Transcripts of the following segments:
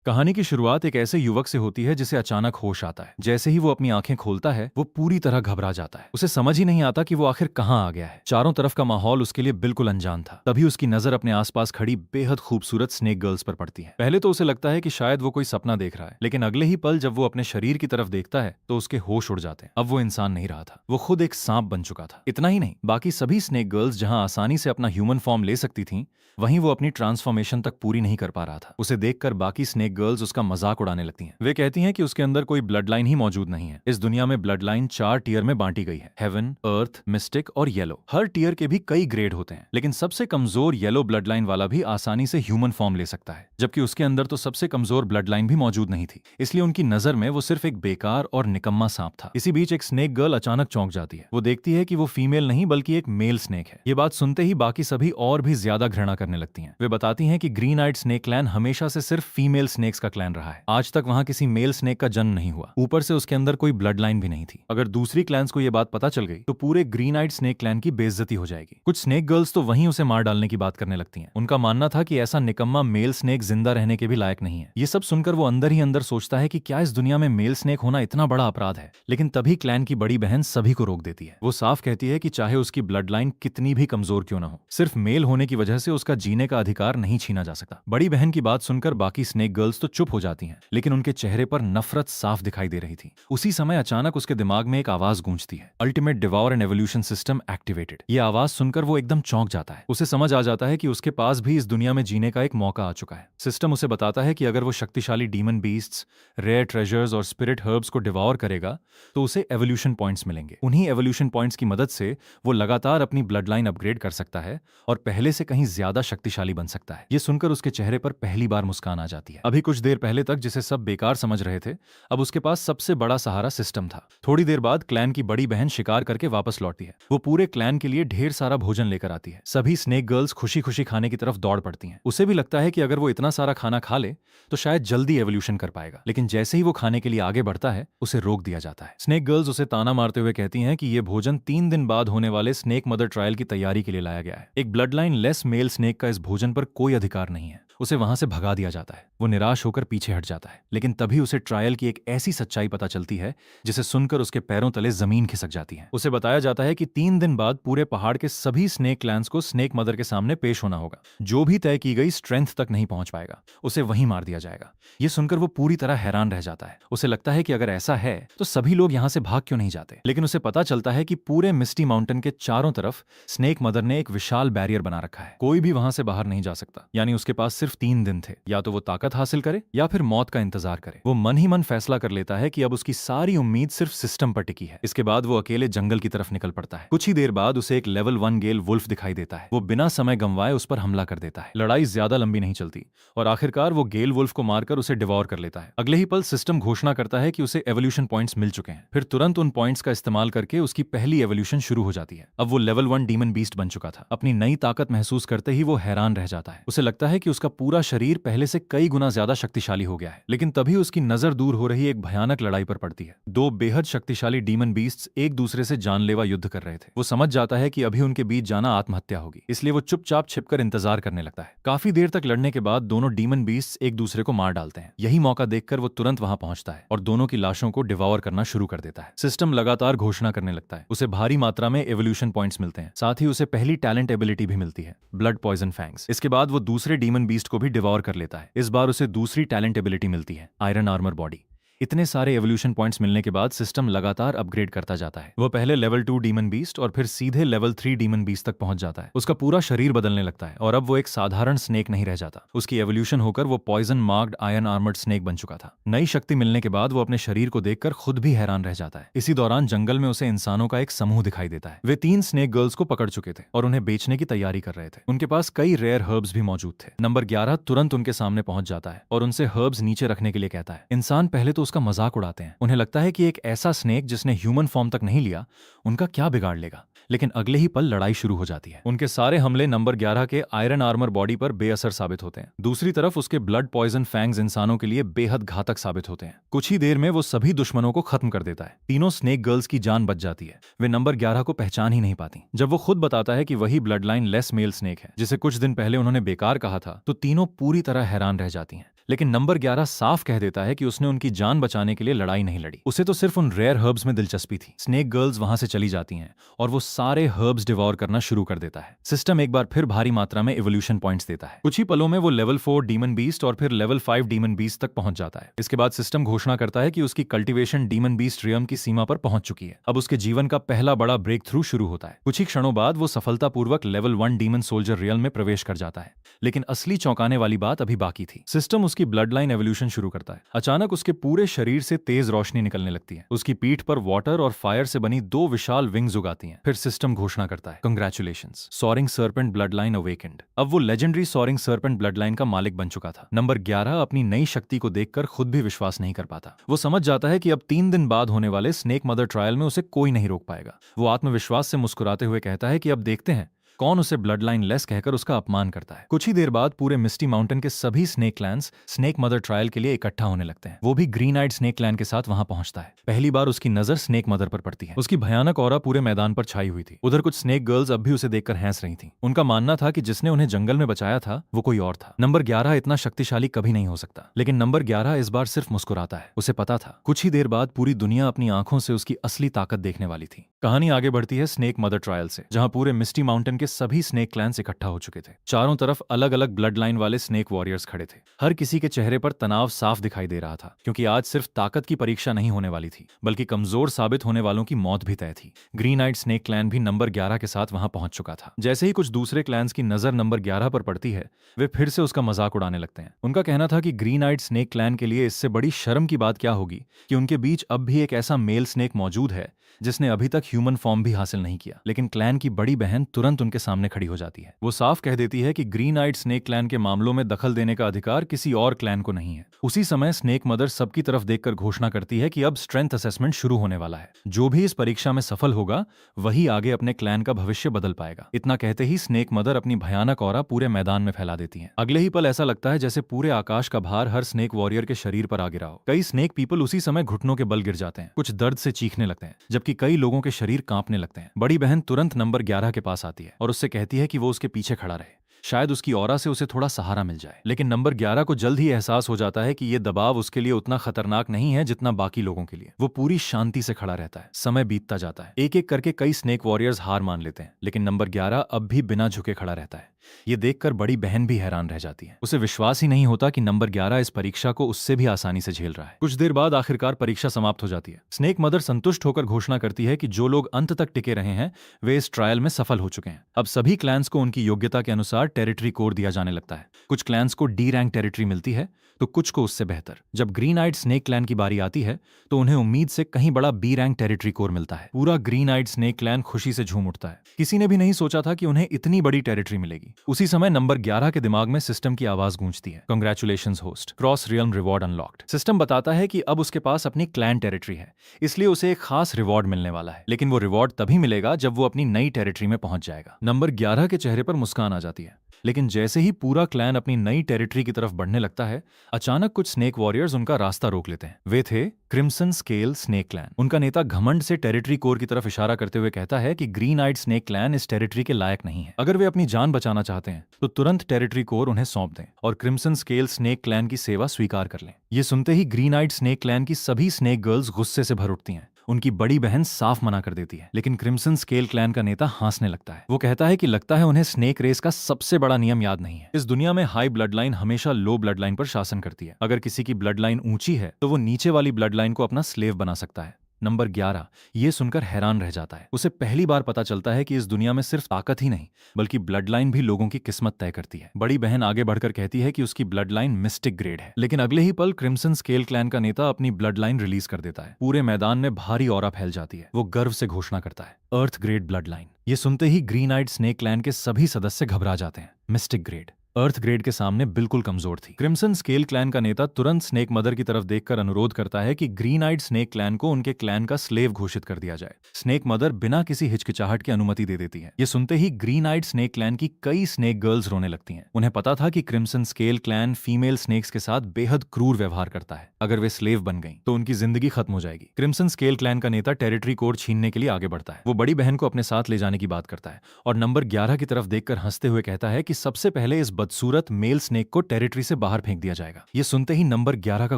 कहानी की शुरुआत एक ऐसे युवक से होती है जिसे अचानक होश आता है। जैसे ही वो अपनी आंखें खोलता है वो पूरी तरह घबरा जाता है। उसे समझ ही नहीं आता कि वो आखिर कहां आ गया है। चारों तरफ का माहौल उसके लिए बिल्कुल अनजान था। तभी उसकी नजर अपने आसपास खड़ी बेहद खूबसूरत स्नेक गर्ल्स पर पड़ती है। पहले तो उसे लगता है कि शायद वो कोई सपना देख रहा है, लेकिन अगले ही पल जब वो अपने शरीर की तरफ देखता है तो उसके होश उड़ जाते हैं। अब वो इंसान नहीं रहा था, वो खुद एक सांप बन चुका था। इतना ही नहीं, बाकी सभी स्नेक गर्ल्स जहां आसानी से अपना ह्यूमन फॉर्म ले सकती थीं, वहीं वो अपनी ट्रांसफॉर्मेशन तक पूरी नहीं कर पा रहा था। उसे देखकर बाकी स्नेक गर्ल्स उसका मजाक उड़ाने लगती हैं। वे कहती हैं कि उसके अंदर कोई ब्लड लाइन ही मौजूद नहीं है। इस दुनिया में ब्लड लाइन 4 टियर में बांटी गई है, हेवन, अर्थ, मिस्टिक और येलो। हर टियर के भी कई ग्रेड होते हैं, लेकिन सबसे कमजोर येलो ब्लड लाइन वाला भी आसानी से ह्यूमन फॉर्म ले सकता है, जबकि उसके अंदर तो सबसे कमजोर ब्लड लाइन भी मौजूद नहीं थी। इसलिए उनकी नजर में वो सिर्फ एक बेकार और निकम्मा सांप था। इसी बीच एक स्नेक गर्ल अचानक चौंक जाती है। वो देखती है कि वो फीमेल नहीं बल्कि एक मेल स्नेक है। ये बात सुनते ही बाकी सभी और भी ज्यादा घृणा करने लगती हैं। वे बताती हैं कि ग्रीन आइड स्नेक क्लैन हमेशा से सिर्फ फीमेल स्नेक्स का क्लैन रहा है। आज तक वहां किसी मेल स्नेक का जन्म नहीं हुआ। ऊपर से उसके अंदर कोई ब्लड लाइन भी नहीं थी। अगर दूसरी क्लैंस को यह बात पता चल गई तो पूरे ग्रीन आइड स्नेक क्लैन की बेइज्जती हो जाएगी। कुछ स्नेक गर्ल्स तो वहीं उसे मार डालने की बात करने लगती हैं। उनका मानना था कि ऐसा निकम्मा मेल स्नेक जिंदा रहने के भी लायक नहीं है। ये सब सुनकर वो अंदर ही अंदर सोचता है कि क्या इस दुनिया में मेल स्नेक होना इतना बड़ा अपराध है। लेकिन तभी क्लैन की बड़ी बहन सभी को रोक देती है। वो साफ कहती है कि चाहे उसकी ब्लड लाइन कितनी भी कमजोर क्यों न हो, सिर्फ मेल होने की वजह से उसका जीने का अधिकार नहीं छीना जा सकता। बड़ी बहन की बात सुनकर बाकी स्नेक गर्ल्स तो चुप हो जाती हैं, लेकिन उनके चेहरे पर नफरत साफ दिखाई दे रही थी। उसी समय अचानक उसके दिमाग में एक आवाज गूंजती है, ultimate devour and evolution system activated. ये आवाज सुनकर वो एकदम चौंक जाता है। उसे समझ आ जाता है कि उसके पास भी इस दुनिया में जीने का एक मौका आ चुका है। सिस्टम उसे बताता है कि अगर वो शक्तिशाली डीमन बीस्ट्स, रेयर ट्रेजर्स और स्पिरिट हर्ब्स को डिवॉर करेगा तो उसे एवोल्यूशन पॉइंट्स मिलेंगे। उन्हीं एवोल्यूशन पॉइंट्स की मदद से वो लगातार अपनी ब्लड लाइन अपग्रेड कर सकता है और पहले से कहीं ज्यादा शक्तिशाली बन सकता है। ये सुनकर उसके चेहरे पर पहली बार मुस्कान आ जाती है। अभी कुछ देर पहले तक जिसे सब बेकार समझ रहे थे, अब उसके पास सबसे बड़ा सहारा सिस्टम था। थोड़ी देर बाद क्लैन की बड़ी बहन शिकार करके वापस लौटती है। वो पूरे क्लैन के लिए ढेर सारा भोजन लेकर आती है। सभी स्नेक गर्ल्स खुशी खुशी खाने की तरफ दौड़ पड़ती हैं। उसे भी लगता है कि अगर वो इतना सारा खाना खा ले तो शायद जल्दी एवोल्यूशन कर पाएगा, लेकिन जैसे ही वो खाने के लिए आगे बढ़ता है उसे रोक दिया जाता है। स्नेक गर्ल्स उसे ताना मारते हुए कहती हैं कि ये भोजन 3 दिन बाद होने वाले स्नेक मदर ट्रायल की तैयारी के लिए लाया गया है। एक bloodline less male snake का इस भोजन पर कोई अधिकार नहीं है। उसे वहां से भगा दिया जाता है। वो निराश होकर पीछे हट जाता है, लेकिन तभी उसे ट्रायल की एक ऐसी सच्चाई पता चलती है जिसे सुनकर उसके पैरों तले जमीन खिसक जाती है। उसे बताया जाता है कि 3 दिन बाद पूरे पहाड़ के सभी स्नेक क्लैंस को स्नेक मदर के सामने पेश होना होगा। जो भी तय की गई स्ट्रेंथ तक नहीं पहुंच पाएगा उसे वहीं मार दिया जाएगा। ये सुनकर वो पूरी तरह हैरान रह जाता है। उसे लगता है कि अगर ऐसा है तो सभी लोग यहां से भाग क्यों नहीं जाते, लेकिन उसे पता चलता है कि पूरे मिस्टी माउंटेन के चारों तरफ स्नेक मदर ने एक विशाल बैरियर बना रखा है। कोई भी वहां से बाहर नहीं जा सकता। यानी उसके पास सिर्फ 3 दिन थे, या तो वो ताकत हासिल करे या फिर मौत का इंतजार करे। वो मन ही मन फैसला कर लेता है कि अब उसकी सारी उम्मीद सिर्फ सिस्टम पर टिकी है। इसके बाद वो अकेले जंगल की तरफ निकल पड़ता है। कुछ ही देर बाद उसे एक लेवल 1 गेल वुल्फ दिखाई देता है। वो बिना समय गंवाए उस पर हमला कर देता है। लड़ाई ज्यादा लंबी नहीं चलती और आखिरकार वो गेल वुल्फ को मारकर उसे डिवॉर कर लेता है। अगले ही पल सिस्टम घोषणा करता है कि उसे एवोल्यूशन पॉइंट्स मिल चुके हैं। फिर तुरंत उन पॉइंट्स का इस्तेमाल करके उसकी पहली एवोल्यूशन शुरू हो जाती है। अब वो लेवल 1 डीमन बीस्ट बन चुका था। अपनी नई ताकत महसूस करते ही वो हैरान रह जाता है। उसे लगता है कि उसका पूरा शरीर पहले से कई गुना ज्यादा शक्तिशाली हो गया है। लेकिन तभी उसकी नजर दूर हो रही एक भयानक लड़ाई पर पड़ती है। 2 बेहद शक्तिशाली डीमन बीस्ट्स एक दूसरे से जानलेवा युद्ध कर रहे थे। वो समझ जाता है कि अभी उनके बीच जाना आत्महत्या होगी, इसलिए वो चुपचाप छिपकर इंतजार करने लगता है। काफी देर तक लड़ने के बाद दोनों डीमन बीस्ट्स एक दूसरे को मार डालते हैं। यही मौका देखकर वो तुरंत वहां पहुंचता है और दोनों की लाशों को डिवॉर करना शुरू कर देता है। सिस्टम लगातार घोषणा करने लगता है। उसे भारी मात्रा में एवोल्यूशन पॉइंट्स मिलते हैं। साथ ही उसे पहली टैलेंट एबिलिटी भी मिलती है, ब्लड पॉइजन फैंग्स। इसके बाद वो दूसरे डीमन बीस्ट को भी डिवॉर कर लेता है। इस बार उसे दूसरी टैलेंट एबिलिटी मिलती है, आयरन आर्मर बॉडी। इतने सारे एवोल्यूशन पॉइंट्स मिलने के बाद सिस्टम लगातार अपग्रेड करता जाता है। वो पहले लेवल 2 डीमन बीस्ट और फिर सीधे लेवल 3 डीमन बीस्ट तक पहुंच जाता है। उसका पूरा शरीर बदलने लगता है और अब वो एक साधारण स्नेक नहीं रह जाता। उसकी एवोल्यूशन होकर वो poison marked iron armoured snake बन चुका था। नई शक्ति मिलने के बाद वो अपने शरीर को देखकर खुद भी हैरान रह जाता है। इसी दौरान जंगल में उसे इंसानों का एक समूह दिखाई देता है। वे 3 स्नेक गर्ल्स को पकड़ चुके थे और उन्हें बेचने की तैयारी कर रहे थे। उनके पास कई रेयर हर्ब्स भी मौजूद थे। नंबर 11 तुरंत उनके सामने पहुंच जाता है और उनसे हर्ब्स नीचे रखने के लिए कहता है। इंसान पहले तो उसका मजाक उड़ाते हैं। उन्हें लगता है कि एक ऐसा स्नेक जिसने ह्यूमन फॉर्म तक नहीं लिया उनका क्या बिगाड़ लेगा, लेकिन अगले ही पल लड़ाई शुरू हो जाती है। उनके सारे हमले नंबर 11 के आयरन आर्मर बॉडी पर बेअसर साबित होते हैं। दूसरी तरफ उसके ब्लड पॉइजन फैंग्स इंसानों के लिए बेहद घातक साबित होते हैं। कुछ ही देर में वो सभी दुश्मनों को खत्म कर देता है। तीनों स्नेक गर्ल्स की जान बच जाती है। वे नंबर 11 को पहचान ही नहीं पाती। जब वो खुद बताता है कि वही bloodline less male snake है जिसे कुछ दिन पहले उन्होंने बेकार कहा था, तो तीनों पूरी तरह हैरान रह जाती हैं। लेकिन नंबर 11 साफ कह देता है कि उसने उनकी जान बचाने के लिए लड़ाई नहीं लड़ी। उसे तो सिर्फ उन रेयर हर्ब्स में दिलचस्पी थी। स्नेक गर्ल्स वहां से चली जाती हैं और वो सारे हर्ब्स डिवोर करना शुरू कर देता है। सिस्टम एक बार फिर भारी मात्रा में इवोल्यूशन पॉइंट्स देता है। कुछ ही पलों में वो लेवल 4 डीमन बीस्ट और फिर लेवल 5 डीमन बीस्ट तक पहुंच जाता है। इसके बाद सिस्टम घोषणा करता है कि उसकी कल्टीवेशन डीमन बीस्ट रियम की सीमा पर पहुंच चुकी है। अब उसके जीवन का पहला बड़ा ब्रेक थ्रू शुरू होता है। कुछ ही क्षणों बाद वो सफलतापूर्वक लेवल 1 डीमन सोल्जर रियल में प्रवेश कर जाता है। लेकिन असली चौंकाने वाली बात अभी बाकी थी। सिस्टम उसकी ब्लड लाइन एवोल्यूशन शुरू करता है। अचानक उसके पूरे शरीर से तेज रोशनी निकलने लगती है। उसकी पीठ पर वाटर और फायर से बनी 2 विशाल विंग्स उगाती हैं। फिर सिस्टम घोषणा करता है, congratulations, soaring serpent bloodline awakened. अब वो legendary soaring serpent bloodline का मालिक बन चुका था। नंबर 11 अपनी नई शक्ति को देखकर खुद भी विश्वास नहीं कर पाता। वो समझ जाता है कि अब 3 दिन बाद होने वाले स्नेक मदर ट्रायल में उसे कोई नहीं रोक पाएगा। वो आत्मविश्वास से मुस्कुराते हुए कहता है कि अब देखते हैं कौन उसे ब्लड लाइन लेस कहकर उसका अपमान करता है। कुछ ही देर बाद पूरे मिस्टी माउंटेन के सभी snake clans snake mother trial के लिए इकट्ठा होने लगते हैं। वो भी ग्रीन आइड स्नेक क्लैन के साथ वहां पहुंचता है। पहली बार उसकी नजर स्नेक मदर पर पड़ती है। उसकी भयानक ऑरा पूरे मैदान पर छाई हुई थी। उधर कुछ स्नेक गर्ल्स अब भी उसे देखकर हंस रही थीं। उनका मानना था कि जिसने उन्हें जंगल में बचाया था वो कोई और था। नंबर 11 इतना शक्तिशाली कभी नहीं हो सकता। लेकिन नंबर 11 इस बार सिर्फ मुस्कुराता है। उसे पता था कुछ ही देर बाद पूरी दुनिया अपनी आंखों से उसकी असली ताकत देखने वाली थी। कहानी आगे बढ़ती है स्नेक मदर ट्रायल से, जहां पूरे मिस्टी माउंटेन के सभी स्नेक क्लैंस इकट्ठा हो चुके थे। चारों तरफ अलग अलग ब्लड लाइन वाले स्नेक वॉरियर्स खड़े थे। हर किसी के चेहरे पर तनाव साफ दिखाई दे रहा था, क्योंकि आज सिर्फ ताकत की परीक्षा नहीं होने वाली थी, बल्कि कमजोर साबित होने वालों की मौत भी तय थी। ग्रीन आइड स्नेक क्लैन भी नंबर 11 के साथ वहां पहुंच चुका था। जैसे ही कुछ दूसरे क्लैंस की नजर नंबर 11 पर पड़ती है, वे फिर से उसका मजाक उड़ाने लगते हैं। उनका कहना था कि ग्रीन आइड स्नेक क्लैन के लिए इससे बड़ी शर्म की बात क्या होगी कि उनके बीच अब भी एक ऐसा मेल स्नेक मौजूद है जिसने अभी तक ह्यूमन फॉर्म भी हासिल नहीं किया। लेकिन क्लैन की बड़ी बहन तुरंत उनके सामने खड़ी हो जाती है। वो साफ कह देती है कि ग्रीन आइड स्नेक क्लैन के मामलों में दखल देने का अधिकार किसी और क्लैन को नहीं है। उसी समय स्नेक मदर सबकी तरफ देखकर घोषणा करती है कि अब स्ट्रेंथ असेसमेंट शुरू होने वाला है। जो भी इस परीक्षा में सफल होगा वही आगे अपने क्लैन का भविष्य बदल पाएगा। इतना कहते ही स्नेक मदर अपनी भयानक ऑरा पूरे मैदान में फैला देती है। अगले ही पल ऐसा लगता है जैसे पूरे आकाश का भार हर स्नेक वॉरियर के शरीर पर आ गिरा हो। कई स्नेक पीपल उसी समय घुटनों के बल गिर जाते हैं, कुछ दर्द से चीखने लगते हैं, जबकि कई लोगों के शरीर कांपने लगते हैं। बड़ी बहन तुरंत नंबर 11 के पास आती है और उससे कहती है कि वो उसके पीछे खड़ा रहे, शायद उसकी ऑरा से उसे थोड़ा सहारा मिल जाए। लेकिन नंबर 11 को जल्द ही एहसास हो जाता है कि ये दबाव उसके लिए उतना खतरनाक नहीं है जितना बाकी लोगों के लिए। वो पूरी शांति से खड़ा रहता है। समय बीतता जाता है। एक एक करके कई स्नेक वॉरियर्स हार मान लेते हैं, लेकिन नंबर 11 अब भी बिना झुके खड़ा रहता है। ये देखकर बड़ी बहन भी हैरान रह जाती है। उसे विश्वास ही नहीं होता कि नंबर 11 इस परीक्षा को उससे भी आसानी से झेल रहा है। कुछ देर बाद आखिरकार परीक्षा समाप्त हो जाती है। स्नेक मदर संतुष्ट होकर घोषणा करती है कि जो लोग अंत तक टिके रहे हैं वे इस ट्रायल में सफल हो चुके हैं। अब सभी क्लैंस को उनकी योग्यता के अनुसार टेरिटरी कोर दिया जाने लगता है। कुछ क्लैंस को डी रैंक टेरिटरी मिलती है तो कुछ को उससे बेहतर। जब ग्रीन आइड स्नेक क्लैन की बारी आती है तो उन्हें उम्मीद से कहीं बड़ा बी रैंक टेरिटरी कोर मिलता है। पूरा ग्रीन आइड स्नेक क्लैन खुशी से झूम उठता है। किसी ने भी नहीं सोचा था कि उन्हें इतनी बड़ी टेरिटरी मिलेगी। उसी समय नंबर 11 के दिमाग में सिस्टम की आवाज गूंजती है, congratulations host, cross realm reward unlocked. System बताता है कि अब उसके पास अपनी क्लैन टेरिटरी है, इसलिए उसे एक खास रिवॉर्ड मिलने वाला है। लेकिन वो रिवॉर्ड तभी मिलेगा जब वो अपनी नई टेरिटरी में पहुंच जाएगा। नंबर 11 के चेहरे पर मुस्कान आ जाती है, लेकिन जैसे ही पूरा क्लैन अपनी नई टेरिटरी की तरफ बढ़ने लगता है, अचानक कुछ स्नेक वॉरियर्स उनका रास्ता रोक लेते हैं। वे थे क्रिम्सन स्केल स्नेक क्लैन। उनका नेता घमंड से टेरिटरी कोर की तरफ इशारा करते हुए कहता है कि ग्रीन आइड स्नेक क्लैन इस टेरिटरी के लायक नहीं है। अगर वे अपनी जान बचाना चाहते हैं तो तुरंत टेरिटरी कोर उन्हें सौंप दें और क्रिम्सन स्केल स्नेक क्लैन की सेवा स्वीकार कर लें। ये सुनते ही ग्रीन आइड स्नेक क्लैन की सभी स्नेक गर्ल्स गुस्से से भर उठती हैं। उनकी बड़ी बहन साफ मना कर देती है, लेकिन क्रिम्सन स्केल क्लैन का नेता हंसने लगता है। वो कहता है कि लगता है उन्हें स्नेक रेस का सबसे बड़ा नियम याद नहीं है। इस दुनिया में हाई ब्लड लाइन हमेशा लो ब्लड लाइन पर शासन करती है। अगर किसी की ब्लड लाइन ऊंची है तो वो नीचे वाली ब्लड लाइन को अपना स्लेव बना सकता है। नंबर 11 ये सुनकर हैरान रह जाता है। उसे पहली बार पता चलता है कि इस दुनिया में सिर्फ ताकत ही नहीं बल्कि ब्लड लाइन भी लोगों की किस्मत तय करती है। बड़ी बहन आगे बढ़कर कहती है कि उसकी ब्लड लाइन मिस्टिक ग्रेड है, लेकिन अगले ही पल क्रिम्सन स्केल क्लैन का नेता अपनी ब्लड लाइन रिलीज कर देता है। पूरे मैदान में भारी ऑरा फैल जाती है। वो गर्व से घोषणा करता है, अर्थ ग्रेड ब्लड लाइन। ये सुनते ही ग्रीन आइड स्नेक क्लैन के सभी सदस्य घबरा जाते हैं। मिस्टिक ग्रेड अर्थ ग्रेड के सामने बिल्कुल कमजोर थी। क्रिम्सन स्केल क्लैन का नेता तुरंत स्नेक मदर की तरफ देखकर अनुरोध करता है कि ग्रीन आइड स्नेक क्लैन को उनके क्लैन का स्लेव घोषित कर दिया जाए। स्नेक मदर बिना किसी हिचकिचाहट की अनुमति दे देती है। ये सुनते ही ग्रीन आइड स्नेक क्लैन की कई स्नेक गर्ल्स रोने लगती हैं। उन्हें पता था कि crimson scale clan female snakes के साथ बेहद क्रूर व्यवहार करता है। अगर वे स्लेव बन गईं तो उनकी जिंदगी खत्म हो जाएगी। क्रिम्सन स्केल क्लैन का नेता टेरिटरी कोर छीनने के लिए आगे बढ़ता है। वो बड़ी बहन को अपने साथ ले जाने की बात करता है और नंबर 11 की तरफ देखकर हंसते हुए कहता है कि सबसे पहले इस बदसूरत मेल स्नेक को टेरिटरी से बाहर फेंक दिया जाएगा। ये सुनते ही नंबर 11 का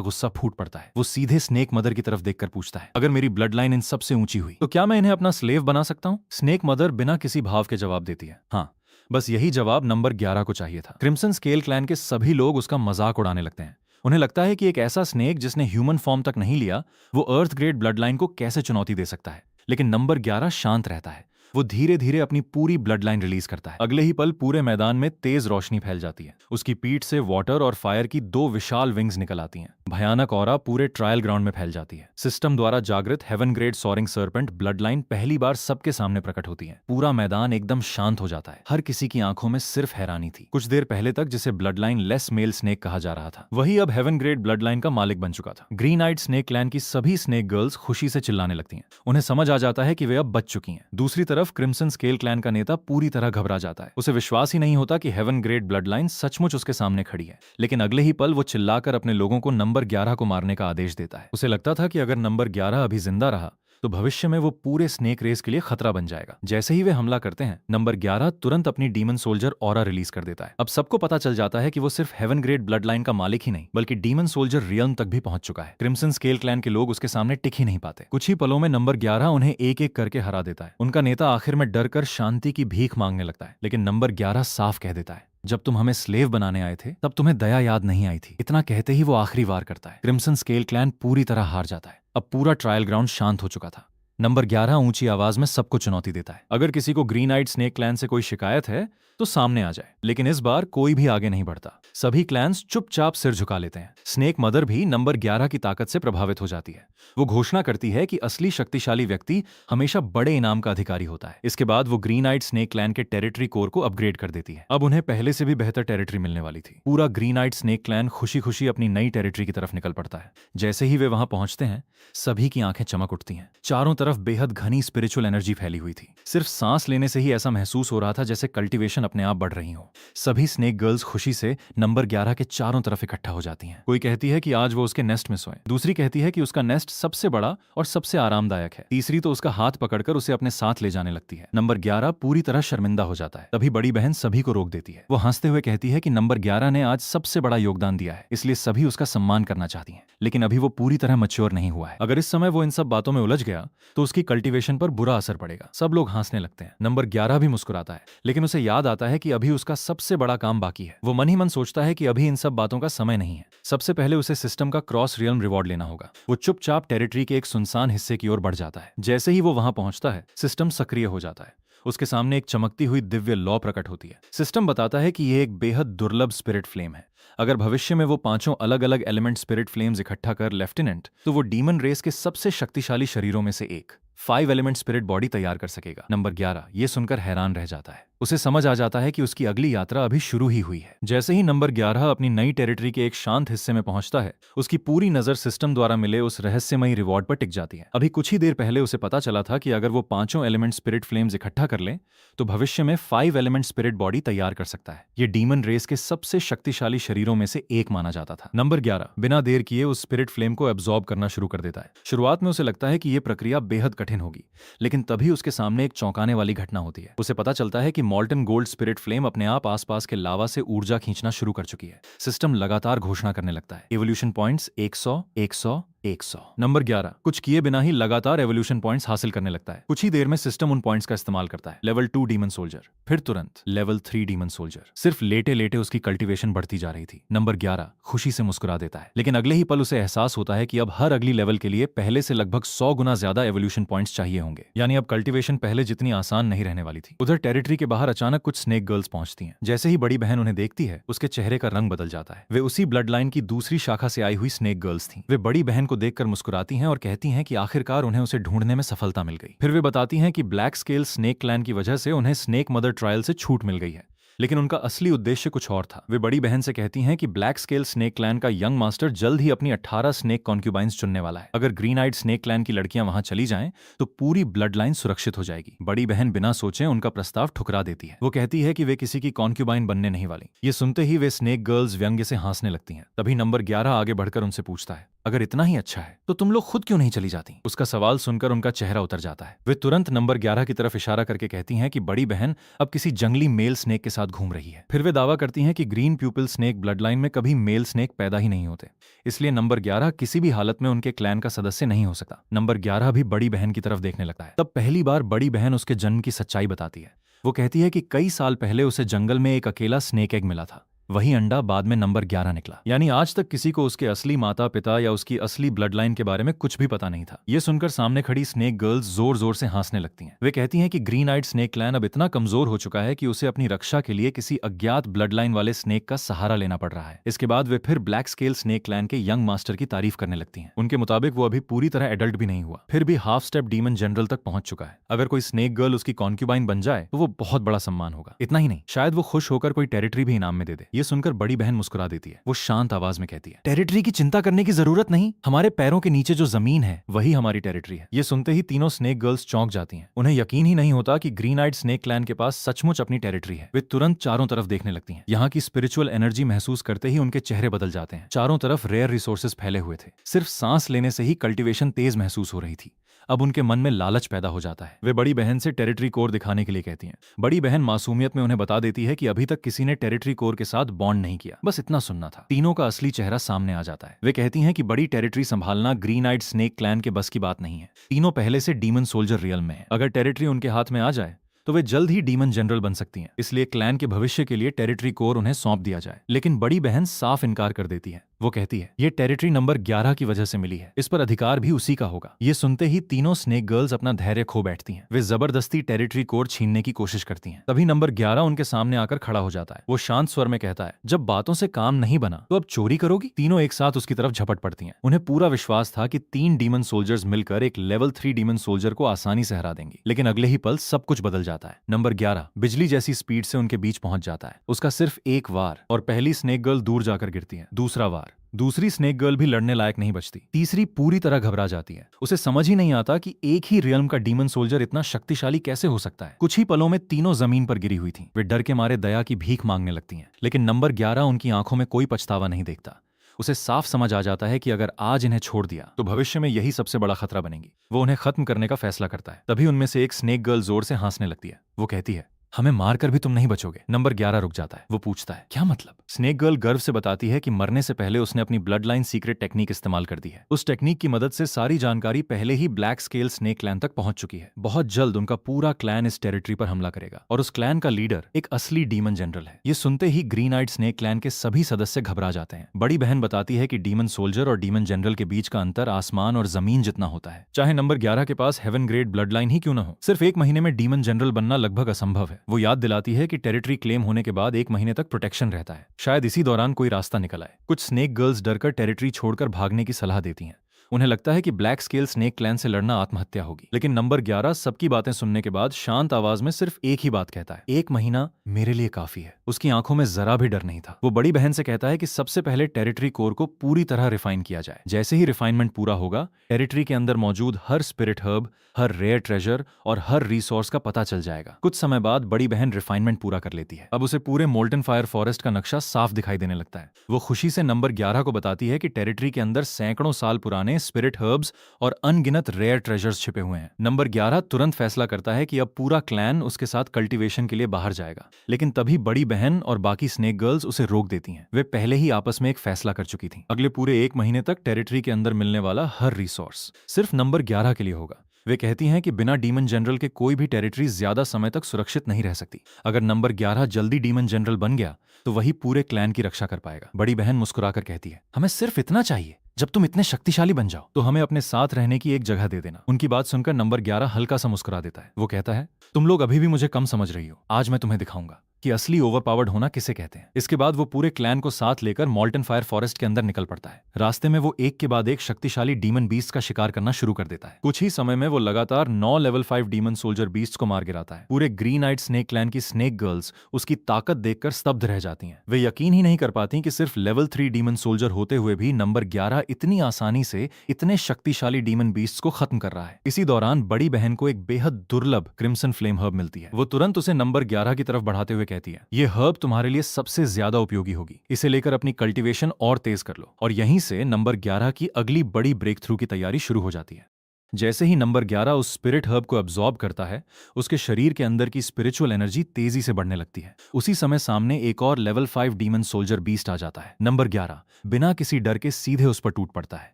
गुस्सा फूट पड़ता है। वो सीधे स्नेक मदर की तरफ देखकर पूछता है, अगर मेरी ब्लड लाइन इन सबसे ऊंची हुई तो क्या मैं इन्हें अपना स्लेव बना सकता हूँ? स्नेक मदर बिना किसी भाव के जवाब देती है, हाँ। बस यही जवाब नंबर 11 को चाहिए था। क्रिम्सन स्केल क्लैन के सभी लोग उसका मजाक उड़ाने लगते हैं। उन्हें लगता है कि एक ऐसा स्नेक जिसने ह्यूमन फॉर्म तक नहीं लिया, वो अर्थ ग्रेड ब्लड लाइन को कैसे चुनौती दे सकता है। लेकिन नंबर 11 शांत रहता है। वो धीरे धीरे अपनी पूरी ब्लड लाइन रिलीज करता है। अगले ही पल पूरे मैदान में तेज रोशनी फैल जाती है। उसकी पीठ से वाटर और फायर की 2 विशाल विंग्स निकल आती हैं। भयानक ऑरा पूरे ट्रायल ग्राउंड में फैल जाती है। सिस्टम द्वारा जागृत heaven grade soaring serpent bloodline पहली बार सबके सामने प्रकट होती है। पूरा मैदान एकदम शांत हो जाता है। हर किसी की आंखों में सिर्फ हैरानी थी। कुछ देर पहले तक जिसे bloodline less male snake कहा जा रहा था, वही अब हेवन ग्रेड ब्लड लाइन का मालिक बन चुका था। ग्रीन आइड स्नेक क्लैन की सभी स्नेक गर्ल्स खुशी से चिल्लाने लगती हैं। उन्हें समझ आ जाता है कि वे अब बच चुकी हैं। दूसरी तरफ क्रिम्सन स्केल क्लैन का नेता पूरी तरह घबरा जाता है। उसे विश्वास ही नहीं होता कि हेवन ग्रेड ब्लड लाइन सचमुच उसके सामने खड़ी है। लेकिन अगले ही पल वो चिल्लाकर अपने लोगों को नंबर 11 को मारने का आदेश देता है। उसे लगता था कि अगर नंबर 11 अभी जिंदा रहा तो भविष्य में वो पूरे स्नेक रेस के लिए खतरा बन जाएगा। जैसे ही वे हमला करते हैं, नंबर 11 तुरंत अपनी डीमन सोल्जर ऑरा रिलीज कर देता है। अब सबको पता चल जाता है कि वो सिर्फ हेवन ग्रेड ब्लड लाइन का मालिक ही नहीं, बल्कि डीमन सोल्जर रियल्म तक भी पहुंच चुका है। क्रिम्सन स्केल क्लैन के लोग उसके सामने टिक ही नहीं पाते। कुछ ही पलों में नंबर 11 उन्हें एक एक करके हरा देता है। उनका नेता आखिर में डरकर शांति की भीख मांगने लगता है। लेकिन नंबर 11 साफ कह देता है, जब तुम हमें स्लेव बनाने आए थे तब तुम्हें दया याद नहीं आई थी। इतना कहते ही वो आखिरी वार करता है। क्रिम्सन स्केल क्लैन पूरी तरह हार जाता है। अब पूरा ट्रायल ग्राउंड शांत हो चुका था। नंबर 11 ऊंची आवाज में सबको चुनौती देता है, अगर किसी को ग्रीन आइड स्नेक क्लैन से कोई शिकायत है तो सामने आ जाए। लेकिन इस बार कोई भी आगे नहीं बढ़ता। सभी क्लैंस चुपचाप सिर झुका लेते हैं। स्नेक मदर भी नंबर 11 की ताकत से प्रभावित हो जाती है। वो घोषणा करती है कि असली शक्तिशाली व्यक्ति हमेशा बड़े इनाम का अधिकारी होता है। इसके बाद वो ग्रीन आइड स्नेक क्लैन के टेरिटरी कोर को अपग्रेड कर देती है। अब उन्हें पहले से भी बेहतर टेरिटरी मिलने वाली थी। पूरा ग्रीन आइड स्नेक क्लैन खुशी खुशी अपनी नई टेरिटरी की तरफ निकल पड़ता है। जैसे ही वे वहां पहुंचते हैं, सभी की आंखें चमक उठती हैं। चारों तरफ बेहद घनी स्पिरिचुअल एनर्जी फैली हुई थी। सिर्फ सांस लेने से ही ऐसा महसूस हो रहा था जैसे कल्टीवेशन अपने आप बढ़ रही हो। सभी स्नेक गर्ल्स खुशी से नंबर 11 के चारों तरफ इकट्ठा हो जाती हैं। कोई कहती है कि आज वो उसके नेस्ट में सोए, दूसरी कहती है कि उसका नेस्ट सबसे बड़ा और सबसे आरामदायक है, तीसरी तो उसका हाथ पकड़कर उसे अपने साथ ले जाने लगती है। नंबर 11 पूरी तरह शर्मिंदा हो जाता है। तभी बड़ी बहन सभी को रोक देती है। वो हंसते हुए कहती है कि नंबर 11 ने आज सबसे बड़ा योगदान दिया है, इसलिए सभी उसका सम्मान करना चाहती हैं। लेकिन अभी वो पूरी तरह मैच्योर नहीं हुआ है। अगर इस समय वो इन सब बातों में उलझ गया तो उसकी कल्टीवेशन पर बुरा असर पड़ेगा। सब लोग हंसने लगते हैं। नंबर 11 भी मुस्कुराता है, लेकिन उसे याद आता है कि अभी उसका सबसे बड़ा काम बाकी है। वो मन ही मन सोचता है कि अभी इन सब बातों का समय नहीं है। सबसे पहले उसे सिस्टम का क्रॉस रियल्म रिवॉर्ड लेना होगा। वो चुपचाप टेरिटरी के एक सुनसान हिस्से की ओर बढ़ जाता है। जैसे ही वो वहां पहुंचता है, सिस्टम सक्रिय हो जाता है। उसके सामने एक चमकती हुई दिव्य लॉ प्रकट होती है। सिस्टम बताता है कि यह एक बेहद दुर्लभ स्पिरिट फ्लेम है। अगर भविष्य में वो 5 अलग अलग एलिमेंट स्पिरिट फ्लेम्स इकट्ठा कर लेफ्टिनेंट, तो वो डीमन रेस के सबसे शक्तिशाली शरीरों में से एक 5 एलिमेंट स्पिरिट बॉडी तैयार कर सकेगा। नंबर 11 ये सुनकर हैरान रह जाता है। उसे समझ आ जाता है कि उसकी अगली यात्रा अभी शुरू ही हुई है। जैसे ही नंबर 11 अपनी नई टेरिटरी के एक शांत हिस्से में पहुंचता है, उसकी पूरी नजर सिस्टम द्वारा मिले उस रहस्यमयी रिवॉर्ड पर टिक जाती है। अभी कुछ ही देर पहले उसे पता चला था कि अगर वो 5 एलिमेंट स्पिरिट फ्लेम्स इकट्ठा कर ले तो भविष्य में 5 एलिमेंट स्पिरिट बॉडी तैयार कर सकता है। ये डीमन रेस के सबसे शक्तिशाली शरीरों में से एक माना जाता था। नंबर 11 बिना देर किए उस स्पिरिट फ्लेम को एब्जॉर्ब करना शुरू कर देता है। शुरुआत में उसे लगता है कि यह प्रक्रिया बेहद कठिन होगी, लेकिन तभी उसके सामने एक चौंकाने वाली घटना होती है। उसे पता चलता है कि मॉल्टन गोल्ड स्पिरिट फ्लेम अपने आप आसपास के लावा से ऊर्जा खींचना शुरू कर चुकी है। सिस्टम लगातार घोषणा करने लगता है, एवोल्यूशन पॉइंट्स 100, 100, 100। नंबर 11 कुछ किए बिना ही लगातार एवोल्यूशन पॉइंट्स हासिल करने लगता है। कुछ ही देर में सिस्टम उन पॉइंट्स का इस्तेमाल करता है। लेवल 2 डीमन सोल्जर, फिर तुरंत लेवल 3 डीमन सोल्जर। सिर्फ लेटे लेटे उसकी कल्टीवेशन बढ़ती जा रही थी। नंबर 11 खुशी से मुस्कुरा देता है, लेकिन अगले ही पल उसे एहसास होता है कि अब हर अगली लेवल के लिए पहले से लगभग 100 गुना ज्यादा एवोल्यूशन पॉइंट्स चाहिए होंगे। यानी अब कल्टीवेशन पहले जितनी आसान नहीं रहने वाली थी। उधर टेरिटरी के बाहर अचानक कुछ स्नेक गर्ल्स पहुंचती हैं। जैसे ही बड़ी बहन उन्हें देखती है, उसके चेहरे का रंग बदल जाता है। वे उसी ब्लड लाइन की दूसरी शाखा से आई हुई स्नेक गर्ल्स थीं। वे बड़ी बहन को देखकर मुस्कुराती हैं और कहती हैं कि आखिरकार उन्हें उसे ढूंढने में सफलता मिल गई। फिर वे बताती हैं कि ब्लैक स्केल स्नेक क्लैन की वजह से उन्हें स्नेक मदर ट्रायल से छूट मिल गई है, लेकिन उनका असली उद्देश्य कुछ और था। वे बड़ी बहन से कहती हैं कि ब्लैक स्केल स्नेक क्लैन का यंग मास्टर जल्द ही अपनी 18 स्नेक कॉन्क्यूबाइंस चुनने वाला है। अगर ग्रीन आइड स्नेक क्लैन की लड़कियां वहां चली जाएं तो पूरी ब्लड लाइन सुरक्षित हो जाएगी। बड़ी बहन बिना सोचे उनका प्रस्ताव ठुकरा देती है। वो कहती है कि वे किसी की कॉन्क्यूबाइन बनने नहीं वाली। ये सुनते ही वे स्नेक गर्ल्स व्यंग्य से हंसने लगती हैं। तभी नंबर 11 आगे बढ़कर उनसे पूछता है, अगर इतना ही अच्छा है तो तुम लोग खुद क्यों नहीं चली जाती? उसका सवाल सुनकर उनका चेहरा उतर जाता है। वे तुरंत नंबर 11 की तरफ इशारा करके कहती हैं कि बड़ी बहन अब किसी जंगली मेल स्नेक के साथ घूम रही है। फिर वे दावा करती हैं कि ग्रीन प्यूपिल स्नेक ब्लड लाइन में कभी मेल स्नेक पैदा ही नहीं होते, इसलिए नंबर 11 किसी भी हालत में उनके क्लैन का सदस्य नहीं हो सकता। नंबर 11 भी बड़ी बहन की तरफ देखने लगता है। तब पहली बार बड़ी बहन उसके जन्म की सच्चाई बताती है। वो कहती है कि कई साल पहले उसे जंगल में एक अकेला स्नेक एग मिला था। वही अंडा बाद में नंबर 11 निकला। यानी आज तक किसी को उसके असली माता पिता या उसकी असली ब्लड लाइन के बारे में कुछ भी पता नहीं था। ये सुनकर सामने खड़ी स्नेक गर्ल्स जोर जोर से हंसने लगती हैं। वे कहती हैं कि ग्रीन आइड स्नेक क्लैन अब इतना कमजोर हो चुका है कि उसे अपनी रक्षा के लिए किसी अज्ञात ब्लड लाइन वाले स्नेक का सहारा लेना पड़ रहा है। इसके बाद वे फिर ब्लैक स्केल स्नेक क्लैन के यंग मास्टर की तारीफ करने लगती हैं। उनके मुताबिक वो अभी पूरी तरह एडल्ट भी नहीं हुआ, फिर भी हाफ स्टेप डीमन जनरल तक पहुंच चुका है। अगर कोई स्नेक गर्ल उसकी कॉन्क्यूबाइन बन जाए तो वो बहुत बड़ा सम्मान होगा। इतना ही नहीं, शायद वो खुश होकर कोई टेरिटरी भी इनाम में दे दे। ये सुनकर बड़ी बहन मुस्कुरा देती है। वो शांत आवाज में कहती है, टेरिटरी की चिंता करने की जरूरत नहीं, हमारे पैरों के नीचे जो जमीन है वही हमारी टेरिटरी है। ये सुनते ही तीनों स्नेक गर्ल्स चौंक जाती हैं। उन्हें यकीन ही नहीं होता कि ग्रीन आइड स्नेक क्लैन के पास सचमुच अपनी टेरिटरी है। वे तुरंत चारों तरफ देखने लगती हैं। यहाँ की स्पिरिचुअल एनर्जी महसूस करते ही उनके चेहरे बदल जाते हैं। चारों तरफ रेयर रिसोर्सेज फैले हुए थे। सिर्फ सांस लेने से ही कल्टीवेशन तेज महसूस हो रही थी। अब उनके मन में लालच पैदा हो जाता है। वे बड़ी बहन से टेरिटरी कोर दिखाने के लिए कहती हैं। बड़ी बहन मासूमियत में उन्हें बता देती है कि अभी तक किसी ने टेरिटरी कोर के साथ बॉन्ड नहीं किया, बस इतना सुनना था। तीनों का असली चेहरा सामने आ जाता है। वे कहती हैं कि बड़ी टेरिटरी संभालना ग्रीन आइड स्नेक क्लैन के बस की बात नहीं है। तीनों पहले से डीमन सोल्जर रियल में है। अगर टेरिटरी उनके हाथ में आ जाए तो वे जल्द ही डीमन जनरल बन सकती हैं। इसलिए क्लैन के भविष्य के लिए टेरिटरी कोर उन्हें सौंप दिया जाए। लेकिन बड़ी बहन साफ इनकार कर देती है। वो कहती है, ये टेरिटरी नंबर 11 की वजह से मिली है, इस पर अधिकार भी उसी का होगा। ये सुनते ही तीनों स्नेक गर्ल्स अपना धैर्य खो बैठती हैं। वे जबरदस्ती टेरिटरी कोर छीनने की कोशिश करती हैं। तभी नंबर 11 उनके सामने आकर खड़ा हो जाता है। वो शांत स्वर में कहता है, जब बातों से काम नहीं बना तो अब चोरी करोगी? तीनों एक साथ उसकी तरफ झपट पड़ती हैं। उन्हें पूरा विश्वास था कि 3 डीमन सोल्जर्स मिलकर एक लेवल 3 डीमन सोल्जर को आसानी से हरा देंगी। लेकिन अगले ही पल सब कुछ बदल जाता है। नंबर 11 बिजली जैसी स्पीड से उनके बीच पहुंच जाता है। उसका सिर्फ एक वार और पहली स्नेक गर्ल दूर जाकर गिरती है। दूसरा वार, दूसरी स्नेक गर्ल भी लड़ने लायक नहीं बचती। तीसरी पूरी तरह घबरा जाती है। उसे समझ ही नहीं आता कि एक ही रियल्म का डीमन सोल्जर इतना शक्तिशाली कैसे हो सकता है। कुछ ही पलों में तीनों जमीन पर गिरी हुई थीं। वे डर के मारे दया की भीख मांगने लगती हैं। लेकिन नंबर 11 उनकी आंखों में कोई पछतावा नहीं देखता। उसे साफ समझ आ जाता है कि अगर आज इन्हें छोड़ दिया तो भविष्य में यही सबसे बड़ा खतरा बनेगी। वो उन्हें खत्म करने का फैसला करता है। तभी उनमें से एक स्नेक गर्ल जोर से हंसने लगती है। वो कहती है, हमें मारकर भी तुम नहीं बचोगे। नंबर 11 रुक जाता है। वो पूछता है, क्या मतलब? स्नेक गर्ल गर्व से बताती है कि मरने से पहले उसने अपनी ब्लड लाइन सीक्रेट टेक्निक इस्तेमाल कर दी है। उस टेक्निक की मदद से सारी जानकारी पहले ही ब्लैक स्केल स्नेक क्लैन तक पहुंच चुकी है। बहुत जल्द उनका पूरा क्लैन इस टेरिटरी पर हमला करेगा और उस क्लैन का लीडर एक असली डीमन जनरल है। ये सुनते ही ग्रीन आइड स्नेक क्लैन के सभी सदस्य घबरा जाते हैं। बड़ी बहन बताती है कि डीमन सोल्जर और डीमन जनरल के बीच का अंतर आसमान और जमीन जितना होता है। चाहे नंबर 11 के पास हेवन ग्रेड ब्लड लाइन ही क्यों न हो, सिर्फ 1 महीने में डीमन जनरल बनना लगभग असंभव है। वो याद दिलाती है कि टेरिटरी क्लेम होने के बाद 1 महीने तक प्रोटेक्शन रहता है। शायद इसी दौरान कोई रास्ता निकल आए। कुछ स्नेक गर्ल्स डरकर टेरिटरी छोड़कर भागने की सलाह देती हैं। उन्हें लगता है कि ब्लैक स्केल स्नेक क्लैन से लड़ना आत्महत्या होगी। लेकिन नंबर 11 सबकी बातें सुनने के बाद शांत आवाज में सिर्फ एक ही बात कहता है, 1 महीना मेरे लिए काफी है। उसकी आंखों में जरा भी डर नहीं था। वो बड़ी बहन से कहता है कि सबसे पहले टेरिटरी कोर को पूरी तरह रिफाइन किया जाए। जैसे ही रिफाइनमेंट पूरा होगा, टेरिटरी के अंदर मौजूद हर स्पिरिट हर्ब, हर रेयर ट्रेजर और हर रिसोर्स का पता चल जाएगा। कुछ समय बाद बड़ी बहन रिफाइनमेंट पूरा कर लेती है। अब उसे पूरे मोल्टन फायर फॉरेस्ट का नक्शा साफ दिखाई देने लगता है। वो खुशी से नंबर 11 को बताती है कि टेरिटरी के अंदर सैकड़ों साल पुराने स्पिरिट हर्ब्स और अनगिनत रेयर ट्रेजर्स छिपे हुए हैं। नंबर 11 तुरंत फैसला करता है कि अब पूरा क्लैन उसके साथ कल्टीवेशन के लिए बाहर जाएगा। लेकिन तभी बड़ी बहन और बाकी स्नेक गर्ल्स उसे रोक देती हैं। वे पहले ही आपस में एक फैसला कर चुकी थीं। अगले पूरे 1 महीने तक टेरिटरी के अंदर मिलने वाला हर रिसोर्स सिर्फ नंबर 11 के लिए होगा। वे कहती हैं कि बिना डीमन जनरल के कोई भी टेरिटरी ज्यादा समय तक सुरक्षित नहीं रह सकती। अगर नंबर 11 जल्दी डीमन जनरल बन गया तो वही पूरे क्लैन की रक्षा कर पाएगा। बड़ी बहन मुस्कुराकर कहती है, हमें सिर्फ इतना चाहिए, जब तुम इतने शक्तिशाली बन जाओ तो हमें अपने साथ रहने की एक जगह दे देना। उनकी बात सुनकर नंबर 11 हल्का सा मुस्कुरा देता है। वो कहता है, तुम लोग अभी भी मुझे कम समझ रही हो, आज मैं तुम्हें दिखाऊंगा कि असली ओवरपावर्ड होना किसे कहते हैं। इसके बाद वो पूरे क्लैन को साथ लेकर मोल्टन फायर फॉरेस्ट के अंदर निकल पड़ता है। रास्ते में वो एक के बाद एक शक्तिशाली डीमन बीस्ट का शिकार करना शुरू कर देता है। कुछ ही समय में वो लगातार 9 लेवल 5 डीमन सोल्जर बीस्ट को मार गिराता है। पूरे ग्रीन आइड स्नेक क्लैन की स्नेक गर्ल्स उसकी ताकत देखकर स्तब्ध रह जाती हैं। वे यकीन ही नहीं कर पाती कि सिर्फ लेवल 3 डीमन सोल्जर होते हुए भी नंबर 11 इतनी आसानी से इतने शक्तिशाली डीमन बीस्ट को खत्म कर रहा है। इसी दौरान बड़ी बहन को एक बेहद दुर्लभ क्रिम्सन फ्लेम हर्ब मिलती है। वो तुरंत उसे नंबर 11 की तरफ बढ़ाते हुए कहती है, ये हर्ब तुम्हारे लिए सबसे ज्यादा उपयोगी होगी, इसे लेकर अपनी कल्टीवेशन और तेज कर लो। और यहीं से नंबर 11 की अगली बड़ी ब्रेक थ्रू की तैयारी शुरू हो जाती है। जैसे ही नंबर 11 उस स्पिरिट हर्ब को अब्सॉर्ब करता है, उसके शरीर के अंदर की स्पिरिचुअल एनर्जी तेजी से बढ़ने लगती है। उसी समय सामने एक और लेवल 5 डीमन सोल्जर बीस्ट आ जाता है। नंबर 11 बिना किसी डर के सीधे उस पर टूट पड़ता है।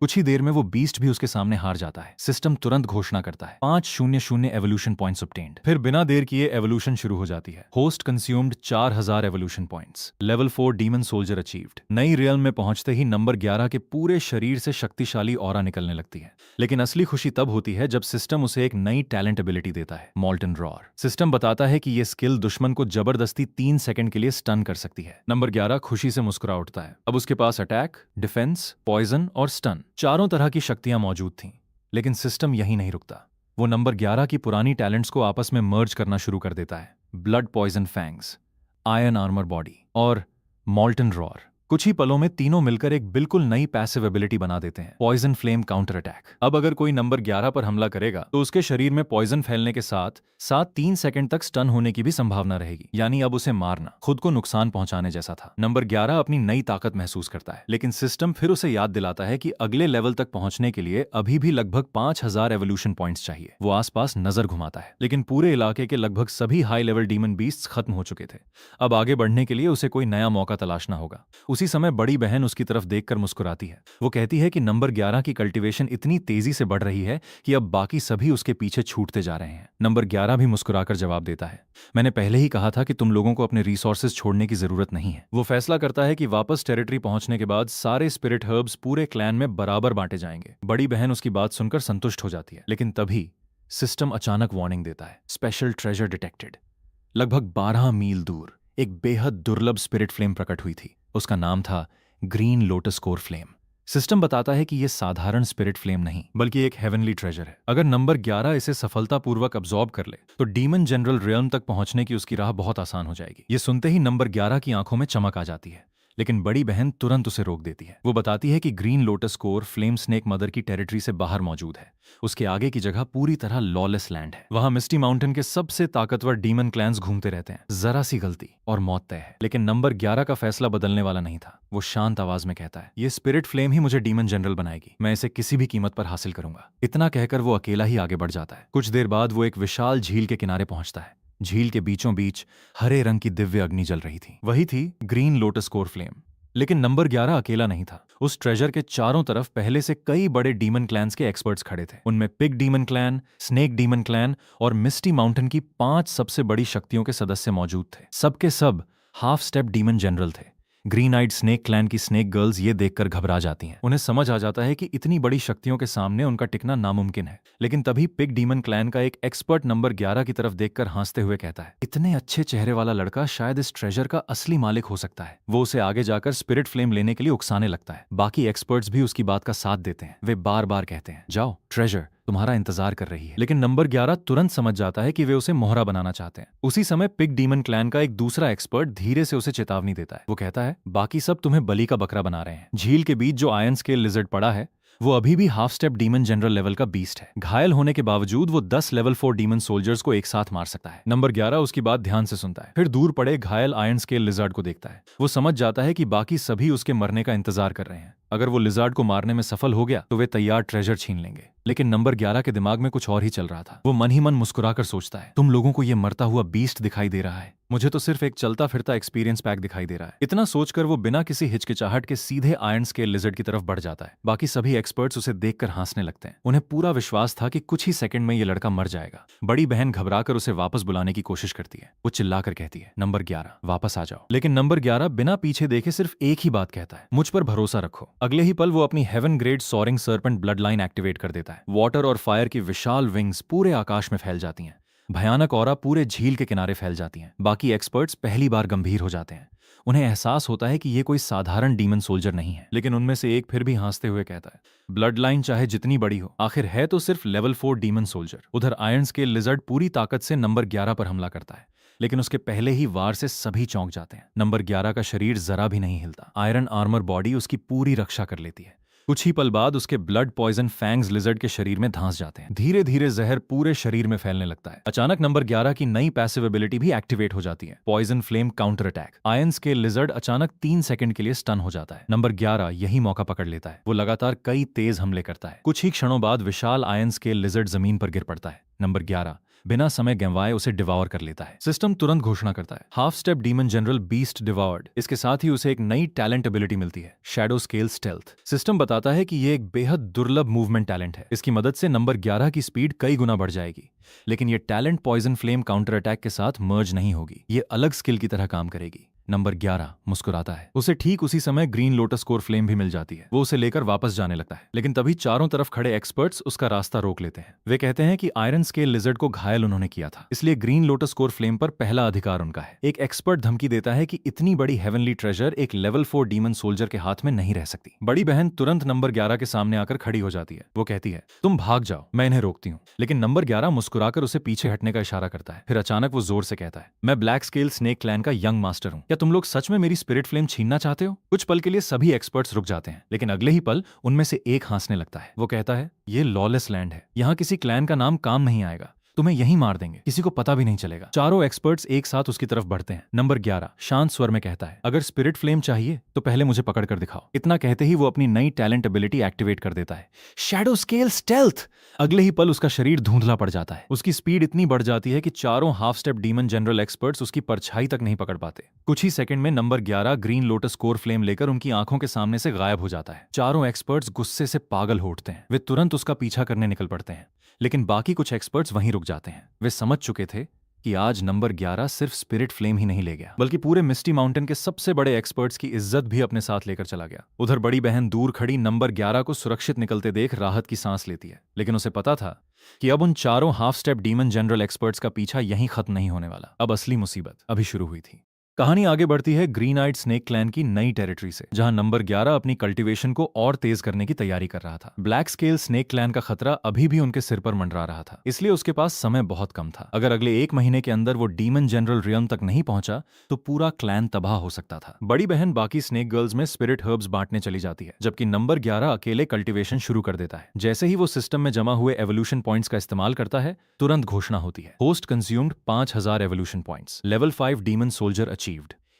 कुछ ही देर में वो बीस्ट भी उसके सामने हार जाता है। सिस्टम तुरंत घोषणा करता है 500 एवोल्यूशन पॉइंट्स ऑब्टेन्ड। फिर बिना देर किए एवोल्यूशन शुरू हो जाती है। Host consumed 4000 evolution points. Level 4 demon soldier achieved. नई रियल्म में पहुंचते ही नंबर 11 के पूरे शरीर से शक्तिशाली ऑरा निकलने लगती है। लेकिन असली खुशी तब होती है जब सिस्टम उसे एक नई टैलेंट एबिलिटी देता है, मॉल्टन रॉर। सिस्टम बताता है कि यह स्किल दुश्मन को जबरदस्ती 3 सेकंड के लिए स्टन कर सकती है। नंबर 11 खुशी से मुस्कुरा उठता है। अब उसके पास अटैक, डिफेंस, पॉइजन और स्टन, चारों तरह की शक्तियां मौजूद थीं। लेकिन सिस्टम यहीं नहीं रुकता। वो नंबर 11 की पुरानी टैलेंट्स को आपस में मर्ज करना शुरू कर देता है। Blood poison fangs, iron armour body और मॉल्टन रॉर। कुछ ही पलों में तीनों मिलकर एक बिल्कुल नई पैसिव एबिलिटी बना देते हैं, पॉइजन फ्लेम काउंटर अटैक। अब अगर कोई नंबर 11 पर हमला करेगा तो उसके शरीर में पॉइजन फैलने के साथ 3 सेकंड तक स्टन होने की भी संभावना रहेगी। यानी अब उसे मारना खुद को नुकसान पहुंचाने जैसा था। नंबर 11 अपनी नई ताकत महसूस करता है, लेकिन सिस्टम फिर उसे याद दिलाता है कि अगले लेवल तक पहुंचने के लिए अभी भी लगभग 5000 एवोल्यूशन पॉइंट्स चाहिए। वो आसपास नजर घुमाता है, लेकिन पूरे इलाके के लगभग सभी हाई लेवल डीमन बीस्ट्स खत्म हो चुके थे। अब आगे बढ़ने के लिए उसे कोई नया मौका तलाशना होगा। उसी समय बड़ी बहन उसकी तरफ देखकर मुस्कुराती है। वो कहती है कि नंबर 11 की कल्टीवेशन इतनी तेजी से बढ़ रही है कि अब बाकी सभी उसके पीछे छूटते जा रहे हैं। नंबर 11 भी मुस्कुराकर जवाब देता है, मैंने पहले ही कहा था कि तुम लोगों को अपने रिसोर्सेज छोड़ने की जरूरत नहीं है। वो फैसला करता है कि वापस टेरिटरी पहुंचने के बाद सारे स्पिरिट हर्ब्स पूरे क्लैन में बराबर बांटे जाएंगे। बड़ी बहन उसकी बात सुनकर संतुष्ट हो जाती है, लेकिन तभी सिस्टम अचानक वार्निंग देता है, स्पेशल ट्रेजर डिटेक्टेड। लगभग 12 मील दूर एक बेहद दुर्लभ स्पिरिट फ्लेम प्रकट हुई थी। उसका नाम था green lotus core flame. System बताता है कि यह साधारण स्पिरिट फ्लेम नहीं बल्कि एक हेवनली ट्रेजर है। अगर नंबर 11 इसे सफलतापूर्वक अब्सॉर्ब कर ले तो डीमन जनरल रियल्म तक पहुंचने की उसकी राह बहुत आसान हो जाएगी। ये सुनते ही नंबर 11 की आंखों में चमक आ जाती है, लेकिन बड़ी बहन तुरंत उसे रोक देती है। वो बताती है कि green lotus core flame snake mother की टेरिटरी से बाहर मौजूद है। उसके आगे की जगह पूरी तरह लॉलेस लैंड है। वहां मिस्टी माउंटेन के सबसे ताकतवर डीमन क्लैंस घूमते रहते हैं। जरा सी गलती और मौत तय है। लेकिन नंबर 11 का फैसला बदलने वाला नहीं था। वो शांत आवाज में कहता है, ये स्पिरिट फ्लेम ही मुझे डीमन जनरल बनाएगी। मैं इसे किसी भी कीमत पर हासिल करूंगा। इतना कहकर वो अकेला ही आगे बढ़ जाता है। कुछ देर बाद वो एक विशाल झील के किनारे पहुंचता है। झील के बीचों बीच हरे रंग की दिव्य अग्नि जल रही थी। वही थी ग्रीन लोटस कोर फ्लेम। लेकिन नंबर 11 अकेला नहीं था। उस ट्रेजर के चारों तरफ पहले से कई बड़े डीमन क्लैंस के एक्सपर्ट्स खड़े थे। उनमें pig demon clan, snake demon clan और मिस्टी माउंटेन की 5 सबसे बड़ी शक्तियों के सदस्य मौजूद थे। सबके सब हाफ स्टेप डीमन जनरल थे। ग्रीन आइड स्नेक क्लैन की स्नेक गर्ल्स ये देखकर घबरा जाती हैं। उन्हें समझ आ जाता है कि इतनी बड़ी शक्तियों के सामने उनका टिकना नामुमकिन है। लेकिन तभी पिग डीमन क्लैन का एक एक्सपर्ट नंबर 11 की तरफ देखकर हंसते हुए कहता है, इतने अच्छे चेहरे वाला लड़का शायद इस ट्रेजर का असली मालिक हो सकता है। वो उसे आगे जाकर स्पिरिट फ्लेम लेने के लिए उकसाने लगता है। बाकी एक्सपर्ट्स भी उसकी बात का साथ देते हैं। वे बार बार कहते हैं, जाओ, ट्रेजर तुम्हारा इंतजार कर रही है। लेकिन नंबर 11 तुरंत समझ जाता है कि वे उसे मोहरा बनाना चाहते हैं। उसी समय पिग डीमन क्लैन का एक दूसरा एक्सपर्ट धीरे से उसे चेतावनी देता है। वो कहता है, बाकी सब तुम्हें बलि का बकरा बना रहे हैं। झील के बीच जो आयन स्केल लिजर्ड पड़ा है वो अभी भी half step demon general level का बीस्ट है। घायल होने के बावजूद वो 10 लेवल 4 डीमन सोल्जर्स को एक साथ मार सकता है। नंबर 11 उसकी बात ध्यान से सुनता है, फिर दूर पड़े घायल आयरन स्केल लिजर्ड को देखता है। वो समझ जाता है कि बाकी सभी उसके मरने का इंतजार कर रहे हैं। अगर वो लिजर्ड को मारने में सफल हो गया तो वे तैयार ट्रेजर छीन लेंगे। लेकिन नंबर 11 के दिमाग में कुछ और ही चल रहा था। वो मन ही मन मुस्कुराकर सोचता है, तुम लोगों को ये मरता हुआ बीस्ट दिखाई दे रहा है, मुझे तो सिर्फ एक चलता फिरता एक्सपीरियंस पैक दिखाई दे रहा है। इतना सोचकर वो बिना किसी हिचकिचाहट के सीधे आयरन स्केल लिजर्ड की तरफ बढ़ जाता है। बाकी सभी एक्सपर्ट्स उसे देखकर हंसने लगते हैं। उन्हें पूरा विश्वास था कि कुछ ही सेकंड में ये लड़का मर जाएगा। बड़ी बहन घबराकर उसे वापस बुलाने की कोशिश करती है। वो चिल्लाकर कहती है, नंबर 11 वापस आ जाओ। लेकिन नंबर 11 बिना पीछे देखे सिर्फ एक ही बात कहता है, मुझ पर भरोसा रखो। अगले ही पल वो अपनी heaven grade soaring serpent bloodline activate कर देता है। वाटर और फायर की विशाल विंग्स पूरे आकाश में फैल जाती हैं। भयानक ऑरा पूरे झील के किनारे फैल जाती हैं। बाकी एक्सपर्ट्स पहली बार गंभीर हो जाते हैं। उन्हें एहसास होता है कि ये कोई साधारण डीमन सोल्जर नहीं है। लेकिन उनमें से एक फिर भी हंसते हुए कहता है, ब्लड लाइन चाहे जितनी बड़ी हो, आखिर है तो सिर्फ लेवल 4 डीमन सोल्जर। उधर आयरन स्केल लिजर्ड पूरी ताकत से नंबर 11 पर हमला करता है, लेकिन उसके पहले ही वार से सभी चौंक जाते हैं। नंबर 11 का शरीर जरा भी नहीं हिलता। आयरन आर्मर बॉडी उसकी पूरी रक्षा कर लेती है। कुछ ही पल बाद उसके ब्लड पॉइजन फैंग्स लिजर्ड के शरीर में धंस जाते हैं। धीरे धीरे जहर पूरे शरीर में फैलने लगता है। अचानक नंबर 11 की नई पैसिव एबिलिटी भी एक्टिवेट हो जाती है, poison flame counter attack. Iron scale lizard अचानक 3 सेकंड के लिए स्टन हो जाता है। नंबर 11 यही मौका पकड़ लेता है। वो लगातार कई तेज हमले करता है। कुछ ही क्षणों बाद विशाल आयन स्केल लिजर्ड जमीन पर गिर पड़ता है। नंबर 11 बिना समय गंवाए उसे डिवावर कर लेता है। सिस्टम तुरंत घोषणा करता है, half step demon general beast devoured. इसके साथ ही उसे एक नई टैलेंट एबिलिटी मिलती है, शैडो स्केल स्टेल्थ। सिस्टम बताता है कि यह एक बेहद दुर्लभ मूवमेंट टैलेंट है। इसकी मदद से नंबर 11 की स्पीड कई गुना बढ़ जाएगी। लेकिन यह talent poison flame counter attack के साथ मर्ज नहीं होगी, ये अलग स्किल की तरह काम करेगी। नंबर 11 मुस्कुराता है। उसे ठीक उसी समय ग्रीन लोटस कोर फ्लेम भी मिल जाती है। वो उसे लेकर वापस जाने लगता है, लेकिन तभी चारों तरफ खड़े एक्सपर्ट्स उसका रास्ता रोक लेते हैं। वे कहते हैं कि आयरन स्केल लिजर्ड को घायल उन्होंने किया था, इसलिए ग्रीन लोटस कोर फ्लेम पर पहला अधिकार उनका है। एक एक्सपर्ट धमकी देता है कि इतनी बड़ी हेवनली ट्रेजर एक लेवल 4 डीमन सोल्जर के हाथ में नहीं रह सकती। बड़ी बहन तुरंत नंबर 11 के सामने आकर खड़ी हो जाती है। वो कहती है, तुम भाग जाओ, मैं इन्हें रोकती हूँ। लेकिन नंबर 11 मुस्कुराकर उसे पीछे हटने का इशारा करता है। फिर अचानक वो जोर से कहता है, मैं ब्लैक स्केल स्नेक क्लैन का यंग मास्टर हूँ। क्या तुम लोग सच में मेरी स्पिरिट फ्लेम छीनना चाहते हो? कुछ पल के लिए सभी एक्सपर्ट्स रुक जाते हैं, लेकिन अगले ही पल उनमें से एक हंसने लगता है। वो कहता है, ये लॉलेस लैंड है, यहाँ किसी क्लैन का नाम काम नहीं आएगा, तुम्हें यहीं मार देंगे, किसी को पता भी नहीं चलेगा। चारों एक्सपर्ट्स एक साथ उसकी तरफ बढ़ते हैं। नंबर 11 शांत स्वर में कहता है, अगर स्पिरिट फ्लेम चाहिए तो पहले मुझे पकड़ कर दिखाओ। इतना कहते ही वो अपनी नई टैलेंट एबिलिटी एक्टिवेट कर देता है, शैडो स्केल स्टेल्थ। अगले ही पल उसका शरीर धुंधला पड़ जाता है। उसकी स्पीड इतनी बढ़ जाती है कि चारों half step demon general experts उसकी परछाई तक नहीं पकड़ पाते। कुछ ही सेकंड में number 11 green lotus core flame लेकर उनकी आंखों के सामने से गायब हो जाता है। चारों एक्सपर्ट्स गुस्से से पागल हो उठते हैं। वे तुरंत उसका पीछा करने निकल पड़ते हैं, लेकिन बाकी कुछ एक्सपर्ट्स वहीं रुक जाते हैं। वे समझ चुके थे कि आज नंबर 11 सिर्फ स्पिरिट फ्लेम ही नहीं ले गया, बल्कि पूरे मिस्टी माउंटेन के सबसे बड़े एक्सपर्ट्स की इज्जत भी अपने साथ लेकर चला गया। उधर बड़ी बहन दूर खड़ी नंबर 11 को सुरक्षित निकलते देख राहत की सांस लेती है, लेकिन उसे पता था कि अब उन चारों half step demon general experts का पीछा यहीं खत्म नहीं होने वाला। अब असली मुसीबत अभी शुरू हुई थी। कहानी आगे बढ़ती है ग्रीन आइड स्नेक क्लैन की नई टेरिटरी से, जहां नंबर 11 अपनी कल्टीवेशन को और तेज करने की तैयारी कर रहा था। ब्लैक स्केल स्नेक क्लैन का खतरा अभी भी उनके सिर पर मंडरा रहा था, इसलिए उसके पास समय बहुत कम था। अगर अगले 1 महीने के अंदर वो डीमन जनरल रियम तक नहीं पहुंचा तो पूरा क्लैन तबाह हो सकता था। बड़ी बहन बाकी स्नेक गर्ल्स में स्पिरिट हर्ब्स बांटने चली जाती है, जबकि नंबर 11 अकेले कल्टीवेशन शुरू कर देता है। जैसे ही वो सिस्टम में जमा हुए एवोल्यूशन पॉइंट्स का इस्तेमाल करता है, तुरंत घोषणा होती है, host consumed 5000 evolution points, level 5 demon soldier achieved.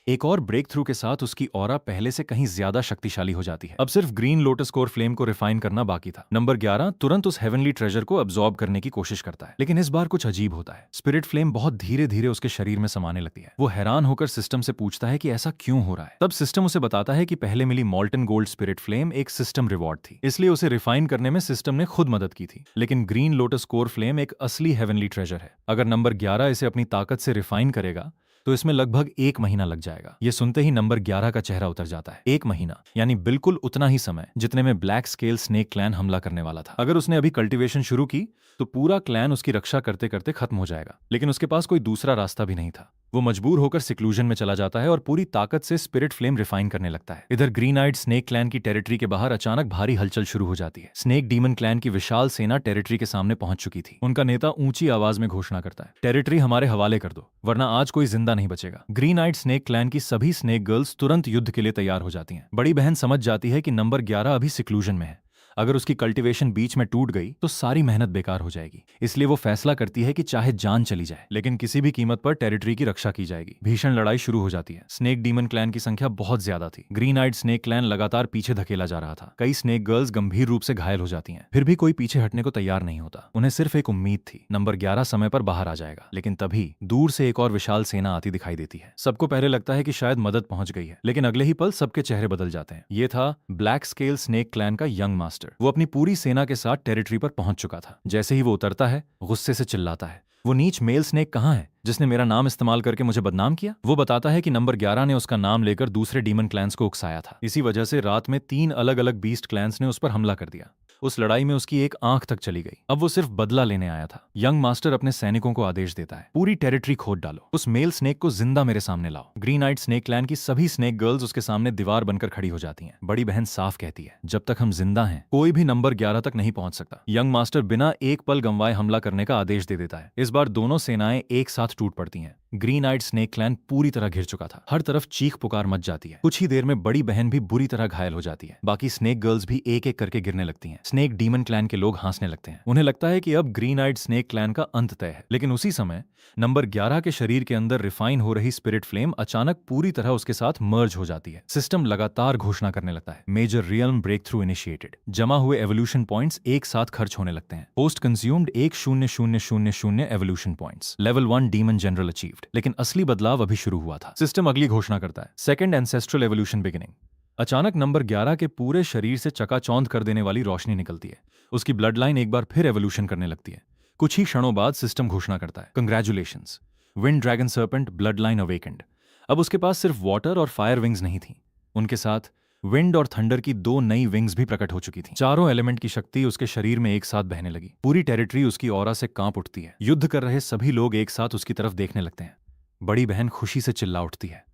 एक और ब्रेक थ्रू के साथ उसकी ऑरा पहले से कहीं ज्यादा शक्तिशाली हो जाती है। अब सिर्फ ग्रीन लोटस कोर फ्लेम को रिफाइन करना बाकी था। नंबर 11 तुरंत उस हेवनली ट्रेजर को अब्सॉर्ब करने की कोशिश करता है, लेकिन इस बार कुछ अजीब होता है। स्पिरिट फ्लेम बहुत धीरे धीरे उसके शरीर में समाने लगती है। वो हैरान होकर सिस्टम से पूछता है कि ऐसा क्यों हो रहा है। तब सिस्टम उसे बताता है कि पहले मिली मॉल्टन गोल्ड स्पिरिट फ्लेम एक सिस्टम रिवॉर्ड थी, इसलिए उसे रिफाइन करने में सिस्टम ने खुद मदद की थी। लेकिन ग्रीन लोटस कोर फ्लेम एक असली हेवनली ट्रेजर है। अगर नंबर 11 इसे अपनी ताकत से रिफाइन करेगा तो इसमें लगभग 1 महीना लग जाएगा। ये सुनते ही नंबर 11 का चेहरा उतर जाता है। 1 महीना यानी बिल्कुल उतना ही समय जितने में ब्लैक स्केल स्नेक क्लैन हमला करने वाला था। अगर उसने अभी कल्टीवेशन शुरू की तो पूरा क्लैन उसकी रक्षा करते करते खत्म हो जाएगा, लेकिन उसके पास कोई दूसरा रास्ता भी नहीं था। वो मजबूर होकर सिक्लूजन में चला जाता है और पूरी ताकत से स्पिरिट फ्लेम रिफाइन करने लगता है। इधर ग्रीन आइड स्नेक क्लैन की टेरिटरी के बाहर अचानक भारी हलचल शुरू हो जाती है। स्नेक डीमन क्लैन की विशाल सेना टेरिटरी के सामने पहुंच चुकी थी। उनका नेता ऊंची आवाज में घोषणा करता है, टेरिटरी हमारे हवाले कर दो, वरना आज कोई जिंदा नहीं बचेगा। ग्रीन आइड स्नेक क्लैन की सभी स्नेक गर्ल्स तुरंत युद्ध के लिए तैयार हो जाती हैं। बड़ी बहन समझ जाती है कि नंबर 11 अभी सिक्लूजन में है। अगर उसकी कल्टीवेशन बीच में टूट गई तो सारी मेहनत बेकार हो जाएगी, इसलिए वो फैसला करती है कि चाहे जान चली जाए लेकिन किसी भी कीमत पर टेरिटरी की रक्षा की जाएगी। भीषण लड़ाई शुरू हो जाती है। स्नेक डीमन क्लैन की संख्या बहुत ज्यादा थी। ग्रीन आइड स्नेक क्लैन लगातार पीछे धकेला जा रहा था। कई स्नेक गर्ल्स गंभीर रूप से घायल हो जाती हैं, फिर भी कोई पीछे हटने को तैयार नहीं होता। उन्हें सिर्फ एक उम्मीद थी, नंबर 11 समय पर बाहर आ जाएगा। लेकिन तभी दूर से एक और विशाल सेना आती दिखाई देती है। सबको पहले लगता है कि शायद मदद पहुंच गई है, लेकिन अगले ही पल सबके चेहरे बदल जाते हैं। ये था ब्लैक स्केल स्नेक क्लैन का यंग मास्टर। वो अपनी पूरी सेना के साथ टेरिटरी पर पहुंच चुका था। जैसे ही वो उतरता है, गुस्से से चिल्लाता है, वो नीच मेल स्नेक कहां है जिसने मेरा नाम इस्तेमाल करके मुझे बदनाम किया। वो बताता है कि नंबर 11 ने उसका नाम लेकर दूसरे डीमन क्लैंस को उकसाया था। इसी वजह से रात में 3 अलग अलग बीस्ट क्लैंस ने उस पर हमला कर दिया। उस लड़ाई में उसकी एक आंख तक चली गई। अब वो सिर्फ बदला लेने आया था। यंग मास्टर अपने सैनिकों को आदेश देता है, पूरी टेरिटरी खोद डालो, उस मेल स्नेक को जिंदा मेरे सामने लाओ। ग्रीन आइड स्नेक क्लैन की सभी स्नेक गर्ल्स उसके सामने दीवार बनकर खड़ी हो जाती हैं। बड़ी बहन साफ कहती है, जब तक हम जिंदा हैं कोई भी नंबर 11 तक नहीं पहुंच सकता। यंग मास्टर बिना एक पल गंवाए हमला करने का आदेश दे देता है। इस बार दोनों सेनाएं एक साथ टूट पड़ती हैं। ग्रीन आइड स्नेक क्लैन पूरी तरह घिर चुका था। हर तरफ चीख पुकार मच जाती है। कुछ ही देर में बड़ी बहन भी बुरी तरह घायल हो जाती है। बाकी स्नेक गर्ल्स भी एक एक करके गिरने लगती हैं। स्नेक डीमन क्लैन के लोग हंसने लगते हैं। उन्हें लगता है कि अब ग्रीन आइड स्नेक क्लैन का अंत तय है। लेकिन उसी समय नंबर 11 के शरीर के अंदर रिफाइन हो रही स्पिरिट फ्लेम अचानक पूरी तरह उसके साथ मर्ज हो जाती है। सिस्टम लगातार घोषणा करने लगता है, major realm breakthrough initiated. जमा हुए एवोल्यूशन पॉइंट्स एक साथ खर्च होने लगते हैं। Post consumed 10,000 evolution points. Level 1 demon general achieved. लेकिन असली बदलाव अभी शुरू हुआ था। सिस्टम अगली घोषणा करता है, सेकंड एंसेस्ट्रल एवोल्यूशन बिगिनिंग। अचानक नंबर 11 के पूरे शरीर से चकाचौंध कर देने वाली रोशनी निकलती है। उसकी ब्लड लाइन एक बार फिर एवोल्यूशन करने लगती है। कुछ ही क्षणों बाद सिस्टम घोषणा करता है, congratulations, wind dragon serpent bloodline awakened. अब उसके पास सिर्फ वाटर और फायर विंग्स नहीं थी, उनके साथ विंड और थंडर की 2 नई विंग्स भी प्रकट हो चुकी थी। चारों एलिमेंट की शक्ति उसके शरीर में एक साथ बहने लगी। पूरी टेरिटरी उसकी ऑरा से कांप उठती है। युद्ध कर रहे सभी लोग एक साथ उसकी तरफ देखने लगते हैं। बड़ी बहन खुशी से चिल्ला उठती है,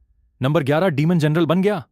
नंबर 11 डीमन जनरल बन गया।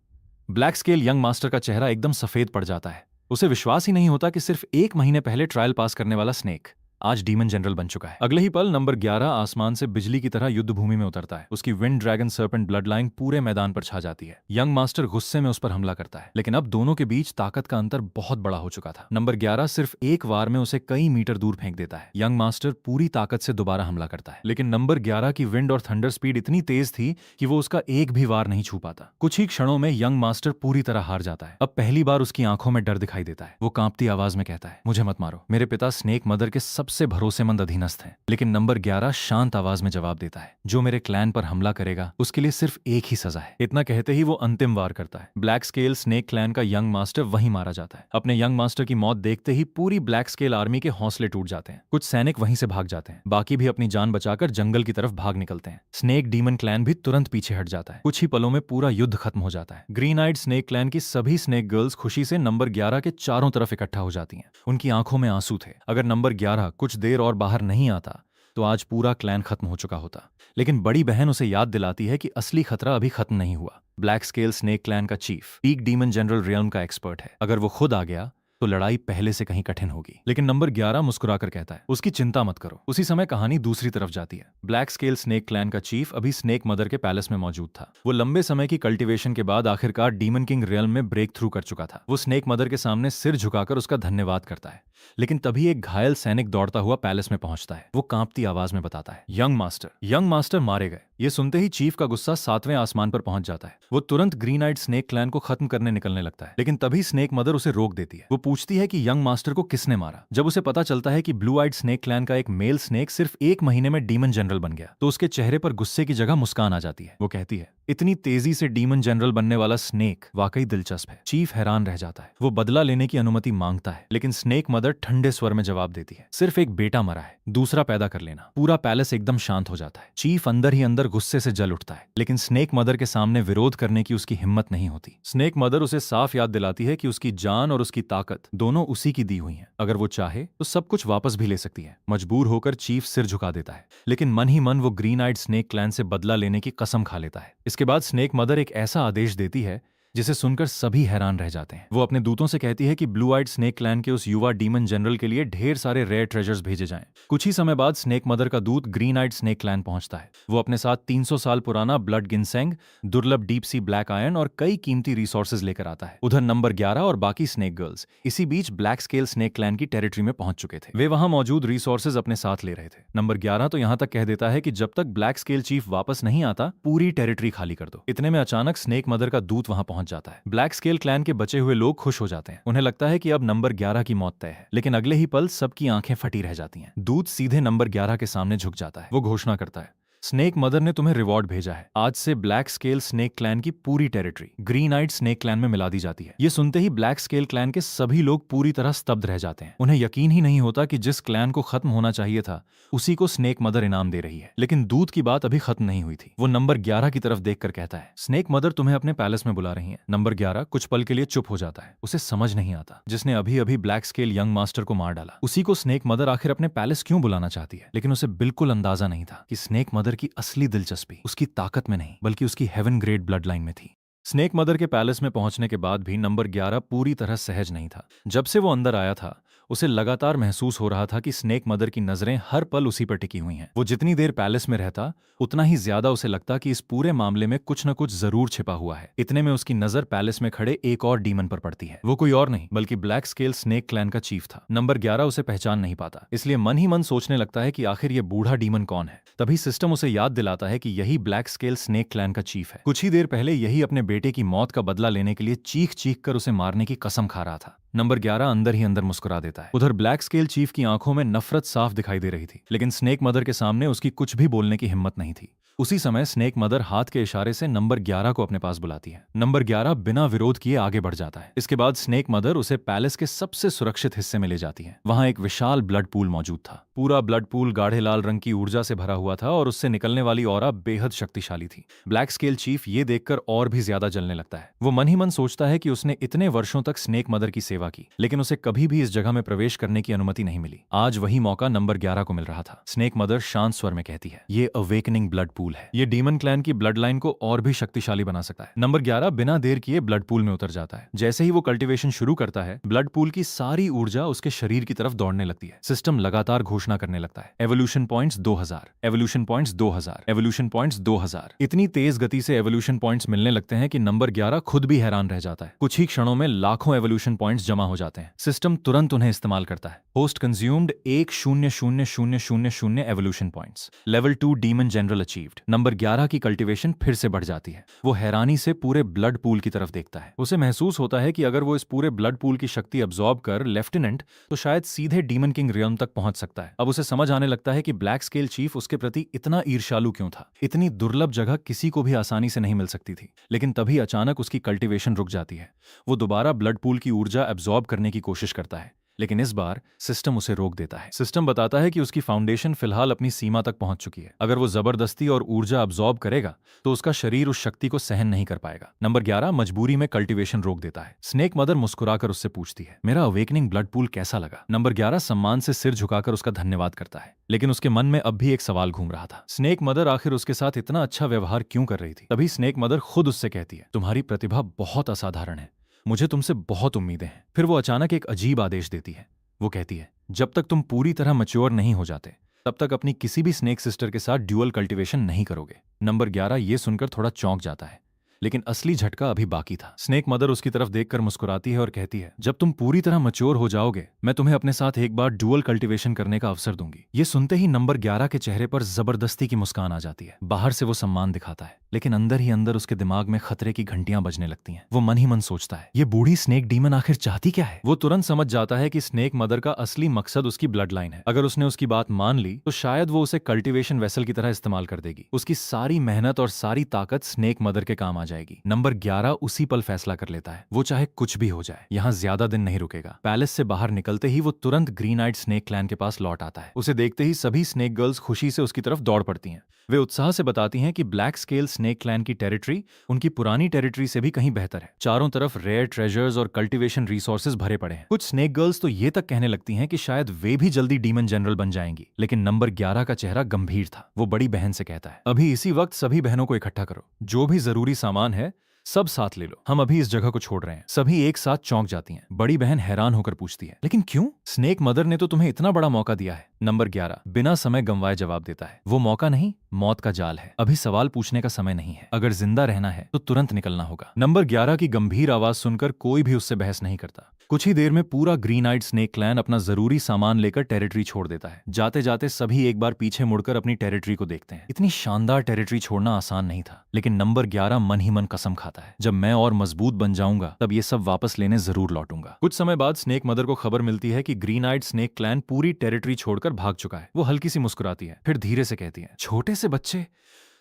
ब्लैक स्केल यंग मास्टर का चेहरा एकदम सफेद पड़ जाता है। उसे विश्वास ही नहीं होता कि सिर्फ 1 महीने पहले ट्रायल पास करने वाला स्नेक आज डीमन जनरल बन चुका है। अगले ही पल नंबर 11 आसमान से बिजली की तरह युद्ध भूमि में उतरता है। उसकी wind dragon serpent bloodline पूरे मैदान पर छा जाती है। यंग मास्टर गुस्से में उस पर हमला करता है, लेकिन अब दोनों के बीच ताकत का अंतर बहुत बड़ा हो चुका था। नंबर 11 सिर्फ एक वार में उसे कई मीटर दूर फेंक देता है। यंग मास्टर पूरी ताकत से दोबारा हमला करता है, लेकिन नंबर 11 की विंड और थंडर स्पीड इतनी तेज थी कि वो उसका एक भी वार नहीं छू पाता। कुछ ही क्षणों में यंग मास्टर पूरी तरह हार जाता है। अब पहली बार उसकी आंखों में डर दिखाई देता है। वो कांपती आवाज में कहता है, मुझे मत मारो, मेरे पिता स्नेक मदर के सबसे भरोसेमंद अधीनस्थ हैं। लेकिन नंबर 11 शांत आवाज में जवाब देता है, जो मेरे क्लैन पर हमला करेगा उसके लिए सिर्फ एक ही सजा है। इतना कहते ही वो अंतिम वार करता है। ब्लैक स्केल स्नेक क्लैन का यंग मास्टर वहीं मारा जाता है। अपने यंग मास्टर की मौत देखते ही पूरी ब्लैक स्केल आर्मी के हौसले टूट जाते हैं। कुछ सैनिक वहीं से भाग जाते हैं, बाकी भी अपनी जान बचाकर जंगल की तरफ भाग निकलते हैं। स्नेक डीमन क्लैन भी तुरंत पीछे हट जाता है। कुछ ही पलों में पूरा युद्ध खत्म हो जाता है। ग्रीन आइड स्नेक क्लैन की सभी स्नेक गर्ल्स खुशी से नंबर 11 के चारों तरफ इकट्ठा हो जाती हैं। उनकी आंखों में आंसू थे। अगर नंबर 11 कुछ देर और बाहर नहीं आता तो आज पूरा क्लैन खत्म हो चुका होता। लेकिन बड़ी बहन उसे याद दिलाती है कि असली खतरा अभी खत्म नहीं हुआ। ब्लैक स्केल स्नेक क्लैन का chief peak demon general realm का एक्सपर्ट है। अगर वो खुद आ गया तो लड़ाई पहले से कहीं कठिन होगी। लेकिन नंबर 11 मुस्कुराकर कहता है, उसकी चिंता मत करो। उसी समय कहानी दूसरी तरफ जाती है। ब्लैक स्केल स्नेक क्लैन का चीफ अभी स्नेक मदर के पैलेस में मौजूद था। वो लंबे समय की कल्टीवेशन के बाद आखिरकार डीमन किंग रियल्म में ब्रेक थ्रू कर चुका था। वो स्नेक मदर के सामने सिर झुकाकर उसका धन्यवाद करता है। लेकिन तभी एक घायल सैनिक दौड़ता हुआ पैलेस में पहुंचता है। वो कांपती आवाज में बताता है, यंग मास्टर मारे गए। ये सुनते ही चीफ का गुस्सा 7वें आसमान पर पहुंच जाता है। वो तुरंत ग्रीन आइड स्नेक क्लैन को खत्म करने निकलने लगता है। लेकिन तभी स्नेक मदर उसे रोक देती है। वो पूछती है कि यंग मास्टर को किसने मारा। जब उसे पता चलता है कि ब्लू आइड स्नेक क्लैन का एक मेल स्नेक सिर्फ 1 महीने में डीमन जनरल बन गया, तो उसके चेहरे पर गुस्से की जगह मुस्कान आ जाती है। वो कहती है, इतनी तेजी से डीमन जनरल बनने वाला स्नेक वाकई दिलचस्प है। चीफ हैरान रह जाता है। वो बदला लेने की अनुमति मांगता है, लेकिन स्नेक मदर ठंडे स्वर में जवाब देती है, सिर्फ एक बेटा मरा है, दूसरा पैदा कर लेना। पूरा पैलेस एकदम शांत हो जाता है। चीफ अंदर ही अंदर गुस्से से जल उठता है, लेकिन स्नेक मदर के सामने विरोध करने की उसकी हिम्मत नहीं होती। स्नेक मदर उसे साफ याद दिलाती है कि उसकी जान और उसकी ताकत दोनों उसी की दी हुई हैं। अगर वो चाहे तो सब कुछ वापस भी ले सकती है। मजबूर होकर चीफ सिर झुका देता है, लेकिन मन ही मन वो ग्रीन आइड स्नेक क्लैन से बदला लेने की कसम खा लेता है। इसके बाद स्नेक मदर एक ऐसा आदेश देती है जिसे सुनकर सभी हैरान रह जाते हैं। वो अपने दूतों से कहती है कि ब्लू आइड स्नेक क्लैन के उस युवा डीमन जनरल के लिए ढेर सारे रेयर ट्रेजर्स भेजे जाएं। कुछ ही समय बाद स्नेक मदर का दूत ग्रीन आइड स्नेक क्लैन पहुंचता है। वो अपने साथ 300 साल पुराना ब्लड गिनसेंग, दुर्लभ डीप सी ब्लैक आयरन और कई कीमती रिसोर्सेज लेकर आता है। उधर नंबर 11 और बाकी स्नेक गर्ल्स इसी बीच ब्लैक स्केल स्नेक क्लैन की टेरिटरी में पहुंच चुके थे। वे वहां मौजूद रिसोर्सेज अपने साथ ले रहे थे। नंबर 11 तो यहां तक कह देता है कि जब तक ब्लैक स्केल चीफ वापस नहीं आता, पूरी टेरिटरी खाली कर दो। इतने में अचानक स्नेक मदर का दूत वहां पहुंच जाता है। ब्लैक स्केल क्लैन के बचे हुए लोग खुश हो जाते हैं। उन्हें लगता है कि अब नंबर 11 की मौत तय है, लेकिन अगले ही पल सबकी आंखें फटी रह जाती हैं। दूत सीधे नंबर 11 के सामने झुक जाता है। वो घोषणा करता है, स्नेक मदर ने तुम्हें रिवॉर्ड भेजा है। आज से ब्लैक स्केल स्नेक क्लैन की पूरी territory green eyed snake clan में मिला दी जाती है। ये सुनते ही ब्लैक स्केल क्लैन के सभी लोग पूरी तरह स्तब्ध रह जाते हैं। उन्हें यकीन ही नहीं होता कि जिस क्लैन को खत्म होना चाहिए था, उसी को स्नेक मदर इनाम दे रही है। लेकिन दूत की बात अभी खत्म नहीं हुई थी। वो नंबर 11 की तरफ देखकर कहता है, स्नेक मदर तुम्हें अपने पैलेस में बुला रही है। नंबर 11 कुछ पल के लिए चुप हो जाता है। उसे समझ नहीं आता, जिसने अभी अभी ब्लैक स्केल यंग मास्टर को मार डाला, उसी को स्नेक मदर आखिर अपने पैलेस क्यों बुलाना चाहती है। लेकिन उसे बिल्कुल अंदाजा नहीं था कि स्नेक मदर की असली दिलचस्पी उसकी ताकत में नहीं, बल्कि उसकी हेवन ग्रेड ब्लड लाइन में थी। स्नेक मदर के पैलेस में पहुंचने के बाद भी नंबर 11 पूरी तरह सहज नहीं था। जब से वो अंदर आया था, उसे लगातार महसूस हो रहा था कि स्नेक मदर की नजरें हर पल उसी पर टिकी हुई हैं। वो जितनी देर पैलेस में रहता उतना ही ज्यादा उसे लगता कि इस पूरे मामले में कुछ न कुछ जरूर छिपा हुआ है। इतने में उसकी नजर पैलेस में खड़े एक और डीमन पर पड़ती है। वो कोई और नहीं बल्कि ब्लैक स्केल स्नेक क्लैन का चीफ था। नंबर 11 उसे पहचान नहीं पाता, इसलिए मन ही मन सोचने लगता है कि आखिर ये बूढ़ा डीमन कौन है। तभी सिस्टम उसे याद दिलाता है कि यही ब्लैक स्केल स्नेक क्लैन का चीफ है। कुछ ही देर पहले यही अपने बेटे की मौत का बदला लेने के लिए चीख चीख कर उसे मारने की कसम खा रहा था। नंबर 11 अंदर ही अंदर मुस्कुरा देता है। उधर ब्लैक स्केल चीफ की आंखों में नफरत साफ दिखाई दे रही थी, लेकिन स्नेक मदर के सामने उसकी कुछ भी बोलने की हिम्मत नहीं थी। उसी समय स्नेक मदर हाथ के इशारे से नंबर 11 को अपने पास बुलाती है। नंबर 11 बिना विरोध किए आगे बढ़ जाता है। इसके बाद स्नेक मदर उसे पैलेस के सबसे सुरक्षित हिस्से में ले जाती है। वहां एक विशाल ब्लड पूल मौजूद था। पूरा ब्लड पूल गाढ़े लाल रंग की ऊर्जा से भरा हुआ था और उससे निकलने वाली ऑरा बेहद शक्तिशाली थी। ब्लैक स्केल चीफ ये देखकर और भी ज्यादा जलने लगता है। वो मन ही मन सोचता है कि उसने इतने वर्षों तक स्नेक मदर की सेवा की, लेकिन उसे कभी भी इस जगह में प्रवेश करने की अनुमति नहीं मिली। आज वही मौका नंबर 11 को मिल रहा था। स्नेक मदर शांत स्वर में कहती है, ये अवेकनिंग ब्लड पूल है। ये डीमन क्लैन की ब्लड लाइन को और भी शक्तिशाली बना सकता है। नंबर 11 बिना देर किए ब्लड पूल में उतर जाता है। जैसे ही वो कल्टीवेशन शुरू करता है, ब्लड पूल की सारी ऊर्जा उसके शरीर की तरफ दौड़ने लगती है। सिस्टम लगातार घोषणा करने लगता है, evolution points 2000, evolution points 2000, evolution points 2000। इतनी तेज गति से एवोल्यूशन पॉइंट्स मिलने लगते हैं कि नंबर 11 खुद भी हैरान रह जाता है। कुछ ही क्षणों में लाखों एवोल्यूशन पॉइंट्स जमा हो जाते हैं। सिस्टम तुरंत उन्हें इस्तेमाल करता है। Host consumed 1,0,0,0,0 evolution points. Level 2 demon general achieved. Number 11 की कल्टीवेशन फिर से बढ़ जाती है। वो हैरानी से पूरे ब्लड पूल की तरफ देखता है। उसे महसूस होता है कि अगर वो इस पूरे ब्लड पूल की शक्ति अब्सॉर्ब कर लेफ्टिनेंट तो शायद सीधे डीमन किंग रियल्म तक पहुंच सकता है। अब उसे समझ आने लगता है कि ब्लैक स्केल चीफ उसके प्रति इतना ईर्ष्यालु क्यों था। इतनी दुर्लभ जगह किसी को भी आसानी से नहीं मिल सकती थी। लेकिन तभी अचानक उसकी कल्टीवेशन रुक जाती है। वो दोबारा ब्लड पूल की ऊर्जा अब्सॉर्ब करने की कोशिश करता है, लेकिन इस बार सिस्टम उसे रोक देता है। सिस्टम बताता है कि उसकी फाउंडेशन फिलहाल अपनी सीमा तक पहुंच चुकी है। अगर वो जबरदस्ती और ऊर्जा अब्सॉर्ब करेगा तो उसका शरीर उस शक्ति को सहन नहीं कर पाएगा। नंबर 11 मजबूरी में कल्टीवेशन रोक देता है। स्नेक मदर मुस्कुराकर उससे पूछती है, मेरा अवेकनिंग ब्लड पूल कैसा लगा? नंबर 11 सम्मान से सिर झुकाकर उसका धन्यवाद करता है, लेकिन उसके मन में अब भी एक सवाल घूम रहा था। स्नेक मदर आखिर उसके साथ इतना अच्छा व्यवहार क्यों कर रही थी? तभी स्नेक मदर खुद उससे कहती है, तुम्हारी प्रतिभा बहुत असाधारण है, मुझे तुमसे बहुत उम्मीदें हैं। फिर वो अचानक एक अजीब आदेश देती है। वो कहती है, जब तक तुम पूरी तरह मैच्योर नहीं हो जाते तब तक अपनी किसी भी स्नेक सिस्टर के साथ ड्यूअल कल्टीवेशन नहीं करोगे। नंबर 11 ये सुनकर थोड़ा चौंक जाता है, लेकिन असली झटका अभी बाकी था। स्नेक मदर उसकी तरफ देखकर मुस्कुराती है और कहती है, जब तुम पूरी तरह मैच्योर हो जाओगे मैं तुम्हें अपने साथ एक बार ड्यूअल कल्टीवेशन करने का अवसर दूंगी। ये सुनते ही नंबर 11 के चेहरे पर जबरदस्ती की मुस्कान आ जाती है। बाहर से वो सम्मान दिखाता है, लेकिन अंदर ही अंदर उसके दिमाग में खतरे की घंटियां बजने लगती हैं। वो मन ही मन सोचता है, ये बूढ़ी स्नेक डीमन आखिर चाहती क्या है? वो तुरंत समझ जाता है कि स्नेक मदर का असली मकसद उसकी ब्लड लाइन है। अगर उसने उसकी बात मान ली तो शायद वो उसे कल्टीवेशन वेसल की तरह इस्तेमाल कर देगी। उसकी सारी मेहनत और सारी ताकत स्नेक मदर के काम आ जाएगी। नंबर 11 उसी पल फैसला कर लेता है, वो चाहे कुछ भी हो जाए यहाँ ज्यादा दिन नहीं रुकेगा। पैलेस से बाहर निकलते ही वो तुरंत ग्रीन आइड स्नेक क्लैन के पास लौट आता है। उसे देखते ही सभी स्नेक गर्ल्स खुशी से उसकी तरफ दौड़ पड़ती हैं। वे उत्साह से बताती हैं कि ब्लैक स्केल स्नेक क्लैन की टेरिटरी उनकी पुरानी टेरिटरी से भी कहीं बेहतर है। चारों तरफ रेयर ट्रेजर्स और कल्टीवेशन रिसोर्सेज भरे पड़े हैं। कुछ स्नेक गर्ल्स तो ये तक कहने लगती हैं कि शायद वे भी जल्दी डीमन जनरल बन जाएंगी। लेकिन नंबर 11 का चेहरा गंभीर था। वो बड़ी बहन से कहता है, अभी इसी वक्त सभी बहनों को इकट्ठा करो, जो भी जरूरी सामान है सब साथ ले लो, हम अभी इस जगह को छोड़ रहे हैं। सभी एक साथ चौंक जाती हैं। बड़ी बहन हैरान होकर पूछती है, लेकिन क्यों? स्नेक मदर ने तो तुम्हें इतना बड़ा मौका दिया है। नंबर 11 बिना समय गंवाए जवाब देता है, वो मौका नहीं, मौत का जाल है। अभी सवाल पूछने का समय नहीं है। अगर जिंदा रहना है तो तुरंत निकलना होगा। नंबर 11 की गंभीर आवाज सुनकर कोई भी उससे बहस नहीं करता। कुछ ही देर में पूरा ग्रीन आइड स्नेक क्लैन अपना जरूरी सामान लेकर टेरिटरी छोड़ देता है। जाते जाते सभी एक बार पीछे मुड़कर अपनी टेरिटरी को देखते हैं। इतनी शानदार टेरिटरी छोड़ना आसान नहीं था, लेकिन नंबर 11 मन ही मन कसम खाता है, जब मैं और मजबूत बन जाऊंगा तब ये सब वापस लेने जरूर लौटूंगा। कुछ समय बाद स्नेक मदर को खबर मिलती है कि ग्रीन आइड स्नेक क्लैन पूरी टेरिटरी छोड़कर भाग चुका है। वो हल्की सी मुस्कुराती है, फिर धीरे से कहती है, छोटे से बच्चे,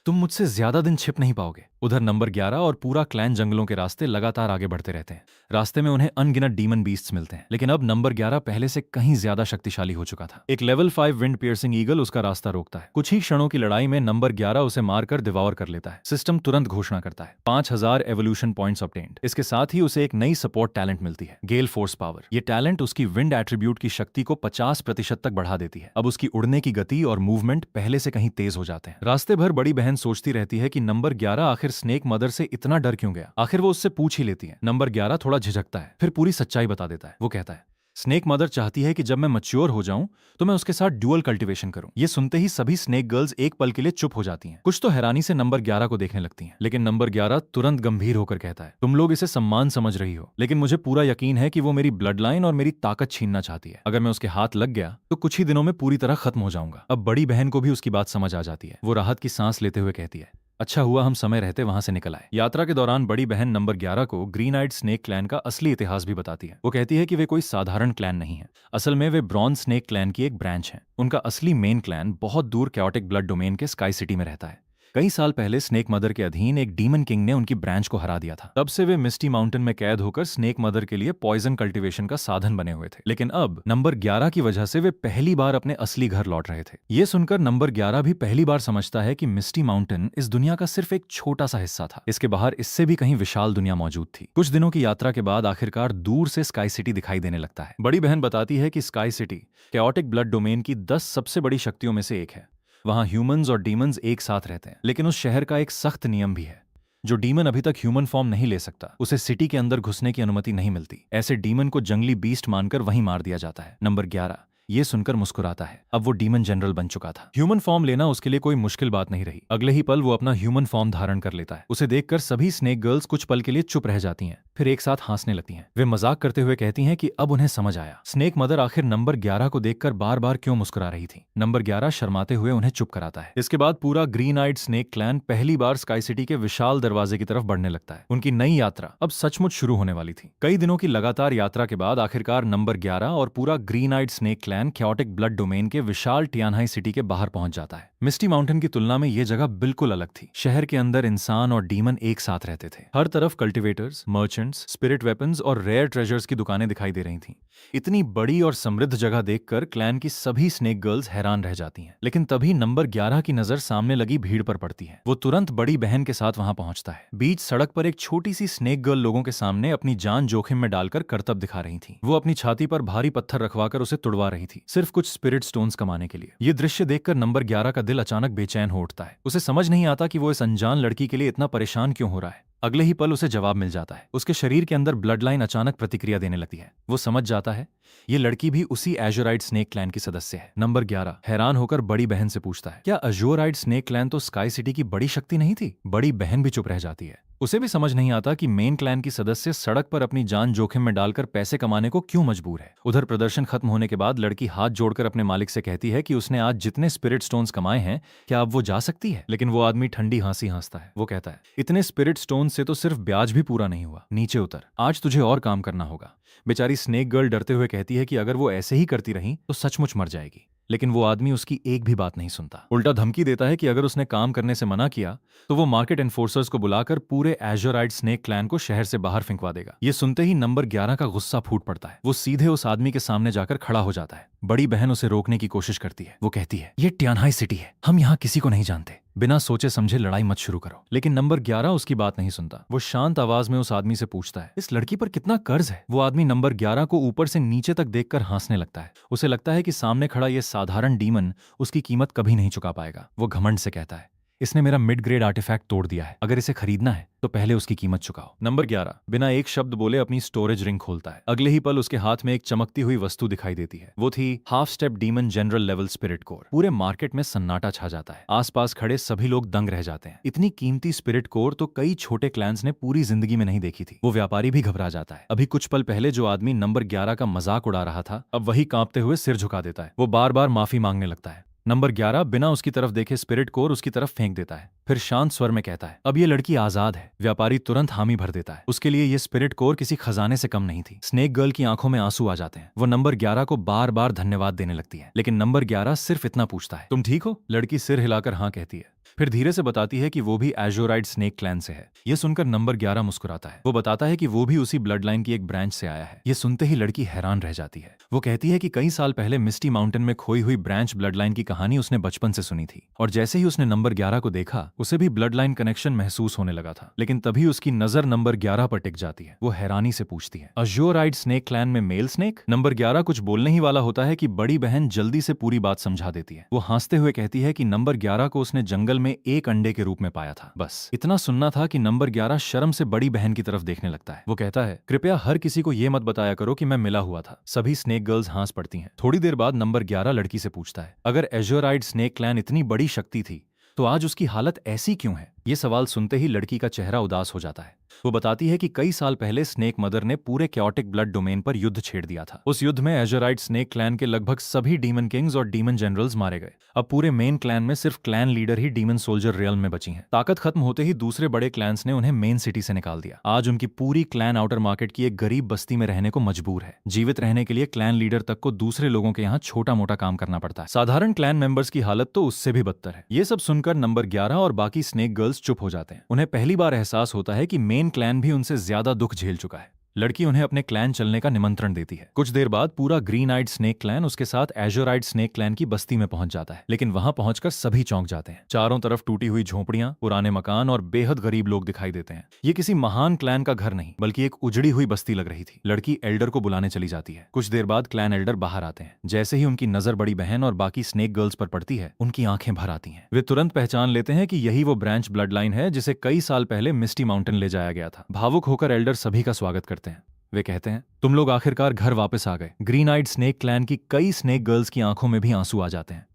तुम मुझसे ज्यादा दिन छिप नहीं पाओगे। उधर नंबर 11 और पूरा क्लैन जंगलों के रास्ते लगातार आगे बढ़ते रहते हैं। रास्ते में उन्हें अनगिनत डीमन बीस्ट्स मिलते हैं, लेकिन अब नंबर 11 पहले से कहीं ज्यादा शक्तिशाली हो चुका था। एक लेवल 5 विंड पियर्सिंग ईगल उसका रास्ता रोकता है। कुछ ही क्षणों की लड़ाई में नंबर 11 उसे मारकर डिवॉर कर लेता है। सिस्टम तुरंत घोषणा करता है, 5000 एवोल्यूशन पॉइंट्स ऑब्टेन्ड। इसके साथ ही उसे एक नई सपोर्ट टैलेंट मिलती है, गेल फोर्स पावर। ये टैलेंट उसकी विंड एट्रीब्यूट की शक्ति को 50% तक बढ़ा देती है। अब उसकी उड़ने की गति और मूवमेंट पहले से कहीं तेज हो जाते हैं। रास्ते भर बड़ी बहन सोचती रहती है कि नंबर 11 आखिर स्नेक मदर से इतना डर क्यों गया। आखिर वो उससे पूछ ही लेती है। नंबर 11 थोड़ा झिझकता है, फिर पूरी सच्चाई बता देता है। वो कहता है, स्नेक मदर चाहती है कि जब मैं मैच्योर हो जाऊं तो मैं उसके साथ ड्यूअल कल्टीवेशन करूं। ये सुनते ही सभी स्नेक गर्ल्स एक पल के लिए चुप हो जाती हैं। कुछ तो हैरानी से नंबर 11 को देखने लगती हैं, लेकिन नंबर 11 तुरंत गंभीर होकर कहता है, तुम लोग इसे सम्मान समझ रही हो, लेकिन मुझे पूरा यकीन है कि वो मेरी ब्लड लाइन और मेरी ताकत छीनना चाहती है। अगर मैं उसके हाथ लग गया तो कुछ ही दिनों में पूरी तरह खत्म हो जाऊंगा। अब बड़ी बहन को भी उसकी बात समझ आ जाती है। वो राहत की सांस लेते हुए कहती है, अच्छा हुआ हम समय रहते वहां से निकल आए। यात्रा के दौरान बड़ी बहन नंबर 11 को ग्रीन आइड स्नेक क्लैन का असली इतिहास भी बताती है। वो कहती है कि वे कोई साधारण क्लैन नहीं है, असल में वे ब्रॉन्ज स्नेक क्लैन की एक ब्रांच है। उनका असली मेन क्लैन बहुत दूर कैओटिक ब्लड डोमेन के स्काई सिटी में रहता है। कई साल पहले स्नेक मदर के अधीन एक डीमन किंग ने उनकी ब्रांच को हरा दिया था। तब से वे मिस्टी माउंटेन में कैद होकर स्नेक मदर के लिए पॉइजन कल्टीवेशन का साधन बने हुए थे। लेकिन अब नंबर 11 की वजह से वे पहली बार अपने असली घर लौट रहे थे। ये सुनकर नंबर 11 भी पहली बार समझता है कि मिस्टी माउंटेन इस दुनिया का सिर्फ एक छोटा सा हिस्सा था। इसके बाहर इससे भी कहीं विशाल दुनिया मौजूद थी। कुछ दिनों की यात्रा के बाद आखिरकार दूर से स्काई सिटी दिखाई देने लगता है। बड़ी बहन बताती है कि sky city chaotic blood domain की 10 सबसे बड़ी शक्तियों में से एक है। वहां ह्यूमंस और डीमंस एक साथ रहते हैं, लेकिन उस शहर का एक सख्त नियम भी है। जो डीमन अभी तक ह्यूमन फॉर्म नहीं ले सकता, उसे सिटी के अंदर घुसने की अनुमति नहीं मिलती। ऐसे डीमन को जंगली बीस्ट मानकर वहीं मार दिया जाता है। नंबर 11 ये सुनकर मुस्कुराता है। अब वो डीमन जनरल बन चुका था। ह्यूमन फॉर्म लेना उसके लिए कोई मुश्किल बात नहीं रही। अगले ही पल वो अपना ह्यूमन फॉर्म धारण कर लेता है। उसे देखकर सभी स्नेक गर्ल्स कुछ पल के लिए चुप रह जाती हैं, फिर एक साथ हंसने लगती हैं। वे मजाक करते हुए कहती हैं कि अब उन्हें समझ आया, स्नेक मदर आखिर नंबर 11 को देखकर बार बार क्यों मुस्कुरा रही थी। नंबर 11 शर्माते हुए उन्हें चुप कराता है। इसके बाद पूरा ग्रीन आइड स्नेक क्लैन पहली बार स्काई सिटी के विशाल दरवाजे की तरफ बढ़ने लगता है। उनकी नई यात्रा अब सचमुच शुरू होने वाली थी। कई दिनों की लगातार यात्रा के बाद आखिरकार नंबर 11 और पूरा green eyed snake clan chaotic blood domain के विशाल टियानहाई सिटी के बाहर पहुंच जाता है। मिस्टी माउंटेन की तुलना में यह जगह बिल्कुल अलग थी। शहर के अंदर इंसान और डीमन एक साथ रहते थे। हर तरफ कल्टीवेटर्स, मर्चेंट्स, स्पिरिट वेपन्स और रेयर ट्रेजर्स की दुकानें दिखाई दे रही थीं। इतनी बड़ी और समृद्ध जगह देखकर क्लैन की सभी स्नेक गर्ल्स हैरान रह जाती हैं। लेकिन तभी नंबर 11 की नजर सामने लगी भीड़ पर पड़ती है। वो तुरंत बड़ी बहन के साथ वहां पहुंचता है। बीच सड़क पर एक छोटी सी स्नेक गर्ल लोगों के सामने अपनी जान जोखिम में डालकर करतब दिखा रही थी। वो अपनी छाती पर भारी पत्थर रखवाकर उसे तुड़वा रही थी, सिर्फ कुछ स्पिरिट स्टोन्स कमाने के लिए। ये दृश्य देखकर नंबर 11 का दिल अचानक बेचैन हो उठता है। उसे समझ नहीं आता कि वो इस अनजान लड़की के लिए इतना परेशान क्यों हो रहा है। अगले ही पल उसे जवाब मिल जाता है। उसके शरीर के अंदर ब्लड लाइन अचानक प्रतिक्रिया देने लगती है। वो समझ जाता है ये लड़की भी उसी एजोराइड स्नेक क्लैन की सदस्य है। नंबर 11 हैरान होकर बड़ी बहन से पूछता है, क्या अजोराइड स्नेक क्लैन तो स्काई सिटी की बड़ी शक्ति नहीं थी? बड़ी बहन भी चुप रह जाती है। उसे भी समझ नहीं आता कि मेन क्लैन की सदस्य सड़क पर अपनी जान जोखिम में डालकर पैसे कमाने को क्यों मजबूर है। उधर प्रदर्शन खत्म होने के बाद लड़की हाथ जोड़कर अपने मालिक से कहती है कि उसने आज जितने स्पिरिट स्टोन्स कमाए हैं, क्या अब वो जा सकती है? लेकिन वो आदमी ठंडी हंसी हंसता है। वो कहता है, इतने स्पिरिट स्टोन से तो सिर्फ ब्याज भी पूरा नहीं हुआ। नीचे उतर, आज तुझे और काम करना होगा। बेचारी स्नेक गर्ल डरते हुए कहती है कि अगर वो ऐसे ही करती रही तो सचमुच मर जाएगी। लेकिन वो आदमी उसकी एक भी बात नहीं सुनता, उल्टा धमकी देता है कि अगर उसने काम करने से मना किया तो वो मार्केट एनफोर्सर्स को बुलाकर पूरे एजोराइड स्नेक क्लैन को शहर से बाहर फेंकवा देगा। ये सुनते ही नंबर 11 का गुस्सा फूट पड़ता है। वो सीधे उस आदमी के सामने जाकर खड़ा हो जाता है। बड़ी बहन उसे रोकने की कोशिश करती है। वो कहती है, ये टियानहाई सिटी है, हम यहाँ किसी को नहीं जानते, बिना सोचे समझे लड़ाई मत शुरू करो। लेकिन नंबर 11 उसकी बात नहीं सुनता। वो शांत आवाज में उस आदमी से पूछता है, इस लड़की पर कितना कर्ज है? वो आदमी नंबर 11 को ऊपर से नीचे तक देखकर हंसने लगता है। उसे लगता है कि सामने खड़ा ये साधारण डीमन उसकी कीमत कभी नहीं चुका पाएगा। वो घमंड से कहता है, इसने मेरा मिड ग्रेड आर्टिफैक्ट तोड़ दिया है, अगर इसे खरीदना है तो पहले उसकी कीमत चुकाओ। नंबर 11 बिना एक शब्द बोले अपनी स्टोरेज रिंग खोलता है। अगले ही पल उसके हाथ में एक चमकती हुई वस्तु दिखाई देती है। वो थी half step demon general level spirit core. पूरे मार्केट में सन्नाटा छा जाता है। आसपास खड़े सभी लोग दंग रह जाते हैं। इतनी कीमती स्पिरिट कोर तो कई छोटे क्लैंस ने पूरी जिंदगी में नहीं देखी थी। वो व्यापारी भी घबरा जाता है। अभी कुछ पल पहले जो आदमी नंबर 11 का मजाक उड़ा रहा था, अब वही कांपते हुए सिर झुका देता है। वो बार बार माफी मांगने लगता है। नंबर 11 बिना उसकी तरफ देखे स्पिरिट कोर उसकी तरफ फेंक देता है। फिर शांत स्वर में कहता है, अब ये लड़की आजाद है। व्यापारी तुरंत हामी भर देता है। उसके लिए ये स्पिरिट कोर किसी खजाने से कम नहीं थी। स्नेक गर्ल की आंखों में आंसू आ जाते हैं। वो नंबर 11 को बार बार धन्यवाद देने लगती है। लेकिन नंबर 11 सिर्फ इतना पूछता है, तुम ठीक हो? लड़की सिर हिलाकर हाँ कहती है। फिर धीरे से बताती है कि वो भी एजोराइड स्नेक क्लैन से है। ये सुनकर नंबर 11 मुस्कुराता है। वो बताता है कि वो भी उसी ब्लड लाइन की एक ब्रांच से आया है। ये सुनते ही लड़की हैरान रह जाती है। वो कहती है कि कई साल पहले मिस्टी माउंटेन में खोई हुई ब्रांच ब्लड लाइन की कहानी उसने बचपन से सुनी थी, और जैसे ही उसने नंबर 11 को देखा उसे भी ब्लड लाइन कनेक्शन महसूस होने लगा था। लेकिन तभी उसकी नजर नंबर 11 पर टिक जाती है। वो हैरानी से पूछती है, अजोराइड स्नेक क्लैन में मेल स्नेक? नंबर 11 कुछ बोलने ही वाला होता है कि बड़ी बहन जल्दी से पूरी बात समझा देती है। वो हंसते हुए कहती है कि नंबर 11 को उसने जंगल असल में एक अंडे के रूप में पाया था। बस इतना सुनना था कि नंबर 11 शर्म से बड़ी बहन की तरफ देखने लगता है। वो कहता है, कृपया हर किसी को ये मत बताया करो कि मैं मिला हुआ था। सभी स्नेक गर्ल्स हंस पड़ती हैं। थोड़ी देर बाद नंबर 11 लड़की से पूछता है, अगर एज़ोराइड स्नेक क्लैन इतनी बड़ी शक्ति थी तो आज उसकी हालत ऐसी क्यों है? ये सवाल सुनते ही लड़की का चेहरा उदास हो जाता है। वो बताती है कि कई साल पहले स्नेक मदर ने पूरे क्योटिक ब्लड डोमेन पर युद्ध छेड़ दिया था। उस युद्ध में एज़ोराइड स्नेक क्लैन के लगभग सभी डीमन किंग्स और डीमन जनरल्स मारे गए। अब पूरे मेन क्लैन में सिर्फ क्लैन लीडर ही डीमन सोल्जर रियल्म में बची हैं। ताकत खत्म होते ही दूसरे बड़े क्लैंस ने उन्हें मेन सिटी से निकाल दिया। आज उनकी पूरी क्लैन आउटर मार्केट की एक गरीब बस्ती में रहने को मजबूर है। जीवित रहने के लिए क्लैन लीडर तक को दूसरे लोगों के यहाँ छोटा मोटा काम करना पड़ता है। साधारण क्लैन मेंबर्स की हालत तो उससे भी बदतर है। ये सब सुनकर नंबर 11 और बाकी स्नेक गर्ल्स चुप हो जाते हैं। उन्हें पहली बार एहसास होता है कि मेन क्लैन भी उनसे ज्यादा दुख झेल चुका है। लड़की उन्हें अपने क्लैन चलने का निमंत्रण देती है। कुछ देर बाद पूरा ग्रीन आइड स्नेक क्लैन उसके साथ एज़ोराइड स्नेक क्लैन की बस्ती में पहुंच जाता है। लेकिन वहां पहुंचकर सभी चौंक जाते हैं। चारों तरफ टूटी हुई झोपड़ियां, पुराने मकान और बेहद गरीब लोग दिखाई देते हैं। ये किसी महान क्लैन का घर नहीं बल्कि एक उजड़ी हुई बस्ती लग रही थी। लड़की एल्डर को बुलाने चली जाती है। कुछ देर बाद क्लैन एल्डर बाहर आते हैं। जैसे ही उनकी नजर बड़ी बहन और बाकी स्नेक गर्ल्स पर पड़ती है, उनकी आंखें भर आती हैं। वे तुरंत पहचान लेते हैं कि यही वो ब्रांच ब्लड लाइन है जिसे कई साल पहले मिस्टी माउंटेन ले जाया गया था। भावुक होकर एल्डर सभी का स्वागत करते हैं। वे कहते हैं, तुम लोग आखिरकार घर वापस आ गए। ग्रीन आइड स्नेक क्लैन की कई स्नेक गर्ल्स की आंखों में भी आंसू आ जाते हैं।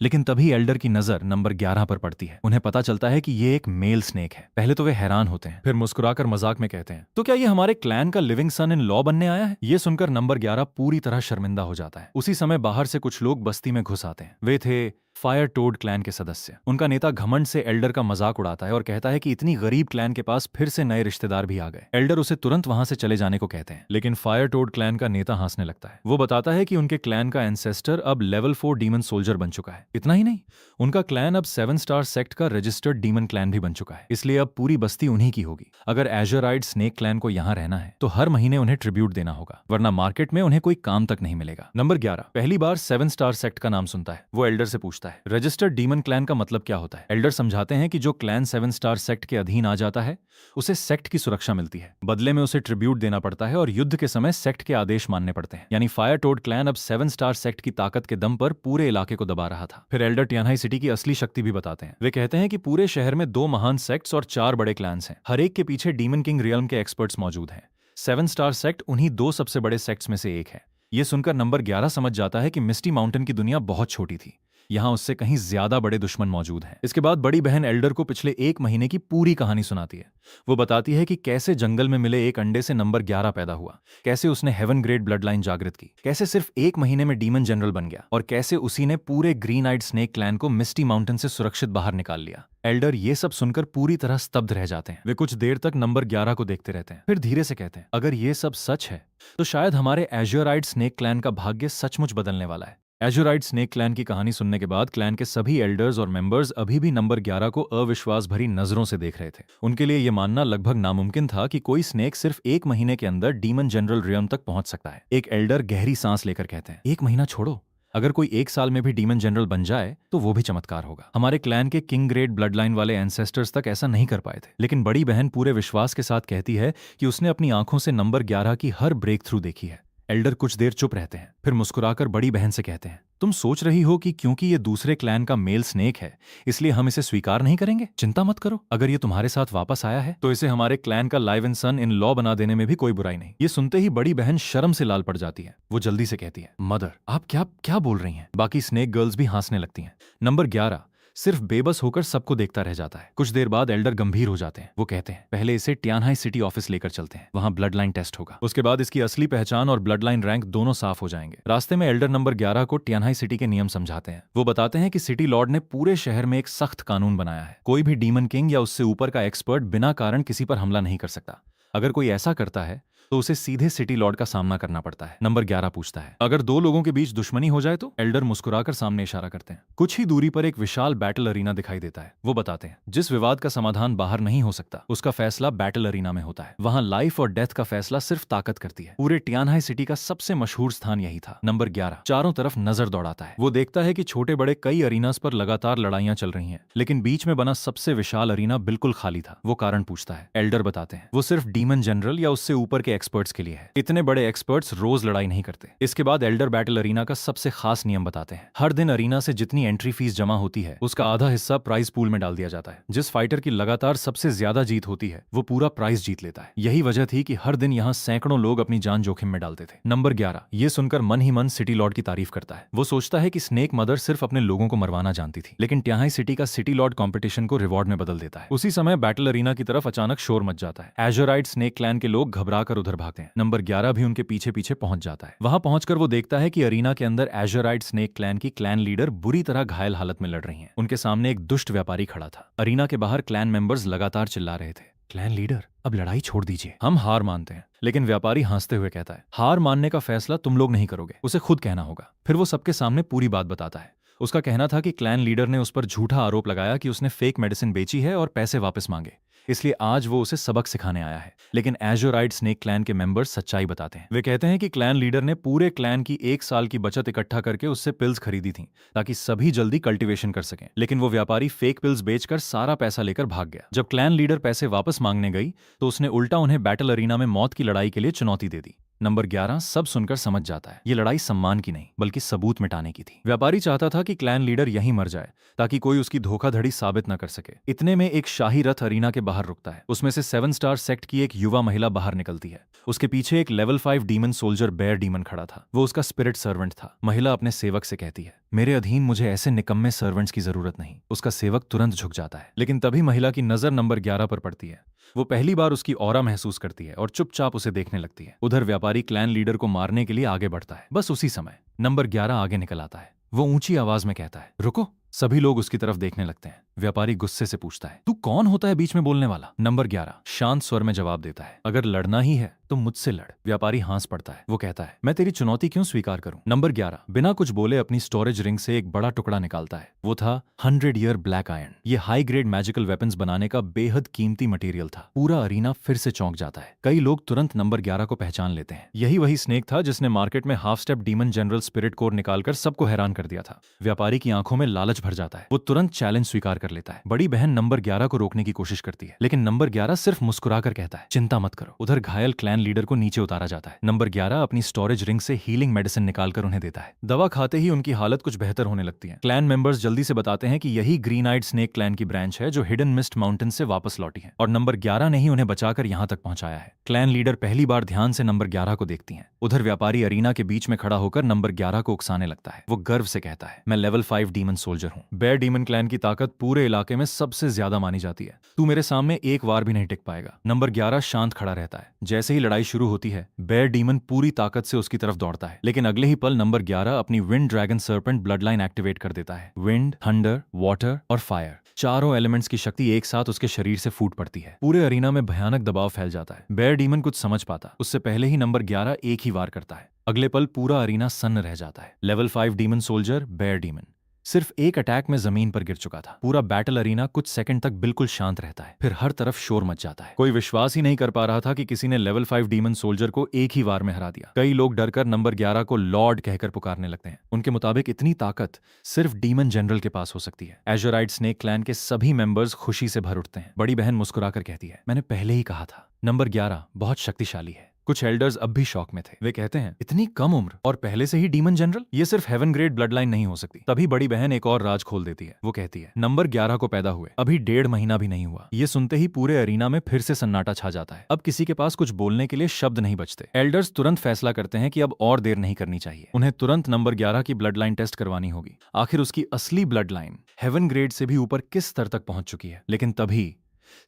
लेकिन तभी एल्डर की नजर नंबर 11 पर पड़ती है। उन्हें पता चलता है कि ये एक मेल स्नेक है। पहले तो वे हैरान होते हैं, फिर मुस्कुराकर मजाक में कहते हैं, तो क्या ये हमारे क्लैन का लिविंग सन इन लॉ बनने आया है? ये सुनकर नंबर 11 पूरी तरह शर्मिंदा हो जाता है। उसी समय बाहर से कुछ लोग बस्ती में घुस आते हैं। वे थे फायर टोड क्लैन के सदस्य। उनका नेता घमंड से एल्डर का मजाक उड़ाता है और कहता है कि इतनी गरीब क्लैन के पास फिर से नए रिश्तेदार भी आ गए। एल्डर उसे तुरंत वहां से चले जाने को कहते हैं, लेकिन फायर टोड क्लैन का नेता हंसने लगता है। वो बताता है कि उनके क्लैन का एंसेस्टर अब लेवल 4 डीमन सोल्जर बन चुका है। इतना ही नहीं, उनका क्लैन अब 7 स्टार सेक्ट का रजिस्टर्ड डीमन क्लैन भी बन चुका है। इसलिए अब पूरी बस्ती उन्हीं की होगी। अगर एज़ोराइड स्नेक क्लैन को यहाँ रहना है तो हर महीने उन्हें ट्रिब्यूट देना होगा, वरना मार्केट में उन्हें कोई काम तक नहीं मिलेगा। नंबर 11 पहली बार 7 स्टार सेक्ट का नाम सुनता है। वो एल्डर से पूछता है, रजिस्टर्ड डीमन क्लैन का मतलब क्या होता है? एल्डर समझाते हैं कि जो क्लैन 7 स्टार सेक्ट के अधीन आ जाता है उसे सेक्ट की सुरक्षा मिलती है। बदले में उसे ट्रिब्यूट देना पड़ता है और युद्ध के समय सेक्ट के आदेश मानने पड़ते हैं। यानी फायर टोड क्लैन अब 7 स्टार सेक्ट की ताकत के दम पर पूरे इलाके को दबा रहा था। फिर एल्डर टियानहाई सिटी की असली शक्ति भी बताते हैं। वे कहते हैं कि पूरे शहर में 2 महान सेक्ट्स और 4 बड़े क्लैंस हैं। हर एक के पीछे डीमन किंग रियल्म के एक्सपर्ट्स मौजूद हैं। 7 स्टार सेक्ट उन्हीं 2 सबसे बड़े सेक्ट्स में से एक है। ये सुनकर नंबर 11 समझ जाता है कि मिस्टी माउंटेन की दुनिया बहुत छोटी थी। यहाँ उससे कहीं ज्यादा बड़े दुश्मन मौजूद हैं। इसके बाद बड़ी बहन एल्डर को पिछले 1 महीने की पूरी कहानी सुनाती है। वो बताती है कि कैसे जंगल में मिले एक अंडे से नंबर 11 पैदा हुआ, कैसे उसने हेवन ग्रेड ब्लड लाइन जागृत की, कैसे सिर्फ 1 महीने में डीमन जनरल बन गया और कैसे उसी ने पूरे ग्रीन आइड स्नेक क्लैन को मिस्टी माउंटेन से सुरक्षित बाहर निकाल लिया। एल्डर ये सब सुनकर पूरी तरह स्तब्ध रह जाते हैं। वे कुछ देर तक नंबर 11 को देखते रहते हैं, फिर धीरे से कहते हैं, अगर ये सब सच है तो शायद हमारे एज़ोराइड स्नेक क्लैन का भाग्य सचमुच बदलने वाला है। एज़ोराइड स्नेक क्लैन की कहानी सुनने के बाद क्लैन के सभी एल्डर्स और मेंबर्स अभी भी नंबर 11 को अविश्वास भरी नजरों से देख रहे थे। उनके लिए यह मानना लगभग नामुमकिन था कि कोई स्नेक सिर्फ 1 महीने के अंदर डीमन जनरल रियम तक पहुंच सकता है। एक एल्डर गहरी सांस लेकर कहते हैं, 1 महीना छोड़ो, अगर कोई 1 साल में भी डीमन जनरल बन जाए तो वो भी चमत्कार होगा। हमारे क्लैन के किंग ग्रेड ब्लड लाइन वाले एंसेस्टर्स तक ऐसा नहीं कर पाए थे। लेकिन बड़ी बहन पूरे विश्वास के साथ कहती है कि उसने अपनी आंखों से नंबर 11 की हर ब्रेक थ्रू देखी है। एल्डर कुछ देर चुप रहते हैं, फिर मुस्कुराकर बड़ी बहन से कहते हैं, तुम सोच रही हो कि क्योंकि ये दूसरे क्लैन का मेल स्नेक है इसलिए हम इसे स्वीकार नहीं करेंगे? चिंता मत करो, अगर ये तुम्हारे साथ वापस आया है तो इसे हमारे क्लैन का live and son in law बना देने में भी कोई बुराई नहीं। ये सुनते ही बड़ी बहन शर्म से लाल पड़ जाती है। वो जल्दी से कहती है, मदर आप क्या क्या बोल रही हैं? बाकी स्नेक गर्ल्स भी हंसने लगती हैं। नंबर 11 सिर्फ बेबस होकर सबको देखता रह जाता है। कुछ देर बाद एल्डर गंभीर हो जाते हैं। वो कहते हैं, पहले इसे टियानहाई सिटी ऑफिस लेकर चलते हैं, वहां ब्लड लाइन टेस्ट होगा। उसके बाद इसकी असली पहचान और ब्लड लाइन रैंक दोनों साफ हो जाएंगे। रास्ते में एल्डर नंबर 11 को टियानहाई सिटी के नियम समझाते हैं। वो बताते हैं कि सिटी लॉर्ड ने पूरे शहर में एक सख्त कानून बनाया है। कोई भी डीमन किंग या उससे ऊपर का एक्सपर्ट बिना कारण किसी पर हमला नहीं कर सकता। अगर कोई ऐसा करता है तो उसे सीधे सिटी लॉर्ड का सामना करना पड़ता है। नंबर 11 पूछता है, अगर 2 लोगों के बीच दुश्मनी हो जाए तो? एल्डर मुस्कुराकर सामने इशारा करते हैं। कुछ ही दूरी पर एक विशाल बैटल अरीना दिखाई देता है। वो बताते हैं, जिस विवाद का समाधान बाहर नहीं हो सकता उसका फैसला बैटल अरीना में होता है। वहां लाइफ और डेथ का फैसला सिर्फ ताकत करती है। पूरे टियानहाई सिटी का सबसे मशहूर स्थान यही था। नंबर 11 चारों तरफ नजर दौड़ाता है। वो देखता है कि छोटे बड़े कई अरीनास पर लगातार लड़ाइयां चल रही हैं, लेकिन बीच में बना सबसे विशाल अरीना बिल्कुल खाली था। वो कारण पूछता है। एल्डर बताते हैं, वो सिर्फ डीमन जनरल या उससे ऊपर के एक्सपर्ट्स के लिए है। इतने बड़े एक्सपर्ट्स रोज लड़ाई नहीं करते। इसके बाद एल्डर बैटल अरीना का सबसे खास नियम बताते हैं। हर दिन अरीना से जितनी एंट्री फीस जमा होती है उसका आधा हिस्सा प्राइज पूल में डाल दिया जाता है। जिस फाइटर की लगातार सबसे ज्यादा जीत होती है वो पूरा प्राइज जीत लेता है। यही वजह थी कि हर दिन यहाँ सैकड़ों लोग अपनी जान जोखिम में डालते थे। नंबर 11, ये सुनकर मन ही मन सिटी लॉर्ड की तारीफ करता है। वो सोचता है कि स्नेक मदर सिर्फ अपने लोगों को मरवाना जानती थी, लेकिन ट्याहाई सिटी का सिटी लॉर्ड कंपटीशन को रिवॉर्ड में बदल देता है। उसी समय बैटल अरीना की तरफ अचानक शोर मच जाता है। एजोराइट स्नेक क्लैन के लोग घबराकर उधर भागते हैं। नंबर 11 भी उनके पीछे पीछे पहुंच जाता है। वहां पहुंचकर वो देखता है कि अरीना के अंदर एजोराइट स्नेक क्लैन की क्लैन लीडर बुरी तरह घायल हालत में लड़ रही हैं। उनके सामने एक दुष्ट व्यापारी खड़ा था। अरीना के बाहर क्लैन मेंबर्स लगातार चिल्ला रहे थे, क्लैन लीडर अब लड़ाई छोड़ दीजिए, हम हार मानते हैं। लेकिन व्यापारी हंसते हुए कहता है, हार मानने का फैसला तुम लोग नहीं करोगे, उसे खुद कहना होगा। फिर वो सबके सामने पूरी बात बताता है। उसका कहना था कि क्लैन लीडर ने उस पर झूठा आरोप लगाया कि उसने फेक मेडिसिन बेची है और पैसे वापस मांगे, इसलिए आज वो उसे सबक सिखाने आया है। लेकिन एजोराइट स्नेक क्लैन के मेंबर्स सच्चाई बताते हैं। वे कहते हैं कि क्लैन लीडर ने पूरे क्लैन की 1 साल की बचत इकट्ठा करके उससे पिल्स खरीदी थी ताकि सभी जल्दी कल्टीवेशन कर सकें। लेकिन वो व्यापारी फेक पिल्स बेचकर सारा पैसा लेकर भाग गया। जब क्लैन लीडर पैसे वापस मांगने गई तो उसने उल्टा उन्हें बैटल अरीना में मौत की लड़ाई के लिए चुनौती दे दी। नंबर 11 सब सुनकर समझ जाता है, ये लड़ाई सम्मान की नहीं बल्कि सबूत मिटाने की थी। व्यापारी चाहता था कि क्लैन लीडर यहीं मर जाए ताकि कोई उसकी धोखाधड़ी साबित न कर सके। इतने में एक शाही रथ अरीना के बाहर रुकता है। उसमें से 7 स्टार सेक्ट की एक युवा महिला बाहर निकलती है। उसके पीछे एक level 5 demon soldier bear demon खड़ा था। वो उसका स्पिरिट सर्वेंट था। महिला अपने सेवक से कहती है, मेरे अधीन मुझे ऐसे निकम्मे सर्वेंट्स की जरूरत नहीं। उसका सेवक तुरंत झुक जाता है। लेकिन तभी महिला की नजर नंबर 11 पर पड़ती है। वो पहली बार उसकी ऑरा महसूस करती है और चुपचाप उसे देखने लगती है। उधर व्यापारी क्लैन लीडर को मारने के लिए आगे बढ़ता है। बस उसी समय नंबर 11 आगे निकल आता है। वो ऊंची आवाज में कहता है, रुको। सभी लोग उसकी तरफ देखने लगते हैं। व्यापारी गुस्से से पूछता है, तू कौन होता है बीच में बोलने वाला? नंबर 11 शांत स्वर में जवाब देता है, अगर लड़ना ही है तो मुझसे लड़। व्यापारी हंस पड़ता है। वो कहता है, मैं तेरी चुनौती क्यों स्वीकार करूं? नंबर 11 बिना कुछ बोले अपनी स्टोरेज रिंग से एक बड़ा टुकड़ा निकालता है। वो था 100 ईयर ब्लैक आयरन। ये हाई ग्रेड मैजिकल वेपन्स बनाने का बेहद कीमती मटेरियल था। पूरा अरीना फिर से चौंक जाता है। कई लोग तुरंत नंबर 11 को पहचान लेते हैं। यही वही स्नेक था जिसने मार्केट में half step demon general spirit core निकालकर सबको हैरान कर दिया था। व्यापारी की आंखों में लालच भर जाता है। वो तुरंत चैलेंज स्वीकार कर लेता है। बड़ी बहन नंबर 11 को रोकने की कोशिश करती है, लेकिन नंबर 11 सिर्फ मुस्कुराकर कहता है, चिंता मत करो। उधर घायल क्लैन लीडर को नीचे उतारा जाता है। नंबर 11 अपनी स्टोरेज रिंग से हीलिंग मेडिसिन निकालकर उन्हें देता है। दवा खाते ही उनकी हालत कुछ बेहतर होने लगती है। क्लैन मेंबर्स जल्दी से बताते हैं कि यही ग्रीन आइड स्नेक क्लैन की ब्रांच है जो हिडन मिस्ट माउंटेन से वापस लौटी है और नंबर 11 ने ही उन्हें बचाकर यहां तक पहुंचाया है। क्लैन लीडर पहली बार ध्यान से नंबर 11 को देखती हैं। उधर व्यापारी अरीना के बीच में खड़ा होकर नंबर 11 को उकसाने लगता है। वो गर्व से कहता है, मैं लेवल 5 डीमन सोल्जर हूं। बेयर डीमन क्लैन की ताकत पूरे इलाके में सबसे ज्यादा मानी जाती है। तू मेरे सामने एक वार भी नहीं टिक पाएगा। नंबर 11 शांत खड़ा रहता है। जैसे ही लड़ाई शुरू होती है, बेयर डीमन पूरी ताकत से उसकी तरफ दौड़ता है, लेकिन अगले ही पल नंबर 11 अपनी wind dragon serpent bloodline activate कर देता है। विंड, थंडर, वाटर और फायर, चारों एलिमेंट्स की शक्ति एक साथ उसके शरीर से फूट पड़ती है। पूरे अरीना में भयानक दबाव फैल जाता है। बेयर डीमन कुछ समझ पाता उससे पहले ही नंबर 11 एक ही वार करता है। अगले पल पूरा अरीना सन्न रह जाता है। Level 5 demon soldier bear demon सिर्फ एक अटैक में जमीन पर गिर चुका था। पूरा बैटल अरीना कुछ सेकंड तक बिल्कुल शांत रहता है। फिर हर तरफ शोर मच जाता है। कोई विश्वास ही नहीं कर पा रहा था कि किसी ने लेवल 5 डीमन सोल्जर को एक ही वार में हरा दिया। कई लोग डरकर नंबर 11 को लॉर्ड कहकर पुकारने लगते हैं। उनके मुताबिक इतनी ताकत सिर्फ डीमन जनरल के पास हो सकती है। एजोराइट स्नेक क्लैन के सभी मेंबर्स खुशी से भर उठते हैं। बड़ी बहन मुस्कुराकर कहती है, मैंने पहले ही कहा था नंबर 11 बहुत शक्तिशाली है। कुछ एल्डर्स अब भी शॉक में थे। वे कहते हैं, इतनी कम उम्र और पहले से ही डीमन जनरल, ये सिर्फ हेवन ग्रेड ब्लड लाइन नहीं हो सकती। तभी बड़ी बहन एक और राज खोल देती है। वो कहती है, नंबर 11 को पैदा हुए अभी 1.5 महीना भी नहीं हुआ। ये सुनते ही पूरे अरीना में फिर से सन्नाटा छा जाता है। अब किसी के पास कुछ बोलने के लिए शब्द नहीं बचते। एल्डर्स तुरंत फैसला करते हैं कि अब और देर नहीं करनी चाहिए। उन्हें तुरंत नंबर 11 की ब्लड लाइन टेस्ट करवानी होगी। आखिर उसकी असली ब्लड लाइन हेवन ग्रेड से भी ऊपर किस स्तर तक पहुंच चुकी है। लेकिन तभी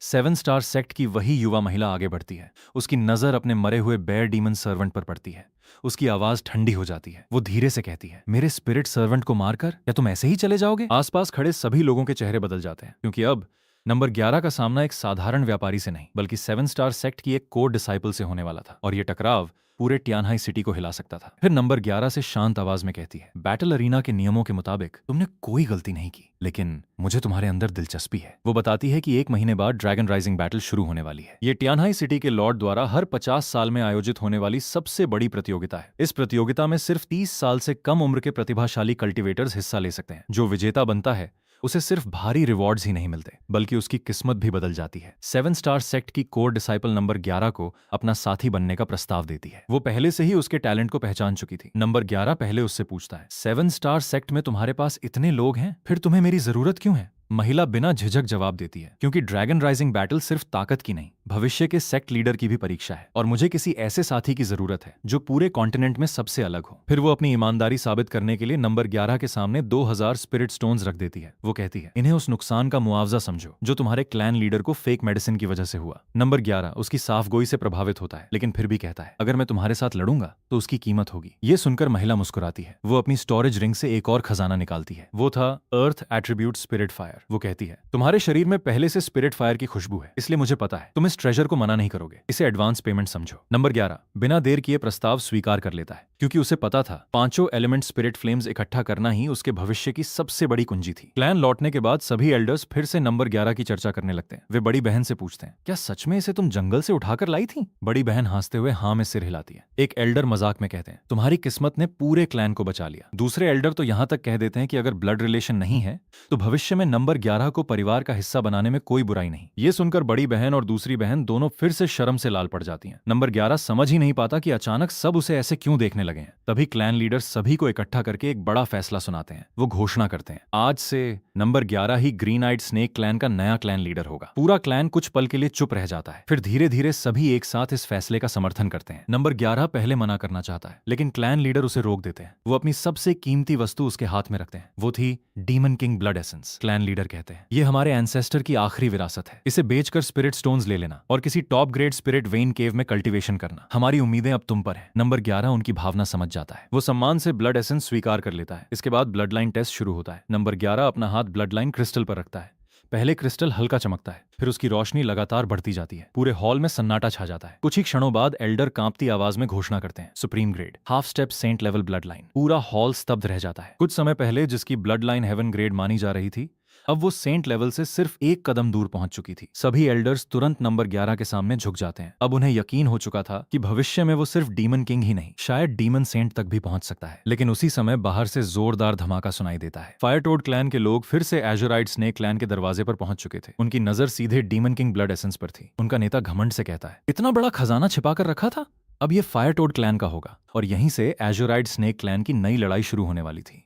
7 स्टार सेक्ट की वही युवा महिला आगे बढ़ती है। उसकी नजर अपने मरे हुए बेयर डीमन सर्वेंट पर पड़ती है। उसकी आवाज ठंडी हो जाती है। वो धीरे से कहती है, मेरे स्पिरिट सर्वेंट को मारकर या तुम ऐसे ही चले जाओगे? आसपास खड़े सभी लोगों के चेहरे बदल जाते हैं, क्योंकि अब नंबर 11 का सामना एक साधारण व्यापारी से नहीं बल्कि 7 स्टार सेक्ट की एक कोर डिसाइपल से होने वाला था। और ये टकराव पूरे ट्यानहाई सिटी को हिला सकता था। फिर नंबर 11 से शांत आवाज में कहती है, बैटल अरीना के नियमों के मुताबिक तुमने कोई गलती नहीं की, लेकिन मुझे तुम्हारे अंदर दिलचस्पी है। वो बताती है कि 1 महीने बाद ड्रैगन राइजिंग बैटल शुरू होने वाली है। ये ट्यानहाई सिटी के लॉर्ड द्वारा हर 50 साल में आयोजित होने वाली सबसे बड़ी प्रतियोगिता है। इस प्रतियोगिता में सिर्फ 30 साल से कम उम्र के प्रतिभाशाली कल्टिवेटर्स हिस्सा ले सकते हैं। जो विजेता बनता है उसे सिर्फ भारी रिवॉर्ड्स ही नहीं मिलते बल्कि उसकी किस्मत भी बदल जाती है। 7 स्टार सेक्ट की कोर डिसाइपल नंबर 11 को अपना साथी बनने का प्रस्ताव देती है। वो पहले से ही उसके टैलेंट को पहचान चुकी थी। नंबर 11 पहले उससे पूछता है, 7 स्टार सेक्ट में तुम्हारे पास इतने लोग हैं, फिर तुम्हें मेरी जरूरत क्यों है? महिला बिना झिझक जवाब देती है, क्योंकि ड्रैगन राइजिंग बैटल सिर्फ ताकत की नहीं, भविष्य के सेक्ट लीडर की भी परीक्षा है और मुझे किसी ऐसे साथी की जरूरत है जो पूरे कॉन्टिनेंट में सबसे अलग हो। फिर वो अपनी ईमानदारी साबित करने के लिए नंबर 11 के सामने 2000 स्पिरिट स्टोन्स रख देती है। वो कहती है, इन्हें उस नुकसान का मुआवजा समझो जो तुम्हारे क्लैन लीडर को फेक मेडिसिन की वजह से हुआ। नंबर 11 उसकी साफगोई से प्रभावित होता है, लेकिन फिर भी कहता है, अगर मैं तुम्हारे साथ लड़ूंगा तो उसकी कीमत होगी। ये सुनकर महिला मुस्कुराती है। वो अपनी स्टोरेज रिंग से एक और खजाना निकालती है। वो था अर्थ एट्रीब्यूट स्पिरिट फायर। वो कहती है, तुम्हारे शरीर में पहले से स्पिरिट फायर की खुशबू है, इसलिए मुझे पता है तुम इस ट्रेजर को मना नहीं करोगे। इसे एडवांस पेमेंट समझो। नंबर 11 बिना देर किए प्रस्ताव स्वीकार कर लेता है, क्योंकि उसे पता था पांचों एलिमेंट स्पिरिट फ्लेम्स इकट्ठा करना ही उसके भविष्य की सबसे बड़ी कुंजी थी। क्लैन लौटने के बाद सभी एल्डर्स फिर से नंबर 11 की चर्चा करने लगते हैं। वे बड़ी बहन से पूछते हैं, क्या सच में इसे तुम जंगल से उठाकर लाई थी? बड़ी बहन हंसते हुए हाँ में सिर हिलाती है। एक एल्डर मजाक में कहते हैं, तुम्हारी किस्मत ने पूरे क्लैन को बचा लिया। दूसरे एल्डर तो यहां तक कह देते हैं कि अगर ब्लड रिलेशन नहीं है तो भविष्य में नंबर 11 को परिवार का हिस्सा बनाने में कोई बुराई नहीं। ये सुनकर बड़ी बहन और दूसरी बहन दोनों फिर से शर्म से लाल पड़ जाती हैं। नंबर 11 समझ ही नहीं पाता कि अचानक सब उसे ऐसे क्यों देखने लगे हैं। तभी क्लैन लीडर सभी को इकट्ठा करके एक बड़ा फैसला सुनाते हैं। वो घोषणा करते हैं, आज से नंबर 11 ही ग्रीन आइड स्नेक क्लैन का नया क्लैन लीडर होगा। पूरा क्लैन कुछ पल के लिए चुप रह जाता है, फिर धीरे धीरे सभी एक साथ इस फैसले का समर्थन करते हैं। नंबर 11 पहले मना करना चाहता है, लेकिन क्लैन लीडर उसे रोक देते हैं। वो अपनी सबसे कीमती वस्तु उसके हाथ में रखते हैं। वो थी demon king blood essence. Clan leader कहते हैं, ये हमारे एंसेस्टर की आखिरी विरासत है, इसे बेचकर स्पिरिट स्टोन्स ले लेना और किसी टॉप ग्रेड स्पिरिट वेन केव में कल्टीवेशन करना। हमारी उम्मीदें अब तुम पर हैं। नंबर 11 उनकी भावना समझ जाता है। वो सम्मान से ब्लड एसेंस स्वीकार कर लेता है। इसके बाद ब्लड लाइन टेस्ट शुरू होता है। नंबर 11 अपना हाथ ब्लड लाइन क्रिस्टल पर रखता है। पहले क्रिस्टल हल्का चमकता है, फिर उसकी रोशनी लगातार बढ़ती जाती है। पूरे हॉल में सन्नाटा छा जाता है। कुछ ही क्षणों बाद एल्डर कांपती आवाज में घोषणा करते हैं, supreme grade half step saint level bloodline. पूरा हॉल स्तब्ध रह जाता है। कुछ समय पहले जिसकी ब्लड लाइन हेवन ग्रेड मानी जा रही थी, अब वो सेंट लेवल से सिर्फ एक कदम दूर पहुंच चुकी थी। सभी एल्डर्स तुरंत नंबर 11 के सामने झुक जाते हैं। अब उन्हें यकीन हो चुका था कि भविष्य में वो सिर्फ डीमन किंग ही नहीं, शायद डीमन सेंट तक भी पहुंच सकता है। लेकिन उसी समय बाहर से जोरदार धमाका सुनाई देता है। फायर टोड क्लैन के लोग फिर से एजोराइड स्नेक क्लैन के दरवाजे पर पहुंच चुके थे। उनकी नजर सीधे डीमन किंग ब्लड एसेंस पर थी। उनका नेता घमंड से कहता है, इतना बड़ा खजाना छिपा कर रखा था, अब ये फायर टोड क्लैन का होगा। और यहीं से एजोराइड स्नेक क्लैन की नई लड़ाई शुरू होने वाली थी।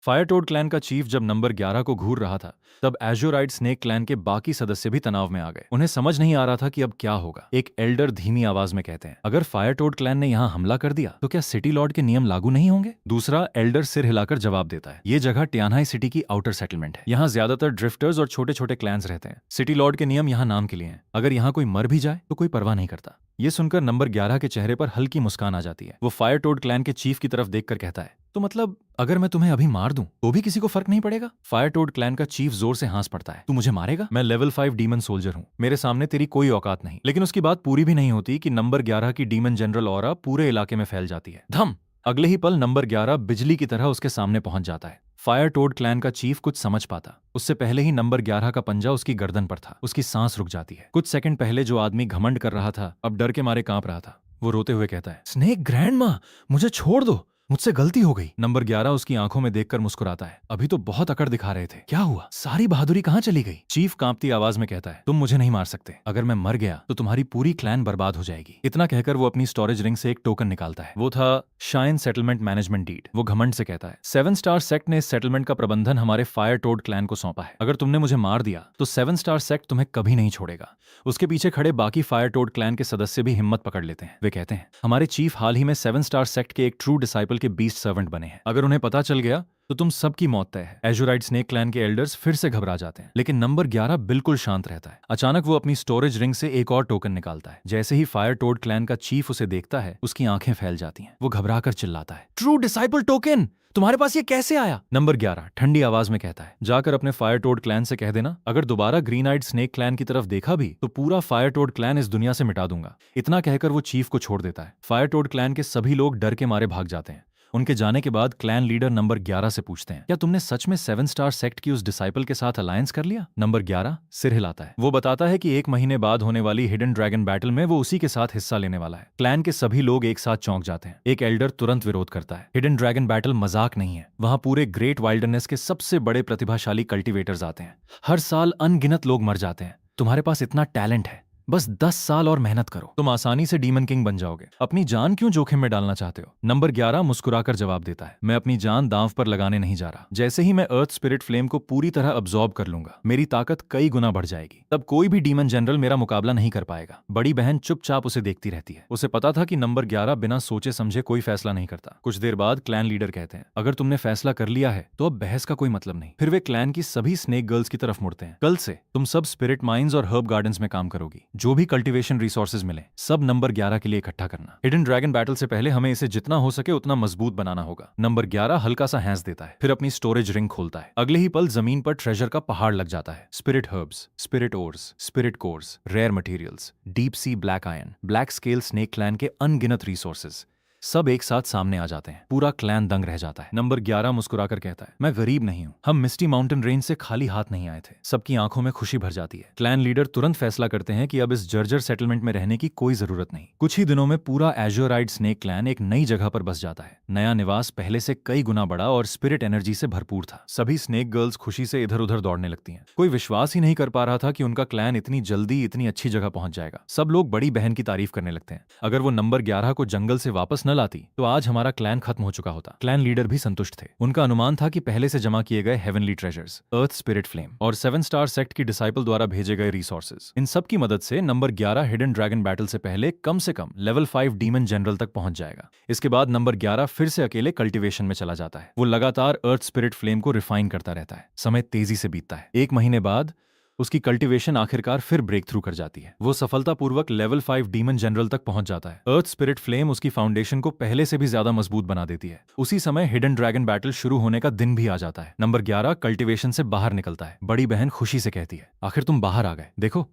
फायर टोड क्लैन का चीफ जब नंबर 11 को घूर रहा था, तब एजोराइड स्नेक क्लैन के बाकी सदस्य भी तनाव में आ गए। उन्हें समझ नहीं आ रहा था कि अब क्या होगा। एक एल्डर धीमी आवाज में कहते हैं, अगर फायर टोड क्लैन ने यहाँ हमला कर दिया तो क्या सिटी लॉर्ड के नियम लागू नहीं होंगे? दूसरा एल्डर सिर हिलाकर जवाब देता है, ये जगह ट्यानहाई सिटी की आउटर सेटलमेंट है। यहाँ ज्यादातर ड्रिफ्टर्स और छोटे छोटे क्लैंस रहते हैं। सिटी लॉर्ड के नियम यहाँ नाम के लिए हैं। अगर यहाँ कोई मर भी जाए तो कोई परवाह नहीं करता। ये सुनकर नंबर 11 के चेहरे पर हल्की मुस्कान आ जाती है। वो फायर टोड क्लैन के चीफ की तरफ देखकर कहता है, तो मतलब अगर मैं तुम्हें अभी मार दूं तो भी किसी को फर्क नहीं पड़ेगा? फायर टोड क्लैन का चीफ जोर से हंस पड़ता है, तू मुझे मारेगा? मैं लेवल 5 डीमन सोल्जर हूं, मेरे सामने तेरी कोई औकात नहीं। लेकिन उसकी बात पूरी भी नहीं होती कि नंबर 11 की डीमन जनरल ऑरा पूरे इलाके में फैल जाती है। धम! अगले ही पल नंबर 11 बिजली की तरह उसके सामने पहुंच जाता है। फायर टोड क्लैन का चीफ कुछ समझ पाता उससे पहले ही नंबर 11 का पंजा उसकी गर्दन पर था। उसकी सांस रुक जाती है। कुछ सेकंड पहले जो आदमी घमंड कर रहा था, अब डर के मारे कांप रहा था। वो रोते हुए कहता है, स्नेक ग्रैंडमा, मुझे छोड़ दो, मुझसे गलती हो गई। नंबर 11 उसकी आंखों में देखकर मुस्कुराता है, अभी तो बहुत अकड़ दिखा रहे थे, क्या हुआ? सारी बहादुरी कहाँ चली गई? चीफ कांपती आवाज में कहता है, तुम मुझे नहीं मार सकते। अगर मैं मर गया तो तुम्हारी पूरी क्लैन बर्बाद हो जाएगी। इतना कहकर वो अपनी स्टोरेज रिंग से एक टोकन निकालता है। वो था शाइन सेटलमेंट मैनेजमेंट डीड। वो घमंड से कहता है, 7 स्टार सेक्ट ने इस सेटलमेंट का प्रबंधन हमारे फायर टोड क्लैन को सौंपा है। अगर तुमने मुझे मार दिया तो 7 स्टार सेक्ट तुम्हें कभी नहीं छोड़ेगा। उसके पीछे खड़े बाकी फायर टोड क्लैन के सदस्य भी हिम्मत पकड़ लेते हैं। वे कहते हैं, हमारे चीफ हाल ही में 7 स्टार सेक्ट के एक ट्रू डिसाइपल के बीस्ट सर्वेंट बने हैं। अगर उन्हें पता चल गया तो तुम सबकी मौत तय है। एजोराइड स्नेक क्लैन के एल्डर्स फिर से घबरा जाते हैं, लेकिन नंबर 11 बिल्कुल शांत रहता है। अचानक वो अपनी स्टोरेज रिंग से एक और टोकन निकालता है। जैसे ही फायर टोड क्लैन का चीफ उसे देखता है, उसकी आंखें फैल जाती हैं। वो घबराकर चिल्लाता है, ट्रू डिसाइपल टोकन, तुम्हारे पास ये कैसे आया? नंबर 11 ठंडी आवाज में कहता है, जाकर अपने फायर टोड क्लैन से कह देना, अगर दोबारा ग्रीन आइड स्नेक क्लैन की तरफ देखा भी तो पूरा फायर टोड क्लैन इस दुनिया से मिटा दूंगा। इतना कहकर वो चीफ को छोड़ देता है। फायर टोड क्लैन के सभी लोग डर के मारे भाग जाते हैं। उनके जाने के बाद क्लैन लीडर नंबर 11 से पूछते हैं, क्या तुमने सच में 7 स्टार सेक्ट की उस डिसाइपल के साथ अलायंस कर लिया? नंबर 11 सिर हिलाता है। वो बताता है कि 1 महीने बाद होने वाली हिडन ड्रैगन बैटल में वो उसी के साथ हिस्सा लेने वाला है। क्लैन के सभी लोग एक साथ चौंक जाते हैं। एक एल्डर तुरंत विरोध करता है, हिडन ड्रैगन बैटल मजाक नहीं है, वहां पूरे ग्रेट वाइल्डरनेस के सबसे बड़े प्रतिभाशाली कल्टीवेटर्स आते हैं, हर साल अनगिनत लोग मर जाते हैं, तुम्हारे पास इतना टैलेंट है, बस 10 साल और मेहनत करो, तुम आसानी से डीमन किंग बन जाओगे। अपनी जान क्यों जोखिम में डालना चाहते हो? नंबर 11 मुस्कुराकर जवाब देता है, मैं अपनी जान दांव पर लगाने नहीं जा रहा। जैसे ही मैं अर्थ स्पिरिट फ्लेम को पूरी तरह अब्सॉर्ब कर लूंगा, मेरी ताकत कई गुना बढ़ जाएगी। तब कोई भी डीमन जनरल मेरा मुकाबला नहीं कर पाएगा। बड़ी बहन चुपचाप उसे देखती रहती है। उसे पता था कि नंबर 11 बिना सोचे समझे कोई फैसला नहीं करता। कुछ देर बाद क्लैन लीडर कहते हैं, अगर तुमने फैसला कर लिया है तो अब बहस का कोई मतलब नहीं। फिर वे क्लैन की सभी स्नेक गर्ल्स की तरफ मुड़ते हैं। कल से तुम सब स्पिरिट माइंस और हर्ब गार्डन्स में काम करोगी। जो भी कल्टीवेशन रिसोर्सेज मिले सब नंबर 11 के लिए इकट्ठा करना। हिडन ड्रैगन बैटल से पहले हमें इसे जितना हो सके उतना मजबूत बनाना होगा। नंबर 11 हल्का सा हैंस देता है, फिर अपनी स्टोरेज रिंग खोलता है। अगले ही पल जमीन पर ट्रेजर का पहाड़ लग जाता है। Spirit herbs, spirit ores, spirit cores, rare materials, deep sea black iron, black scale snake clan के अनगिनत रिसोर्सेज सब एक साथ सामने आ जाते हैं। पूरा क्लैन दंग रह जाता है। नंबर 11 मुस्कुराकर कहता है, मैं गरीब नहीं हूं, हम मिस्टी माउंटेन रेंज से खाली हाथ नहीं आए थे। सबकी आंखों में खुशी भर जाती है। क्लैन लीडर तुरंत फैसला करते हैं कि अब इस जर्जर सेटलमेंट में रहने की कोई जरूरत नहीं। कुछ ही दिनों में पूरा एजोराइड स्नेक क्लैन एक नई जगह पर बस जाता है। नया निवास पहले से कई गुना बड़ा और स्पिरिट एनर्जी से भरपूर था। सभी स्नेक गर्ल्स खुशी से इधर उधर दौड़ने लगती हैं। कोई विश्वास ही नहीं कर पा रहा था कि उनका क्लैन इतनी जल्दी इतनी अच्छी जगह पहुंच जाएगा। सब लोग बड़ी बहन की तारीफ करने लगते हैं। अगर वो नंबर 11 को जंगल से वापस न लाती तो आज हमारा क्लैन खत्म हो चुका होता। क्लैन लीडर भी संतुष्ट थे। उनका अनुमान था कि पहले से जमा किए गए हेवनली ट्रेजर्स, अर्थ स्पिरिट फ्लेम और 7 स्टार सेक्ट की डिसाइपल द्वारा भेजे गए रिसोर्सेज, इन सब की मदद से नंबर 11 हिडन ड्रैगन बैटल से पहले कम से कम लेवल 5 डीमन जनरल तक पहुंच जाएगा। इसके बाद नंबर 11 फिर से अकेले कल्टीवेशन में चला जाता है। वो लगातार अर्थ स्पिरिट फ्लेम को रिफाइन करता रहता है। समय तेजी से बीतता है। 1 महीने बाद उसकी कल्टीवेशन आखिरकार फिर ब्रेक थ्रू कर जाती है। वो सफलतापूर्वक लेवल 5 डीमन जनरल तक पहुंच जाता है। अर्थ स्पिरिट फ्लेम उसकी फाउंडेशन को पहले से भी ज्यादा मजबूत बना देती है। उसी समय हिडन ड्रैगन बैटल शुरू होने का दिन भी आ जाता है। नंबर 11 कल्टीवेशन से बाहर निकलता है। बड़ी बहन खुशी से कहती है, आखिर तुम बाहर आ गए, देखो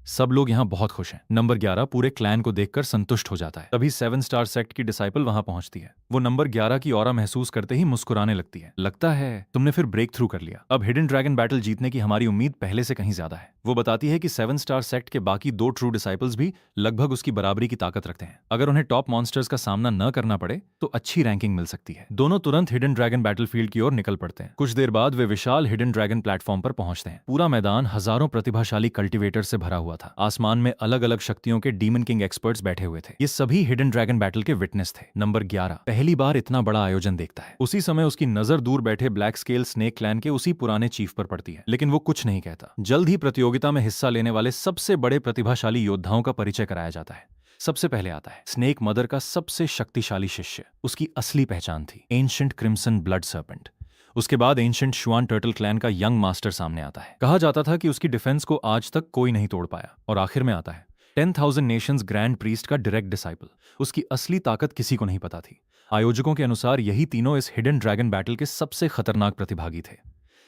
सब लोग यहाँ बहुत खुश हैं। नंबर 11 पूरे क्लैन को देखकर संतुष्ट हो जाता है। तभी 7 स्टार सेक्ट की डिसाइपल वहां पहुंचती है। वो नंबर 11 की ऑरा महसूस करते ही मुस्कुराने लगती है। लगता है तुमने फिर ब्रेक थ्रू कर लिया। अब हिडन ड्रैगन बैटल जीतने की हमारी उम्मीद पहले से कहीं ज्यादा है। वो बताती है कि 7 स्टार सेक्ट के बाकी 2 ट्रू डिसाइपल्स भी लगभग उसकी बराबरी की ताकत रखते हैं। अगर उन्हें टॉप मॉन्स्टर्स का सामना न करना पड़े तो अच्छी रैंकिंग मिल सकती है। दोनों तुरंत हिडन ड्रैगन बैटलफील्ड की ओर निकल पड़ते हैं। कुछ देर बाद वे विशाल हिडन ड्रैगन प्लेटफॉर्म पर पहुंचते हैं। पूरा मैदान हजारों प्रतिभाशाली कल्टीवेटर से भरा हुआ था। आसमान में अलग अलग शक्तियों के डीमन किंग एक्सपर्ट्स बैठे हुए थे। ये सभी हिडन ड्रैगन बैटल के विटनेस थे। नंबर 11 पहली बार इतना बड़ा आयोजन देखता है। उसी समय उसकी नजर दूर बैठे ब्लैक स्केल स्नेक क्लैन के उसी पुराने चीफ पर पड़ती है, लेकिन वो कुछ नहीं कहता। जल्द ही प्रतियोगिता में हिस्सा लेने वाले सबसे बड़े प्रतिभाशाली योद्धाओं का परिचय कराया जाता है। सबसे पहले आता है स्नेक मदर का सबसे शक्तिशाली शिष्य। उसकी असली पहचान थी एंशिएंट क्रिम्सन ब्लड सर्पेंट। उसके बाद एंशिएंट शुआन टर्टल क्लैन का यंग मास्टर सामने आता है। कहा जाता था कि उसकी डिफेंस को आज तक कोई नहीं तोड़ पाया। और आखिर में आता है 10,000 नेशंस ग्रैंड प्रीस्ट का डायरेक्ट डिसाइपल। उसकी असली ताकत किसी को नहीं पता थी। आयोजकों के अनुसार यही तीनों इस हिडन ड्रैगन बैटल के सबसे खतरनाक प्रतिभागी थे।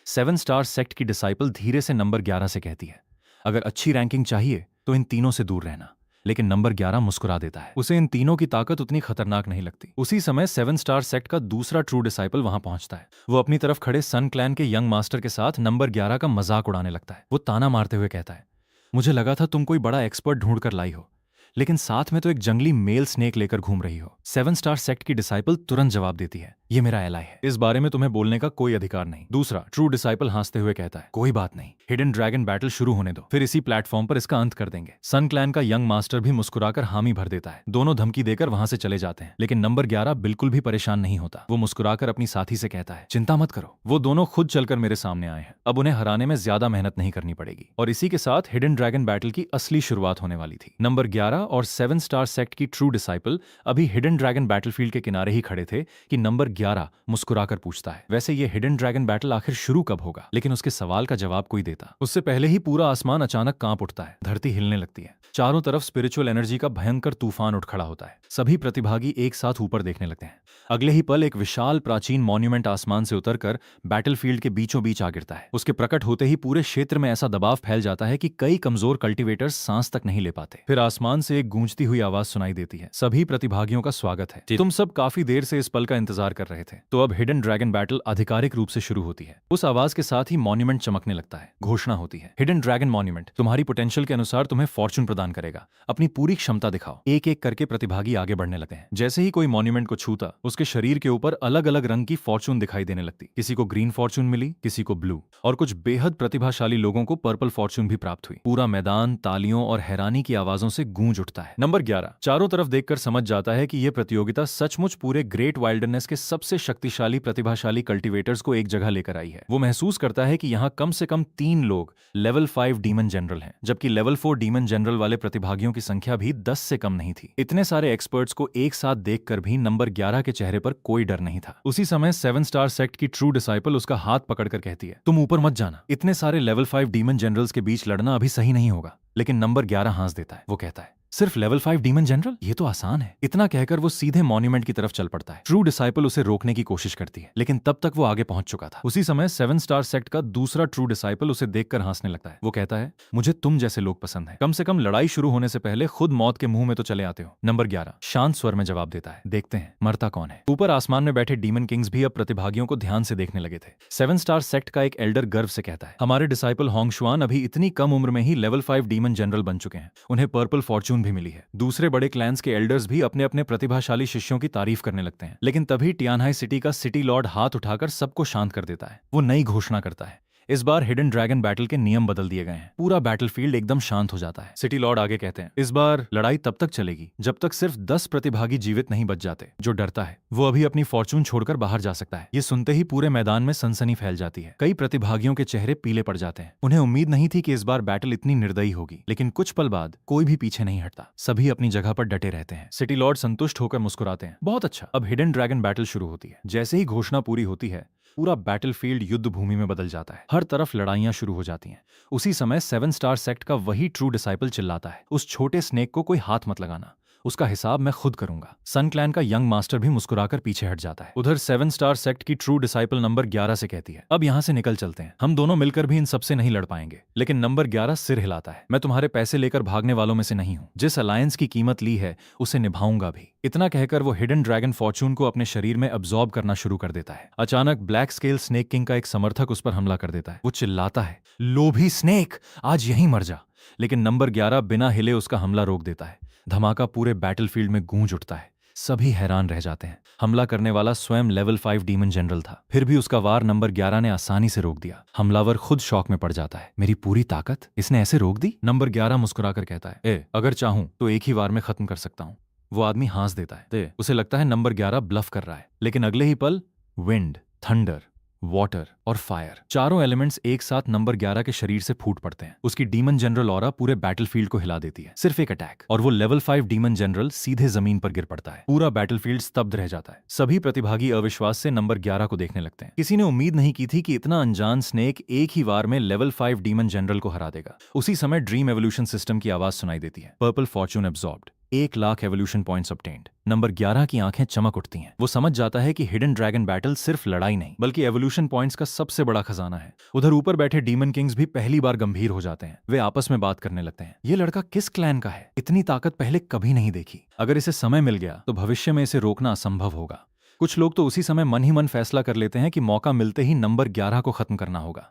7 स्टार सेक्ट की डिसाइपल धीरे से नंबर 11 से कहती है, अगर अच्छी रैंकिंग चाहिए तो इन तीनों से दूर रहना। लेकिन नंबर 11 मुस्कुरा देता है। उसे इन तीनों की ताकत उतनी खतरनाक नहीं लगती। उसी समय 7 स्टार सेक्ट का दूसरा ट्रू डिसाइपल वहां पहुंचता है। वो अपनी तरफ खड़े सन क्लैन के यंग मास्टर के साथ नंबर 11 का मजाक उड़ाने लगता है। वो ताना मारते हुए कहता है, मुझे लगा था तुम कोई बड़ा एक्सपर्ट ढूंढ कर लाई हो, लेकिन साथ में तो एक जंगली मेल स्नेक लेकर घूम रही हो। 7 स्टार सेक्ट की डिसाइपल तुरंत जवाब देती है, ये मेरा एलाई है, इस बारे में तुम्हें बोलने का कोई अधिकार नहीं। दूसरा ट्रू डिसाइपल हंसते हुए कहता है, कोई बात नहीं, हिडन ड्रैगन बैटल शुरू होने दो, फिर इसी प्लेटफॉर्म पर इसका अंत कर देंगे। सन क्लैन का यंग मास्टर भी मुस्कुराकर हामी भर देता है। दोनों धमकी देकर वहां से चले जाते हैं, लेकिन नंबर 11 बिल्कुल भी परेशान नहीं होता। वो मुस्कुराकर अपनी साथी से कहता है, चिंता मत करो, वो दोनों खुद चलकर मेरे सामने आए हैं। अब उन्हें हराने में ज्यादा मेहनत नहीं करनी पड़ेगी। और इसी के साथ हिडन ड्रैगन बैटल की असली शुरुआत होने वाली थी। नंबर 11 और 7 स्टार सेक्ट की ट्रू डिसाइपल अभी हिडन ड्रैगन बैटलफील्ड के किनारे ही खड़े थे कि नंबर 11 मुस्कुराकर पूछता है, वैसे ये हिडन ड्रैगन बैटल आखिर शुरू कब होगा? लेकिन उसके सवाल का जवाब कोई देता उससे पहले ही पूरा आसमान अचानक कांप उठता है, धरती हिलने लगती है, चारों तरफ स्पिरिचुअल एनर्जी का भयंकर तूफान उठ खड़ा होता है। सभी प्रतिभागी एक साथ ऊपर देखने लगते हैं। अगले ही पल एक विशाल प्राचीन मॉन्यूमेंट आसमान से उतरकर बैटलफील्ड के बीचों बीच आ गिरता है। उसके प्रकट होते ही पूरे क्षेत्र में ऐसा दबाव फैल जाता है कि कई कमजोर कल्टीवेटर्स सांस तक नहीं ले पाते। फिर आसमान से एक गूंजती हुई आवाज सुनाई देती है, सभी प्रतिभागियों का स्वागत है, तुम सब काफी देर से इस पल का इंतजार कर रहे थे। तो अब हिडन ड्रैगन बैटल आधिकारिक रूप से शुरू होती है। उस आवाज के साथ ही मॉन्यूमेंट चमकने लगता है। घोषणा होती है, हिडन ड्रैगन मॉन्यूमेंट तुम्हारी पोटेंशियल के अनुसार तुम्हें फॉर्चून प्रदान करेगा, अपनी पूरी क्षमता दिखाओ। एक एक करके प्रतिभागी आगे बढ़ने लगते हैं। जैसे ही कोई मॉन्यूमेंट को छूता, उसके शरीर के ऊपर अलग अलग रंग की फॉर्चून दिखाई देने लगती। किसी को ग्रीन फॉर्चून मिली, किसी को ब्लू, और कुछ बेहद प्रतिभाशाली लोगों को पर्पल फॉर्चून भी प्राप्त हुई। पूरा मैदान तालियों और हैरानी की आवाजों से गूंज उठता है। नंबर 11 चारों तरफ देखकर समझ जाता है कि यह प्रतियोगिता सचमुच पूरे ग्रेट वाइल्डरनेस के सबसे शक्तिशाली प्रतिभाशाली कल्टीवेटर्स को एक जगह लेकर आई है। वो महसूस करता है कि यहाँ कम से कम 3 लोग लेवल 5 डीमन जनरल हैं, जबकि लेवल 4 डीमन जनरल वाले प्रतिभागियों की संख्या भी 10 से कम नहीं थी। इतने सारे एक्सपर्ट्स को एक साथ देखकर भी नंबर 11 के चेहरे पर कोई डर नहीं था। उसी समय 7 स्टार सेक्ट की ट्रू डिसाइपल उसका हाथ पकड़कर कहती है, तुम ऊपर मत जाना, इतने सारे लेवल 5 डीमन जनरल्स के बीच लड़ना अभी सही नहीं होगा। लेकिन नंबर 11 हंस देता है। वो कहता है, सिर्फ लेवल 5 डीमन जनरल, ये तो आसान है। इतना कहकर वो सीधे मॉन्यूमेंट की तरफ चल पड़ता है। ट्रू डिसाइपल उसे रोकने की कोशिश करती है, लेकिन तब तक वो आगे पहुंच चुका था। उसी समय 7 स्टार सेक्ट का दूसरा ट्रू डिसाइपल उसे देखकर हंसने लगता है। वो कहता है, मुझे तुम जैसे लोग पसंद हैं, कम से कम लड़ाई शुरू होने से पहले खुद मौत के मुंह में तो चले आते हो। नंबर 11 शांत स्वर में जवाब देता है, देखते हैं मरता कौन है। ऊपर आसमान में बैठे डीमन किंग्स भी अब प्रतिभागियों को ध्यान से देखने लगे थे। 7 स्टार सेक्ट का एक एल्डर गर्व से कहता है, हमारे डिसाइपल होंगशुआन अभी इतनी कम उम्र में ही लेवल 5 डीमन जनरल बन चुके हैं, उन्हें पर्पल फॉर्चून भी मिली है। दूसरे बड़े क्लैंस के एल्डर्स भी अपने अपने प्रतिभाशाली शिष्यों की तारीफ करने लगते हैं। लेकिन तभी टियानहाई सिटी का सिटी लॉर्ड हाथ उठाकर सबको शांत कर देता है। वो नई घोषणा करता है, इस बार हिडन ड्रैगन बैटल के नियम बदल दिए गए हैं। पूरा बैटलफील्ड एकदम शांत हो जाता है। सिटी लॉर्ड आगे कहते हैं, इस बार लड़ाई तब तक चलेगी जब तक सिर्फ 10 प्रतिभागी जीवित नहीं बच जाते। जो डरता है वो अभी अपनी फॉर्चून छोड़कर बाहर जा सकता है। ये सुनते ही पूरे मैदान में सनसनी फैल जाती है। कई प्रतिभागियों के चेहरे पीले पड़ जाते हैं। उन्हें उम्मीद नहीं थी कि इस बार बैटल इतनी निर्दयी होगी, लेकिन कुछ पल बाद कोई भी पीछे नहीं हटता। सभी अपनी जगह पर डटे रहते हैं। सिटी लॉर्ड संतुष्ट होकर मुस्कुराते हैं, बहुत अच्छा। अब हिडन ड्रैगन बैटल शुरू होती है। जैसे ही घोषणा पूरी होती है, पूरा बैटलफील्ड युद्ध भूमि में बदल जाता है। हर तरफ लड़ाइयां शुरू हो जाती हैं। उसी समय 7 स्टार सेक्ट का वही ट्रू डिसाइपल चिल्लाता है, उस छोटे स्नेक को कोई हाथ मत लगाना, उसका हिसाब मैं खुद करूंगा। सन क्लैन का यंग मास्टर भी मुस्कुराकर पीछे हट जाता है। उधर 7 स्टार सेक्ट की ट्रू डिसाइपल नंबर 11 से कहती है, अब यहाँ से निकल चलते हैं, हम दोनों मिलकर भी इन सबसे नहीं लड़ पाएंगे। लेकिन नंबर 11 सिर हिलाता है, मैं तुम्हारे पैसे लेकर भागने वालों में से नहीं हूँ। जिस अलायंस की कीमत ली है उसे निभाऊंगा भी। इतना कहकर वो हिडन ड्रैगन फॉर्चून को अपने शरीर में अब्सॉर्ब करना शुरू कर देता है। अचानक ब्लैक स्केल स्नेक किंग का एक समर्थक उस पर हमला कर देता है। वो चिल्लाता है, लोभी स्नेक, आज यहीं मर जा। लेकिन नंबर 11 बिना हिले उसका हमला रोक देता है। धमाका पूरे बैटलफील्ड में गूंज उठता है। सभी हैरान रह जाते हैं। हमला करने वाला स्वयं लेवल 5 डीमन जनरल था, फिर भी उसका वार नंबर 11 ने आसानी से रोक दिया। हमलावर खुद शॉक में पड़ जाता है, मेरी पूरी ताकत इसने ऐसे रोक दी। नंबर 11 मुस्कुराकर कहता है, अगर चाहूं तो एक ही वार में खत्म कर सकता हूं। वो आदमी हंस देता है। उसे लगता है नंबर 11 ब्लफ कर रहा है। लेकिन अगले ही पल विंड, थंडर, वाटर और फायर, चारों एलिमेंट्स एक साथ नंबर 11 के शरीर से फूट पड़ते हैं। उसकी डीमन जनरल ऑरा पूरे बैटलफील्ड को हिला देती है। सिर्फ एक अटैक और वो लेवल 5 डीमन जनरल सीधे जमीन पर गिर पड़ता है। पूरा बैटलफील्ड स्तब्ध रह जाता है। सभी प्रतिभागी अविश्वास से नंबर 11 को देखने लगते हैं। किसी ने उम्मीद नहीं की थी कि इतना अनजान स्नेक एक ही वार में लेवल 5 डीमन जनरल को हरा देगा। उसी समय ड्रीम एवोल्यूशन सिस्टम की आवाज सुनाई देती है, purple Fortune absorbed, 1 lakh evolution points obtained. Number 11 की आंखें चमक उठती हैं। वो समझ जाता है कि हिडन ड्रैगन बैटल सिर्फ लड़ाई नहीं बल्कि एवोल्यूशन पॉइंट्स का सबसे बड़ा खजाना है। उधर ऊपर बैठे डीमन किंग्स भी पहली बार गंभीर हो जाते हैं। वे आपस में बात करने लगते हैं, ये लड़का किस क्लैन का है, इतनी ताकत पहले कभी नहीं देखी। अगर इसे समय मिल गया तो भविष्य में इसे रोकना असंभव होगा। कुछ लोग तो उसी समय मन ही मन फैसला कर लेते हैं कि मौका मिलते ही नंबर 11 को खत्म करना होगा।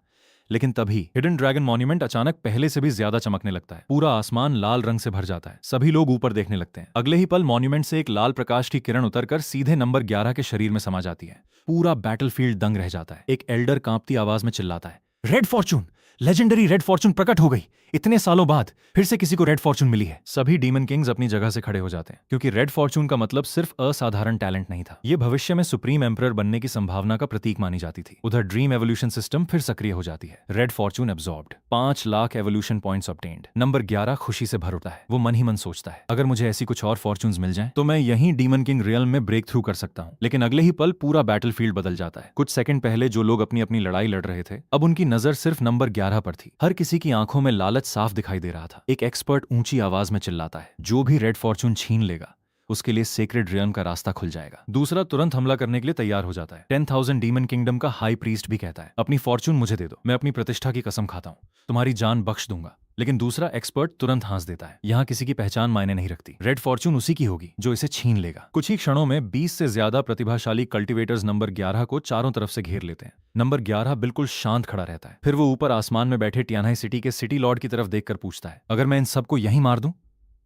लेकिन तभी हिडन ड्रैगन मॉन्यूमेंट अचानक पहले से भी ज्यादा चमकने लगता है। पूरा आसमान लाल रंग से भर जाता है। सभी लोग ऊपर देखने लगते हैं। अगले ही पल मॉन्यूमेंट से एक लाल प्रकाश की किरण उतरकर सीधे नंबर 11 के शरीर में समा जाती है। पूरा बैटलफील्ड दंग रह जाता है। एक एल्डर कांपती आवाज में चिल्लाता है, red Fortune, legendary red Fortune प्रकट हो गई। इतने सालों बाद फिर से किसी को रेड फॉर्चून मिली है। सभी डीमन किंग्स अपनी जगह से खड़े हो जाते हैं, क्योंकि रेड फॉर्चून का मतलब सिर्फ असाधारण टैलेंट नहीं था, ये भविष्य में सुप्रीम एम्परर बनने की संभावना का प्रतीक मानी जाती थी। उधर ड्रीम एवोल्यूशन सिस्टम फिर सक्रिय हो जाती है। Red Fortune absorbed, 5 lakh evolution points obtained. Number 11 खुशी से भर उठता है। वो मन ही मन सोचता है, अगर मुझे ऐसी कुछ और फॉर्चून्स मिल जाएं तो मैं यहीं डीमन किंग रियल्म में ब्रेक थ्रू कर सकता हूं। लेकिन अगले ही पल पूरा बैटलफील्ड बदल जाता है। कुछ सेकंड पहले जो लोग अपनी अपनी लड़ाई लड़ रहे थे, अब उनकी नजर सिर्फ नंबर 11 पर थी। हर किसी की आंखों में लालच साफ दिखाई दे रहा था। एक एक्सपर्ट ऊंची आवाज में चिल्लाता है, जो भी रेड फॉर्चून छीन लेगा उसके लिए सेक्रेड रियल्म का रास्ता खुल जाएगा। दूसरा तुरंत हमला करने के लिए तैयार हो जाता है। 10,000 डीमन किंगडम का हाई प्रीस्ट भी कहता है, अपनी फॉर्चून मुझे दे दो, मैं अपनी प्रतिष्ठा की कसम खाता हूं, तुम्हारी जान बख्श दूंगा। लेकिन दूसरा एक्सपर्ट तुरंत हंस देता है, यहाँ किसी की पहचान मायने नहीं रखती, रेड फॉर्चून उसी की होगी जो इसे छीन लेगा। कुछ ही क्षणों में 20 से ज्यादा प्रतिभाशाली कल्टिवेटर्स नंबर 11 को चारों तरफ से घेर लेते हैं। नंबर 11 बिल्कुल शांत खड़ा रहता है। फिर वो ऊपर आसमान में बैठे टियानाई सिटी के सिटी लॉर्ड की तरफ देखकर पूछता है, अगर मैं इन सबको यहीं मार दूं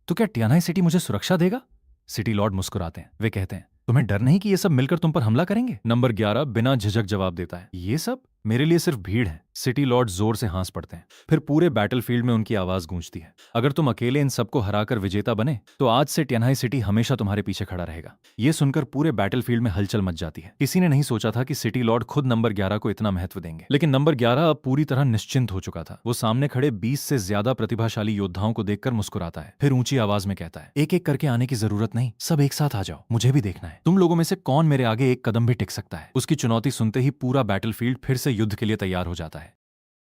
तो क्या टियानाई सिटी मुझे सुरक्षा देगा? सिटी लॉर्ड मुस्कुराते हैं। वे कहते हैं, तुम्हें डर नहीं कि ये सब मिलकर तुम पर हमला करेंगे? नंबर 11 बिना झिझक जवाब देता है, ये सब मेरे लिए सिर्फ भीड़ है। सिटी लॉर्ड जोर से हंस पड़ते हैं। फिर पूरे बैटलफील्ड में उनकी आवाज गूंजती है, अगर तुम अकेले इन सबको हराकर विजेता बने तो आज से टियानाई सिटी हमेशा तुम्हारे पीछे खड़ा रहेगा। ये सुनकर पूरे बैटलफील्ड में हलचल मच जाती है। किसी ने नहीं सोचा था कि सिटी लॉर्ड खुद नंबर 11 को इतना महत्व देंगे। लेकिन नंबर 11 अब पूरी तरह निश्चिंत हो चुका था। वो सामने खड़े 20 से ज्यादा प्रतिभाशाली योद्धाओं को देखकर मुस्कुराता है। फिर ऊंची आवाज में कहता है, एक एक करके आने की जरूरत नहीं, सब एक साथ आ जाओ, मुझे भी देखना है तुम लोगों में से कौन मेरे आगे एक कदम भी टिक सकता है। उसकी चुनौती सुनते ही पूरा बैटलफील्ड फिर से युद्ध के लिए तैयार हो जाता है।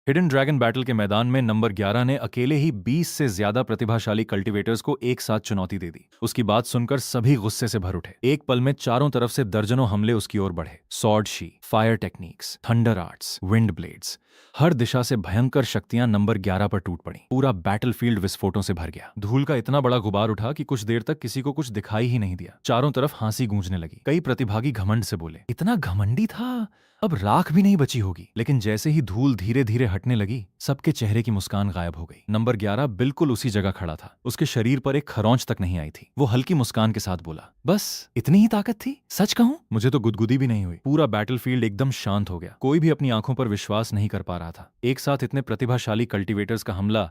हिडन ड्रैगन बैटल के मैदान में नंबर 11 ने अकेले ही 20 से ज्यादा प्रतिभाशाली कल्टिवेटर्स को एक साथ चुनौती दे दी। उसकी बात सुनकर सभी गुस्से से भर उठे। एक पल में चारों तरफ से दर्जनों हमले उसकी ओर बढ़े। सॉर्ड शी, fire techniques, thunder arts, wind blades, हर दिशा से भयंकर शक्तियां नंबर 11 पर टूट पड़ी। पूरा बैटलफील्ड विस्फोटों से भर गया। धूल का इतना बड़ा गुबार उठा कि कुछ देर तक किसी को कुछ दिखाई ही नहीं दिया। चारों तरफ हंसी गूंजने लगी। कई प्रतिभागी घमंड से बोले, इतना घमंडी था, अब राख भी नहीं बची होगी। लेकिन जैसे ही धूल धीरे धीरे हटने लगी, सबके चेहरे की मुस्कान गायब हो गई। नंबर 11 बिल्कुल उसी जगह खड़ा था। उसके शरीर पर एक खरोंच तक नहीं आई थी। वो हल्की मुस्कान के साथ बोला, बस इतनी ही ताकत थी? सच कहूं, मुझे तो गुदगुदी भी नहीं हुई। पूरा बैटलफील्ड एकदम शांत हो गया। कोई भी अपनी आंखों पर विश्वास नहीं कर पा रहा था। एक साथ इतने प्रतिभाशाली कल्टिवेटर्स का हमला,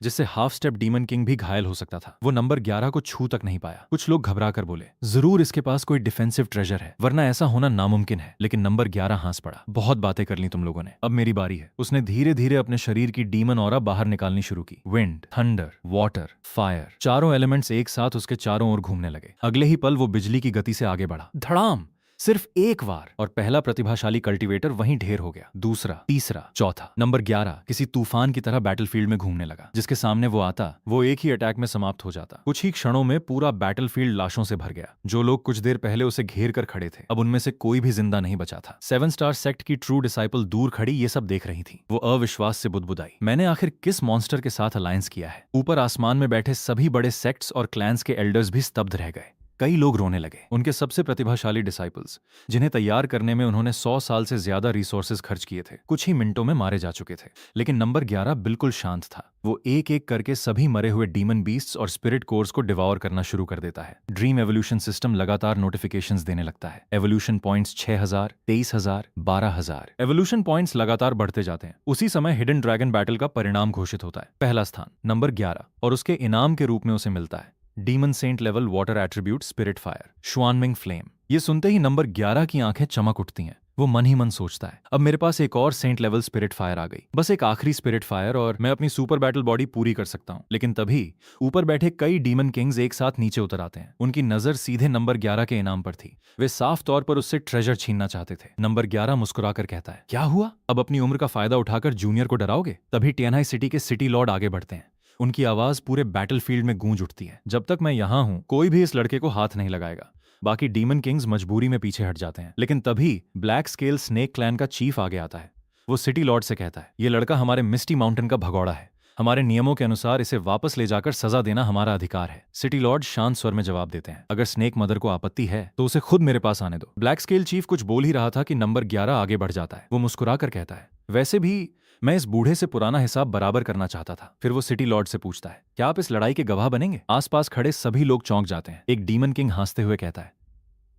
जिससे हाफ स्टेप डीमन किंग भी घायल हो सकता था, वो नंबर 11 को छू तक नहीं पाया। कुछ लोग घबरा कर बोले, जरूर इसके पास कोई डिफेंसिव ट्रेजर है, वरना ऐसा होना नामुमकिन है। लेकिन नंबर 11 हंस पड़ा, बहुत बातें कर ली तुम लोगों ने, अब मेरी बारी है। उसने धीरे धीरे अपने शरीर की डीमन ऑरा बाहर निकालनी शुरू की। विंड, थंडर, वाटर, फायर, चारों एलिमेंट्स एक साथ उसके चारों ओर घूमने लगे। अगले ही पल वो बिजली की गति से आगे बढ़ा। धड़ाम, सिर्फ एक बार, और पहला प्रतिभाशाली कल्टिवेटर वहीं ढेर हो गया। दूसरा, तीसरा, चौथा। नंबर 11 किसी तूफान की तरह बैटलफील्ड में घूमने लगा। जिसके सामने वो आता, वो एक ही अटैक में समाप्त हो जाता। कुछ ही क्षणों में पूरा बैटलफील्ड लाशों से भर गया। जो लोग कुछ देर पहले उसे घेर कर खड़े थे, अब उनमें से कोई भी जिंदा नहीं बचा था। 7 स्टार सेक्ट की ट्रू डिसाइपल दूर खड़ी ये सब देख रही थी। वो अविश्वास से बुदबुदाई, मैंने आखिर किस मॉन्स्टर के साथ अलायंस किया है? ऊपर आसमान में बैठे सभी बड़े सेक्ट्स और क्लैंस के एल्डर्स भी स्तब्ध रह गए। कई लोग रोने लगे। उनके सबसे प्रतिभाशाली डिसाइपल्स, जिन्हें तैयार करने में उन्होंने 100 साल से ज्यादा रिसोर्सेज खर्च किए थे, कुछ ही मिनटों में मारे जा चुके थे। लेकिन नंबर 11 बिल्कुल शांत था। वो एक एक करके सभी मरे हुए डीमन बीस्ट्स और स्पिरिट कोर्स को डिवॉर करना शुरू कर देता है। ड्रीम एवोल्यूशन सिस्टम लगातार नोटिफिकेशंस देने लगता है। Evolution points 6000, 23000, 12000। एवोल्यूशन पॉइंट्स लगातार बढ़ते जाते हैं। उसी समय हिडन ड्रैगन बैटल का परिणाम घोषित होता है। पहला स्थान नंबर 11, और उसके इनाम के रूप में उसे मिलता है demon saint level water attribute spirit fire, Xuanming flame. ये सुनते ही नंबर 11 की आंखें चमक उठती हैं। वो मन ही मन सोचता है, अब मेरे पास एक और सेंट लेवल स्पिरिट फायर आ गई, बस एक आखिरी स्पिरिट फायर और मैं अपनी सुपर बैटल बॉडी पूरी कर सकता हूं। लेकिन तभी ऊपर बैठे कई डीमन किंग्स एक साथ नीचे उतर आते हैं। उनकी नजर सीधे नंबर 11 के इनाम पर थी। वे साफ तौर पर उससे ट्रेजर छीनना चाहते थे। नंबर 11 मुस्कुराकर कहता है, क्या हुआ? अब अपनी उम्र का फायदा उठाकर जूनियर को डराओगे? तभी टियानाई सिटी के सिटी लॉर्ड आगे बढ़ते हैं। उनकी आवाज पूरे बैटलफील्ड में गूंज उठती है, जब तक मैं यहां हूं कोई भी इस लड़के को हाथ नहीं लगाएगा। बाकी डीमन किंग्स मजबूरी में पीछे हट जाते हैं। लेकिन तभी ब्लैक स्केल स्नेक क्लैन का चीफ आगे आता है। वो सिटी लॉर्ड से कहता है, ये लड़का हमारे मिस्टी माउंटेन का भगौड़ा है, हमारे नियमों के अनुसार इसे वापस ले जाकर सजा देना हमारा अधिकार है। सिटी लॉर्ड शांत स्वर में जवाब देते हैं, अगर स्नेक मदर को आपत्ति है तो उसे खुद मेरे पास आने दो। ब्लैक स्केल चीफ कुछ बोल ही रहा था कि नंबर 11 आगे बढ़ जाता है। वो मुस्कुराकर कहता है, वैसे भी मैं इस बूढ़े से पुराना हिसाब बराबर करना चाहता था। फिर वो सिटी लॉर्ड से पूछता है, क्या आप इस लड़ाई के गवाह बनेंगे? आसपास खड़े सभी लोग चौंक जाते हैं। एक डीमन किंग हंसते हुए कहता है,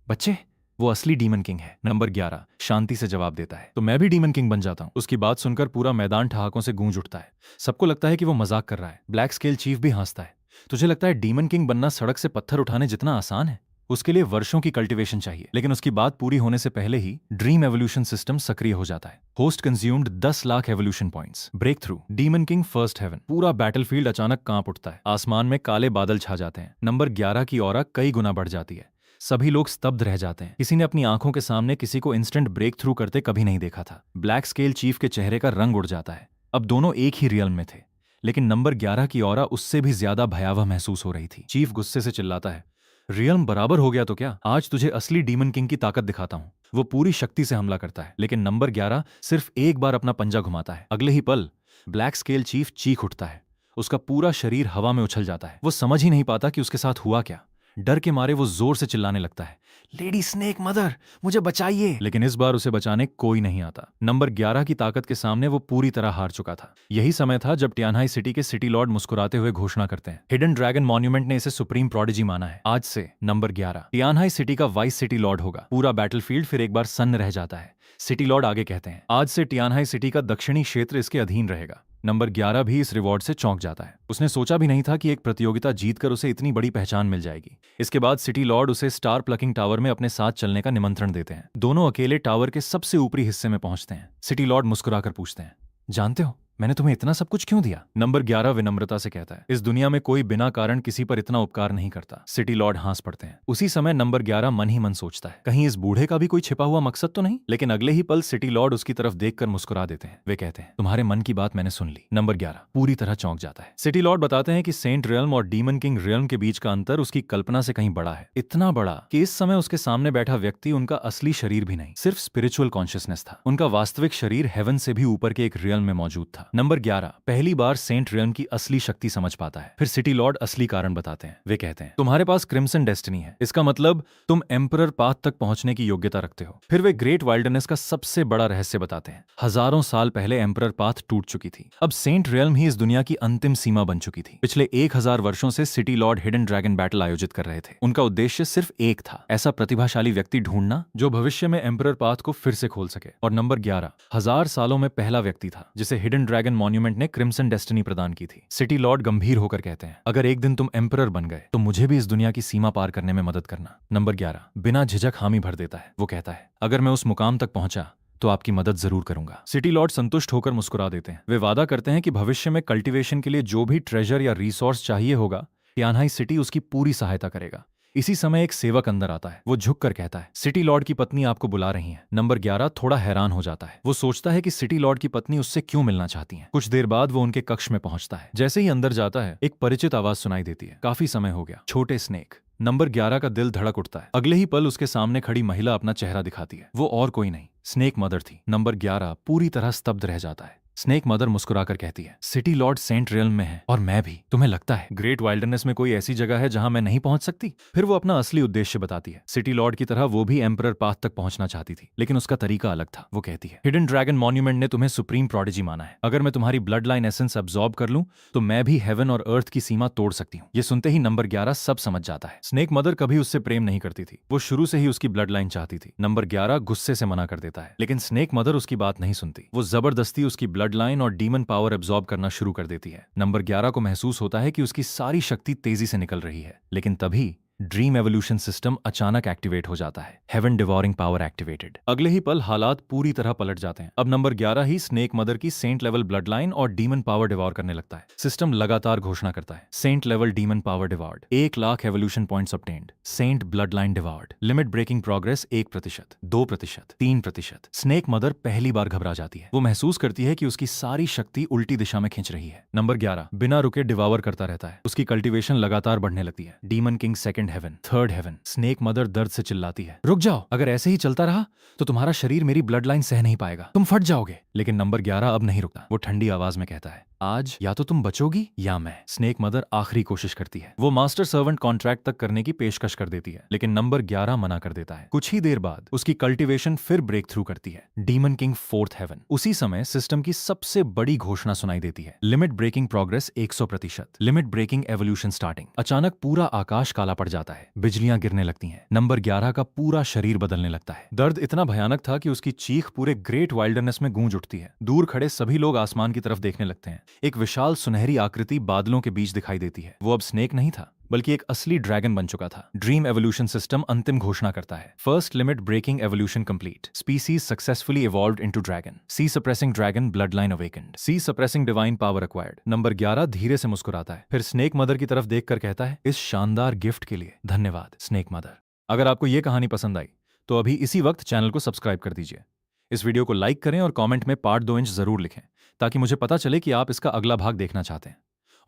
बच्चे वो असली डीमन किंग है। नंबर 11 शांति से जवाब देता है, तो मैं भी डीमन किंग बन जाता हूँ। उसकी बात सुनकर पूरा मैदान ठहाकों से गूंज उठता है। सबको लगता है कि वो मजाक कर रहा है। ब्लैक स्केल चीफ भी हंसता है। तुझे लगता है डीमन किंग बनना सड़क से पत्थर उठाने जितना आसान है? उसके लिए वर्षों की कल्टीवेशन चाहिए। लेकिन उसकी बात पूरी होने से पहले ही ड्रीम एवोल्यूशन सिस्टम सक्रिय हो जाता है। Host consumed 10 lakh evolution points. Breakthrough demon king first heaven. पूरा बैटलफील्ड अचानक कांप उठता है। आसमान में काले बादल छा जाते हैं। नंबर 11 की ऑरा कई गुना बढ़ जाती है। सभी लोग स्तब्ध रह जाते हैं। किसी ने अपनी आंखों के सामने किसी को इंस्टेंट ब्रेक थ्रू करते कभी नहीं देखा था। ब्लैक स्केल चीफ के चेहरे का रंग उड़ जाता है। अब दोनों एक ही रियल में थे, लेकिन नंबर 11 की ऑरा उससे भी ज्यादा भयावह महसूस हो रही थी। चीफ गुस्से से चिल्लाता है, रियल्म बराबर हो गया तो क्या? आज तुझे असली डीमन किंग की ताकत दिखाता हूं। वो पूरी शक्ति से हमला करता है, लेकिन नंबर 11 सिर्फ एक बार अपना पंजा घुमाता है। अगले ही पल ब्लैक स्केल चीफ चीख उठता है। उसका पूरा शरीर हवा में उछल जाता है। वो समझ ही नहीं पाता कि उसके साथ हुआ क्या। डर के मारे वो जोर से चिल्लाने लगता है, लेडी स्नेक मदर, मुझे बचाइए। लेकिन इस बार उसे बचाने कोई नहीं आता। नंबर 11 की ताकत के सामने वो पूरी तरह हार चुका था। यही समय था जब टियानहाई सिटी के सिटी लॉर्ड मुस्कुराते हुए घोषणा करते हैं। हिडन ड्रैगन मॉन्यूमेंट ने इसे सुप्रीम प्रोडिजी माना है। आज से नंबर 11 टियानहाई सिटी का वाइस सिटी लॉर्ड होगा। पूरा बैटलफील्ड फिर एक बार सन्न रह जाता है। सिटी लॉर्ड आगे कहते हैं, आज से टियानहाई सिटी का दक्षिणी क्षेत्र इसके अधीन रहेगा। नंबर 11 भी इस रिवॉर्ड से चौंक जाता है। उसने सोचा भी नहीं था कि एक प्रतियोगिता जीतकर उसे इतनी बड़ी पहचान मिल जाएगी। इसके बाद सिटी लॉर्ड उसे स्टार प्लकिंग टावर में अपने साथ चलने का निमंत्रण देते हैं। दोनों अकेले टावर के सबसे ऊपरी हिस्से में पहुंचते हैं। सिटी लॉर्ड मुस्कुराकर पूछते हैं, जानते हो मैंने तुम्हें इतना सब कुछ क्यों दिया? नंबर 11 विनम्रता से कहता है, इस दुनिया में कोई बिना कारण किसी पर इतना उपकार नहीं करता। सिटी लॉर्ड हंस पड़ते हैं। उसी समय नंबर 11 मन ही मन सोचता है, कहीं इस बूढ़े का भी कोई छिपा हुआ मकसद तो नहीं? लेकिन अगले ही पल सिटी लॉर्ड उसकी तरफ देखकर मुस्कुरा देते हैं। वे कहते हैं, तुम्हारे मन की बात मैंने सुन ली। नंबर 11 पूरी तरह चौंक जाता है। सिटी लॉर्ड बताते हैं कि सेंट रियल्म और डीमन किंग रियल्म के बीच का अंतर उसकी कल्पना से कहीं बड़ा है। इतना बड़ा कि इस समय उसके सामने बैठा व्यक्ति उनका असली शरीर भी नहीं, सिर्फ स्पिरिचुअल कॉन्शियसनेस था। उनका वास्तविक शरीर हेवन से भी ऊपर के एक रियल्म में मौजूद था। नंबर 11 पहली बार सेंट रियल्म की असली शक्ति समझ पाता है। फिर सिटी लॉर्ड असली कारण बताते हैं। वे कहते हैं, तुम्हारे पास क्रिम्सन डेस्टिनी है। इसका मतलब तुम एम्परर पाथ तक पहुंचने की योग्यता रखते हो। फिर वे ग्रेट वाइल्डरनेस का सबसे बड़ा रहस्य बताते हैं। हजारों साल पहले एम्परर पाथ टूट चुकी थी। अब सेंट रियल्म ही इस दुनिया की अंतिम सीमा बन चुकी थी। पिछले 1000 वर्षों से city Lord hidden dragon battle आयोजित कर रहे थे। उनका उद्देश्य सिर्फ एक था, ऐसा प्रतिभाशाली व्यक्ति ढूंढना जो भविष्य में एम्परर पाथ को फिर से खोल सके। और नंबर 11 1000 सालों में पहला व्यक्ति था जिसे हिडन ड्रैगन मॉन्यूमेंट ने क्रिम्सन डेस्टिनी प्रदान की थी। सिटी लॉर्ड गंभीर होकर कहते हैं, अगर एक दिन तुम एम्परर बन गए तो मुझे भी इस दुनिया की सीमा पार करने में मदद करना। नंबर 11 बिना झिझक हामी भर देता है। वो कहता है, अगर मैं उस मुकाम तक पहुंचा तो आपकी मदद जरूर करूंगा। सिटी लॉर्ड संतुष्ट होकर मुस्कुरा देते हैं। वे वादा करते हैं कि भविष्य में कल्टीवेशन के लिए जो भी ट्रेजर या रिसोर्स चाहिए होगा, टियानहाई सिटी उसकी पूरी सहायता करेगा। इसी समय एक सेवक अंदर आता है। वो झुककर कहता है, सिटी लॉर्ड की पत्नी आपको बुला रही है। नंबर 11 थोड़ा हैरान हो जाता है। वो सोचता है कि सिटी लॉर्ड की पत्नी उससे क्यों मिलना चाहती है। कुछ देर बाद वो उनके कक्ष में पहुंचता है। जैसे ही अंदर जाता है, एक परिचित आवाज सुनाई देती है, काफी समय हो गया, छोटे स्नेक। नंबर 11 का दिल धड़क उठता है। अगले ही पल उसके सामने खड़ी महिला अपना चेहरा दिखाती है। वो और कोई नहीं, स्नेक मदर थी। नंबर 11 पूरी तरह स्तब्ध रह जाता है। स्नेक मदर मुस्कुराकर कहती है, सिटी लॉर्ड सेंट रियल्म में है और मैं भी। तुम्हें लगता है ग्रेट वाइल्डरनेस में कोई ऐसी जगह है जहां मैं नहीं पहुंच सकती? फिर वो अपना असली उद्देश्य बताती है। सिटी लॉर्ड की तरह वो भी एम्परर पाथ तक पहुंचना चाहती थी, लेकिन उसका तरीका अलग था। वो कहती है, हिडन ड्रैगन मॉन्यूमेंट ने तुम्हें सुप्रीम प्रोडिजी माना है। अगर मैं तुम्हारी ब्लड लाइन एसेंस अब्सॉर्ब कर लूं तो मैं भी हेवन और अर्थ की सीमा तोड़ सकती हूँ। ये सुनते ही नंबर 11 सब समझ जाता है। स्नेक मदर कभी उससे प्रेम नहीं करती थी। वो शुरू से ही उसकी ब्लड लाइन चाहती थी। नंबर 11 गुस्से से मना कर देता है, लेकिन स्नेक मदर उसकी बात नहीं सुनती। वो जबरदस्ती उसकी ब्लड लाइन और डीमन पावर एब्जॉर्ब करना शुरू कर देती है। नंबर 11 को महसूस होता है कि उसकी सारी शक्ति तेजी से निकल रही है, लेकिन तभी ड्रीम एवोल्यूशन सिस्टम अचानक एक्टिवेट हो जाता है। Heaven devouring power activated. अगले ही पल हालात पूरी तरह पलट जाते हैं। अब नंबर 11 ही स्नेक मदर की सेंट लेवल ब्लड लाइन और डीमन पावर डिवॉर करने लगता है। सिस्टम लगातार घोषणा करता है, saint level demon power devoured, 1 lakh evolution points obtained, saint bloodline devoured, limit breaking progress 1%, 2%, 3%। Snake mother पहली बार घबरा जाती है। वो महसूस करती है कि उसकी सारी शक्ति उल्टी दिशा में खींच रही है। नंबर 11 बिना रुके डिवावर करता रहता है। उसकी कल्टीवेशन लगातार बढ़ने लगती है। Demon king second heaven, third heaven. Snake mother दर्द से चिल्लाती है, रुक जाओ, अगर ऐसे ही चलता रहा तो तुम्हारा शरीर मेरी ब्लड लाइन सह नहीं पाएगा, तुम फट जाओगे। लेकिन नंबर 11 अब नहीं रुकता। वो ठंडी आवाज में कहता है, आज या तो तुम बचोगी या मैं। स्नेक मदर आखिरी कोशिश करती है। वो मास्टर सर्वेंट कॉन्ट्रैक्ट तक करने की पेशकश कर देती है, लेकिन नंबर 11 मना कर देता है। कुछ ही देर बाद उसकी कल्टीवेशन फिर ब्रेक थ्रू करती है। Demon king fourth heaven. उसी समय सिस्टम की सबसे बड़ी घोषणा सुनाई देती है, limit breaking progress 100%, limit breaking evolution starting. अचानक पूरा आकाश काला पड़ जाता है, बिजलियां गिरने लगती हैं। नंबर 11 का पूरा शरीर बदलने लगता है। दर्द इतना भयानक था कि उसकी चीख पूरे ग्रेट वाइल्डरनेस में गूंज उठती है। दूर खड़े सभी लोग आसमान की तरफ देखने लगते हैं। एक विशाल सुनहरी आकृति बादलों के बीच दिखाई देती है। वो अब स्नेक नहीं था, बल्कि एक असली ड्रैगन बन चुका था। ड्रीम एवोल्यूशन सिस्टम अंतिम घोषणा करता है, first limit breaking evolution complete, species successfully evolved into dragon, sea suppressing dragon bloodline awakened, sea suppressing divine power acquired. Number 11 धीरे से मुस्कुराता है, फिर स्नेक मदर की तरफ देखकर कहता है, इस शानदार गिफ्ट के लिए धन्यवाद स्नेक मदर। अगर आपको यह कहानी पसंद आई तो अभी इसी वक्त चैनल को सब्सक्राइब कर दीजिए। इस वीडियो को लाइक करें और कमेंट में पार्ट 2 इंच जरूर लिखें, ताकि मुझे पता चले कि आप इसका अगला भाग देखना चाहते हैं।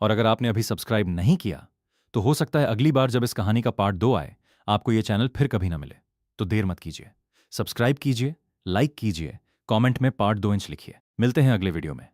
और अगर आपने अभी सब्सक्राइब नहीं किया तो हो सकता है अगली बार जब इस कहानी का पार्ट 2 आए आपको यह चैनल फिर कभी ना मिले। तो देर मत कीजिए, सब्सक्राइब कीजिए, लाइक कीजिए, कमेंट में पार्ट 2 इंच लिखिए। मिलते हैं अगले वीडियो में।